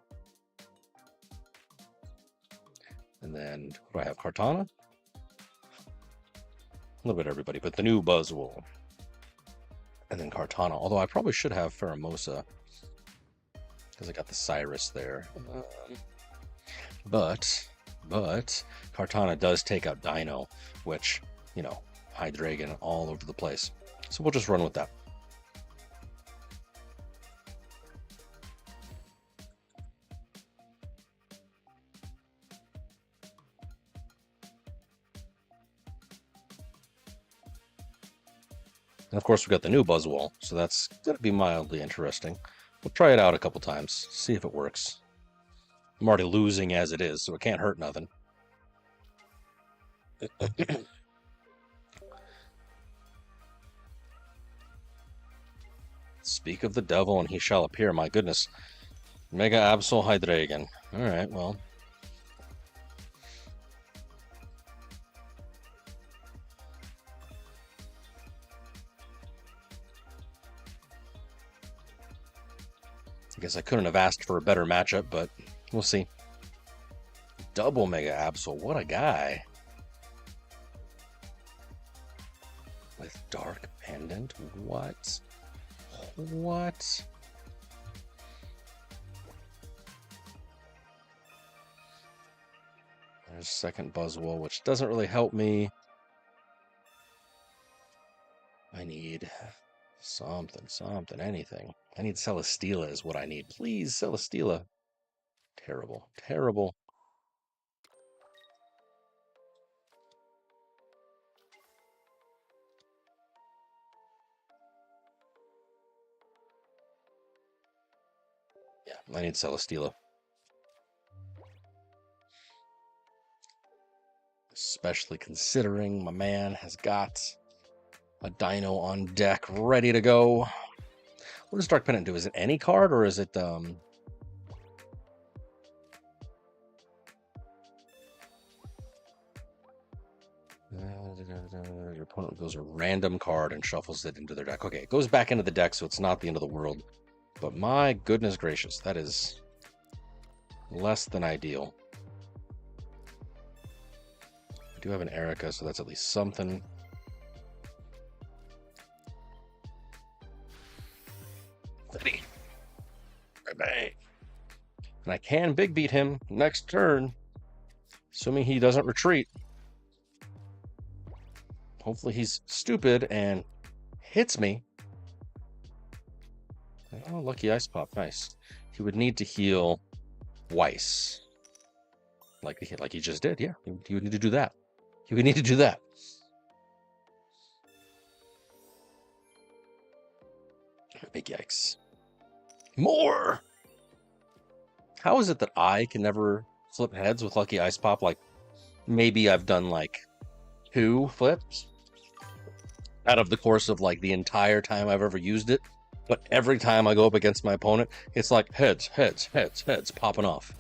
And then, what do I have? Kartana? A little bit of everybody, but the new Buzzwole. And then Kartana, although I probably should have Pheromosa, because I got the Cyrus there. But Kartana does take out Dino, which, Hydreigon all over the place. So we'll just run with that. And of course, we got the new Buzzwole, so that's going to be mildly interesting. We'll try it out a couple times, see if it works. I'm already losing as it is, so it can't hurt nothing. Speak of the devil and he shall appear, my goodness. Mega Absol Hydreigon. Alright, well. I guess I couldn't have asked for a better matchup, but we'll see. Double Mega Absol, what a guy. With Dark Pendant, what? What? There's second Buzzwole, which doesn't really help me. I need something, anything. I need Celesteela is what I need. Please, Celesteela. Terrible, terrible. Yeah, I need Celesteela. Especially considering my man has got a Dino on deck ready to go. What does Dark Pendant do? Is it any card or is it your opponent goes a random card and shuffles it into their deck. Okay, it goes back into the deck, so it's not the end of the world. But my goodness gracious, that is less than ideal. I do have an Erica, so that's at least something. Bang. And I can big beat him next turn, assuming he doesn't retreat. Hopefully he's stupid and hits me. Oh, lucky Ice Pop, nice. He would need to heal twice. Like he just did, yeah. He would need to do that. He would need to do that. Big yikes. More! How is it that I can never flip heads with Lucky Ice Pop? Like, maybe I've done, like, 2 flips out of the course of, like, the entire time I've ever used it. But every time I go up against my opponent, it's like heads popping off.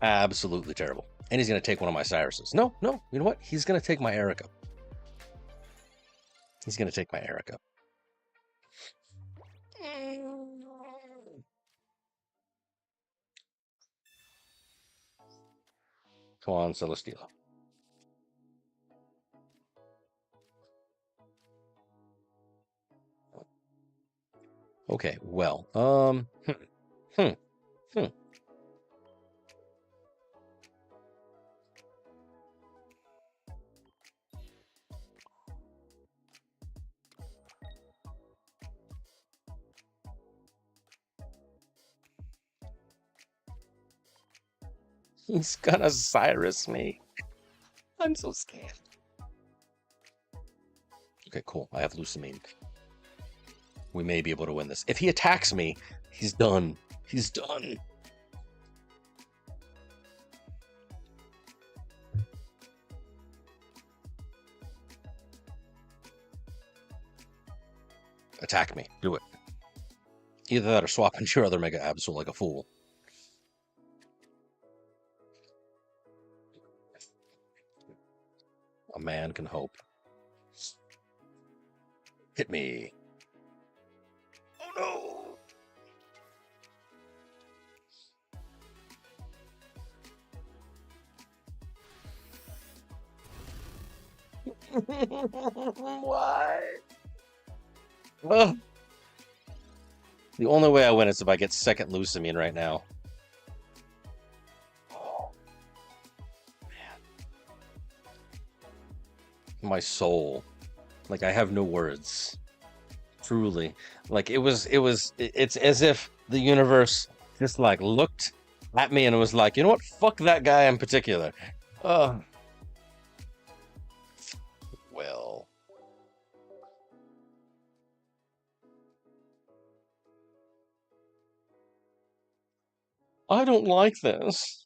Absolutely terrible. And he's going to take one of my Cyruses. No, you know what? He's going to take my Erica. He's going to take my Erica. Come on, Celesteela. Okay, well, He's gonna Cyrus me. I'm so scared. Okay, cool. I have Lucamine. We may be able to win this. If he attacks me, he's done. He's done. Attack me. Do it. Either that or swap into your other Mega Absol like a fool. A man can hope. Hit me. Oh no! Why? Ugh. The only way I win is if I get second Lucamine right now. Oh, man. My soul. Like, I have no words. Truly. Like, it's as if the universe just, like, looked at me and was like, you know what? Fuck that guy in particular. Well. I don't like this.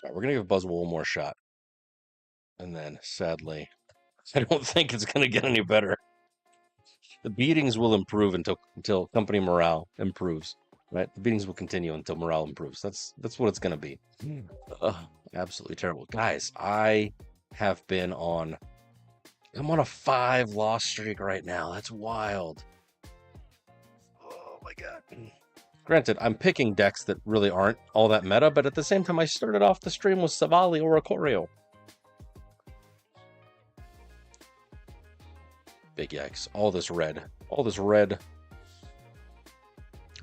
All right, we're going to give Buzzwole one more shot. And then, sadly, I don't think it's going to get any better. The beatings will improve until company morale improves, right? The beatings will continue until morale improves. That's what it's going to be. Absolutely terrible. Guys, I'm on a 5-loss streak right now. That's wild. Oh my god. Granted, I'm picking decks that really aren't all that meta, but at the same time, I started off the stream with Savali or Ikorio. Big yikes. All this red. All this red.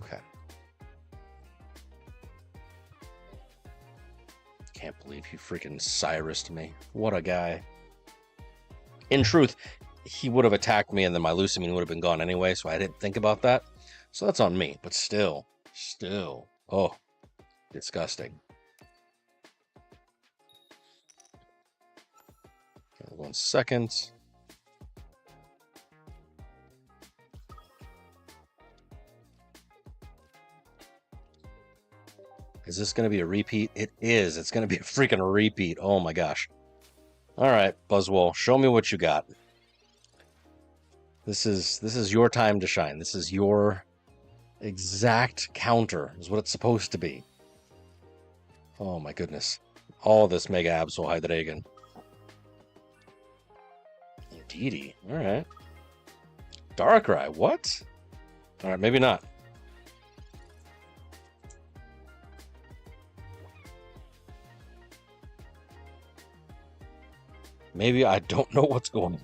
Okay. Can't believe he freaking Cyrus'd me. What a guy. In truth, he would have attacked me and then my Lucamine would have been gone anyway, so I didn't think about that. So that's on me, but still. Oh, disgusting. Okay, 1 second. Is this going to be a repeat? It is. It's going to be a freaking repeat. Oh my gosh. All right, Buzzwole, show me what you got. This is your time to shine. This is your exact counter, is what it's supposed to be. Oh my goodness. All this Mega Absol Hydreigon. Indeedy. All right. Darkrai, what? All right, maybe not. Maybe I don't know what's going on.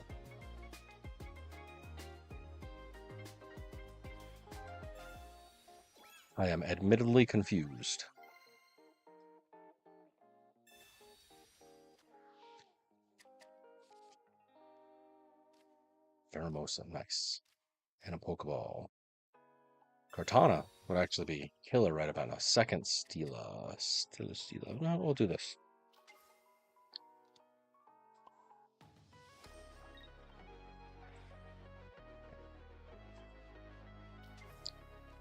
I am admittedly confused. Pheromosa, nice. And a Pokeball. Kartana would actually be killer right about now. Second Stila. No, we'll do this.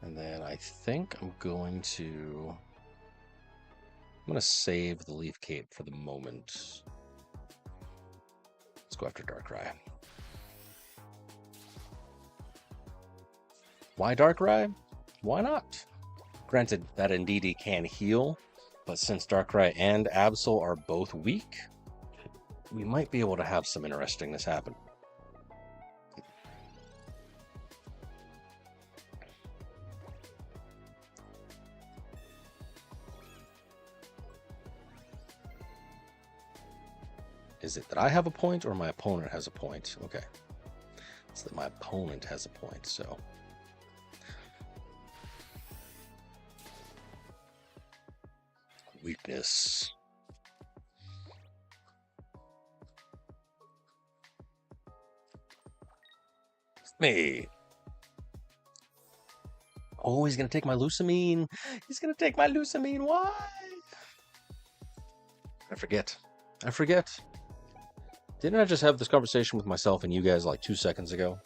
And then I think I'm going to save the Leaf Cape for the moment. Let's go after Darkrai. Why Darkrai? Why not? Granted, that Indeedee can heal, but since Darkrai and Absol are both weak, we might be able to have some interestingness happen. Is it that I have a point or my opponent has a point? Okay. It's that my opponent has a point, so. Weakness. Me. Oh, he's going to take my Lucamine. He's going to take my Lucamine. Why? I forget. I forget. Didn't I just have this conversation with myself and you guys like 2 seconds ago?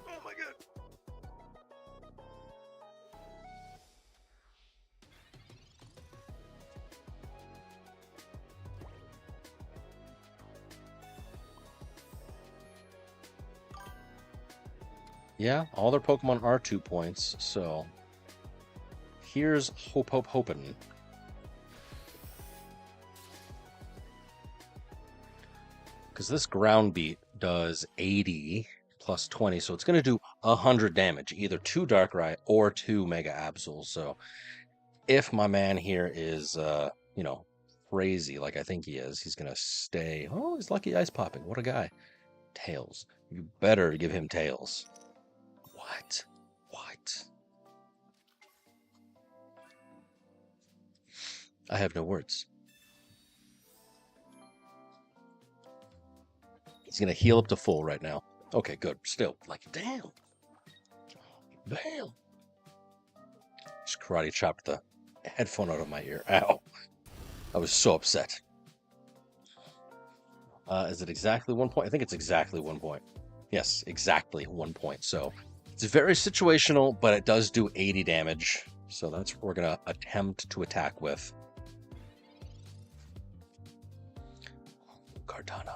Oh my god. Yeah, all their Pokemon are 2 points, so here's hoping. Because this ground beat does 80 plus 20, so it's going to do 100 damage, either 2 Darkrai or 2 Mega Absols. So if my man here is, you know, crazy like I think he is, he's going to stay. Oh, he's Lucky Ice Popping. What a guy. Tails. You better give him Tails. What? What? I have no words. He's going to heal up to full right now. Okay, good. Still, like, damn. Damn. Just karate chopped the headphone out of my ear. Ow. I was so upset. Is it exactly 1 point? I think it's exactly 1 point. Yes, exactly 1 point. So it's very situational, but it does do 80 damage. So that's what we're going to attempt to attack with. Cardana.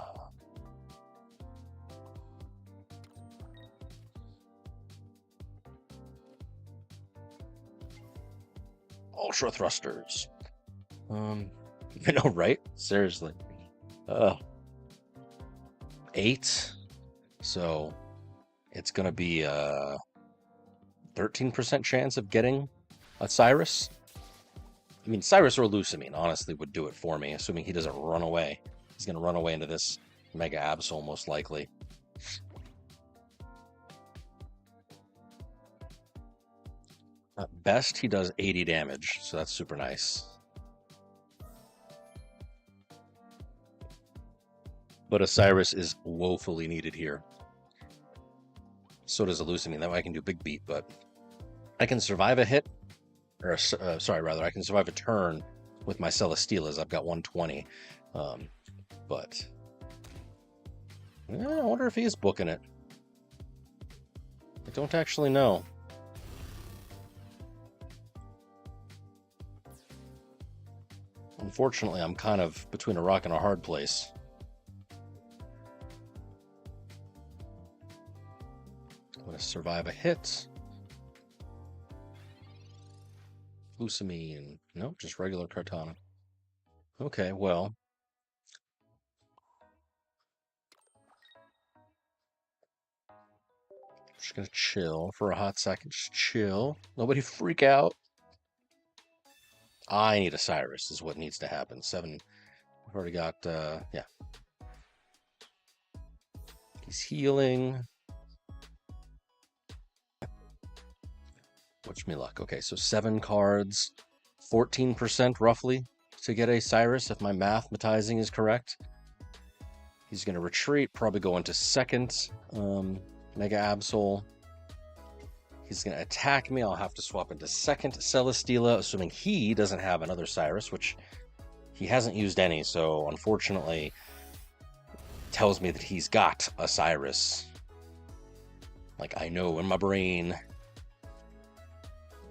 Ultra thrusters. You know, right? Seriously. 8. So it's gonna be a 13% chance of getting a Cyrus. I mean, Cyrus or Lucamine honestly would do it for me, assuming he doesn't run away. He's gonna run away into this Mega Absol most likely. At best, he does 80 damage, so that's super nice. But a Cyrus is woefully needed here. So does a Lucamine. That way I can do Big Beat, but I can survive a hit, or I can survive a turn with my Celesteelas. I've got 120. But I wonder if he is booking it. I don't actually know. Unfortunately, I'm kind of between a rock and a hard place. I'm going to survive a hit. Lucamine. Nope, just regular Kartana. Okay, well. Just going to chill for a hot second. Just chill. Nobody freak out. I need a Cyrus is what needs to happen. 7. I've already got, yeah. He's healing. Wish me luck. Okay, so 7 cards, 14% roughly to get a Cyrus, if my mathematizing is correct. He's going to retreat, probably go into second Mega Absol. He's going to attack me. I'll have to swap into second Celesteela, assuming he doesn't have another Cyrus, which he hasn't used any, so unfortunately tells me that he's got a Cyrus. Like, I know in my brain.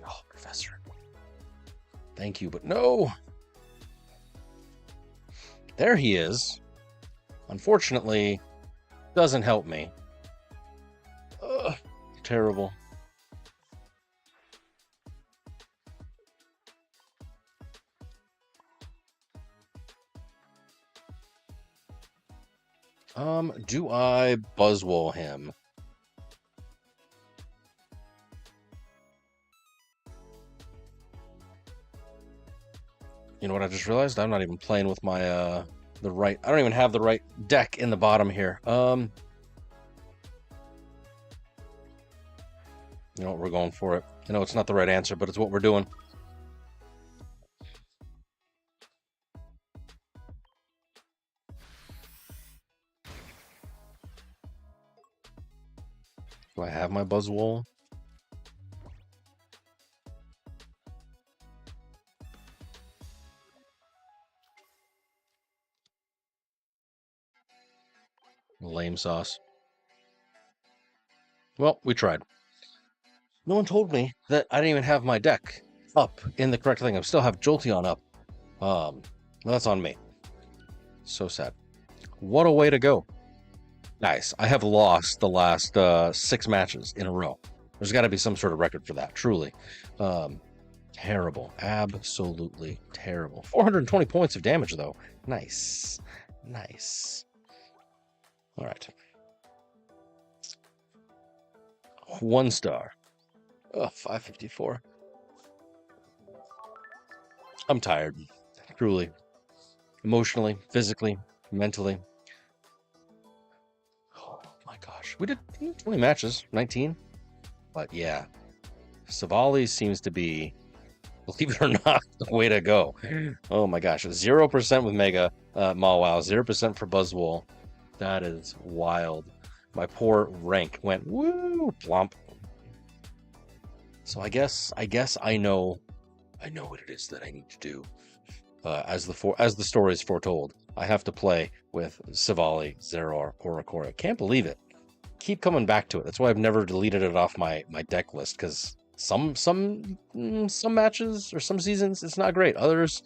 Oh, Professor. Thank you, but no! There he is. Unfortunately, doesn't help me. Ugh, terrible. Do I Buzzwole him? You know what I just realized? I'm not even playing with my the right. I don't even have the right deck in the bottom here. You know what? We're going for it. I know it's not the right answer, but it's what we're doing. Do I have my Buzzwole? Lame sauce. Well, we tried. No one told me that I didn't even have my deck up in the correct thing. I still have Jolteon up. Well, that's on me. So sad. What a way to go. Guys, I have lost the last 6 matches in a row. There's got to be some sort of record for that, truly. Terrible. Absolutely terrible. 420 points of damage, though. Nice. Nice. All right. 1 star. 554. I'm tired. Truly. Emotionally, physically, mentally. Oh my gosh. We did 20 matches, 19. But yeah, Savali seems to be, believe it or not, the way to go. Oh my gosh. 0% with Mega Mawwow, 0% for Buzzwole. That is wild. My poor rank went woo plump. So I guess I know what it is that I need to do. As the story is foretold, I have to play with Savali, Zeraor, Korokora. Can't believe it. Keep coming back to it. That's why I've never deleted it off my deck list, because some matches or some seasons it's not great. Others,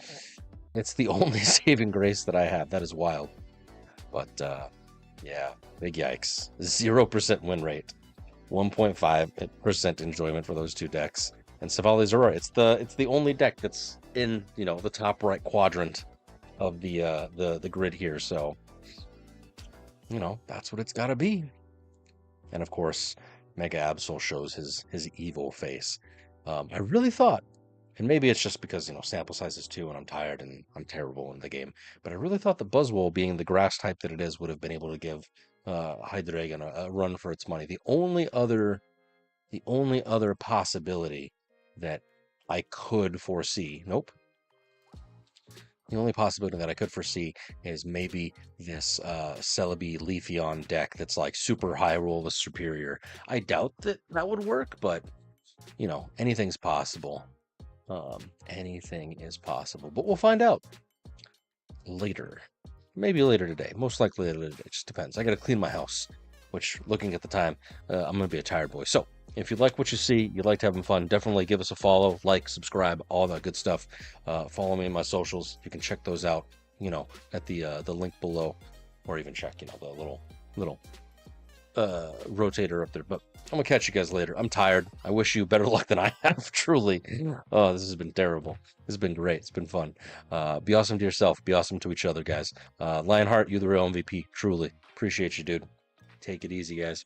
it's the only saving grace that I have. That is wild. But yeah, big yikes. 0% win rate, 1.5% enjoyment for those 2 decks. And Savali Zeraor, it's the only deck that's in the top right quadrant of the grid here. So that's what it's got to be. And of course, Mega Absol shows his evil face. I really thought, and maybe it's just because sample size is 2 and I'm tired and I'm terrible in the game, but I really thought the Buzzwole, being the grass type that it is, would have been able to give Hydreigon a run for its money. The only other possibility that I could foresee, nope. The only possibility that I could foresee is maybe this Celebi Leafeon deck that's like super high roll with superior. I doubt that would work, but anything's possible. Anything is possible, but we'll find out later. Maybe later today. Most likely later today. It just depends. I got to clean my house, which, looking at the time, I'm going to be a tired boy. So if you like what you see, you liked having fun, definitely give us a follow, like, subscribe, all that good stuff. Follow me on my socials. You can check those out, at the link below, or even check, the little rotator up there. But I'm gonna catch you guys later. I'm tired. I wish you better luck than I have, truly. Oh, this has been terrible. This has been great. It's been fun. Be awesome to yourself. Be awesome to each other, guys. Lionheart, you're the real MVP. Truly. Appreciate you, dude. Take it easy, guys.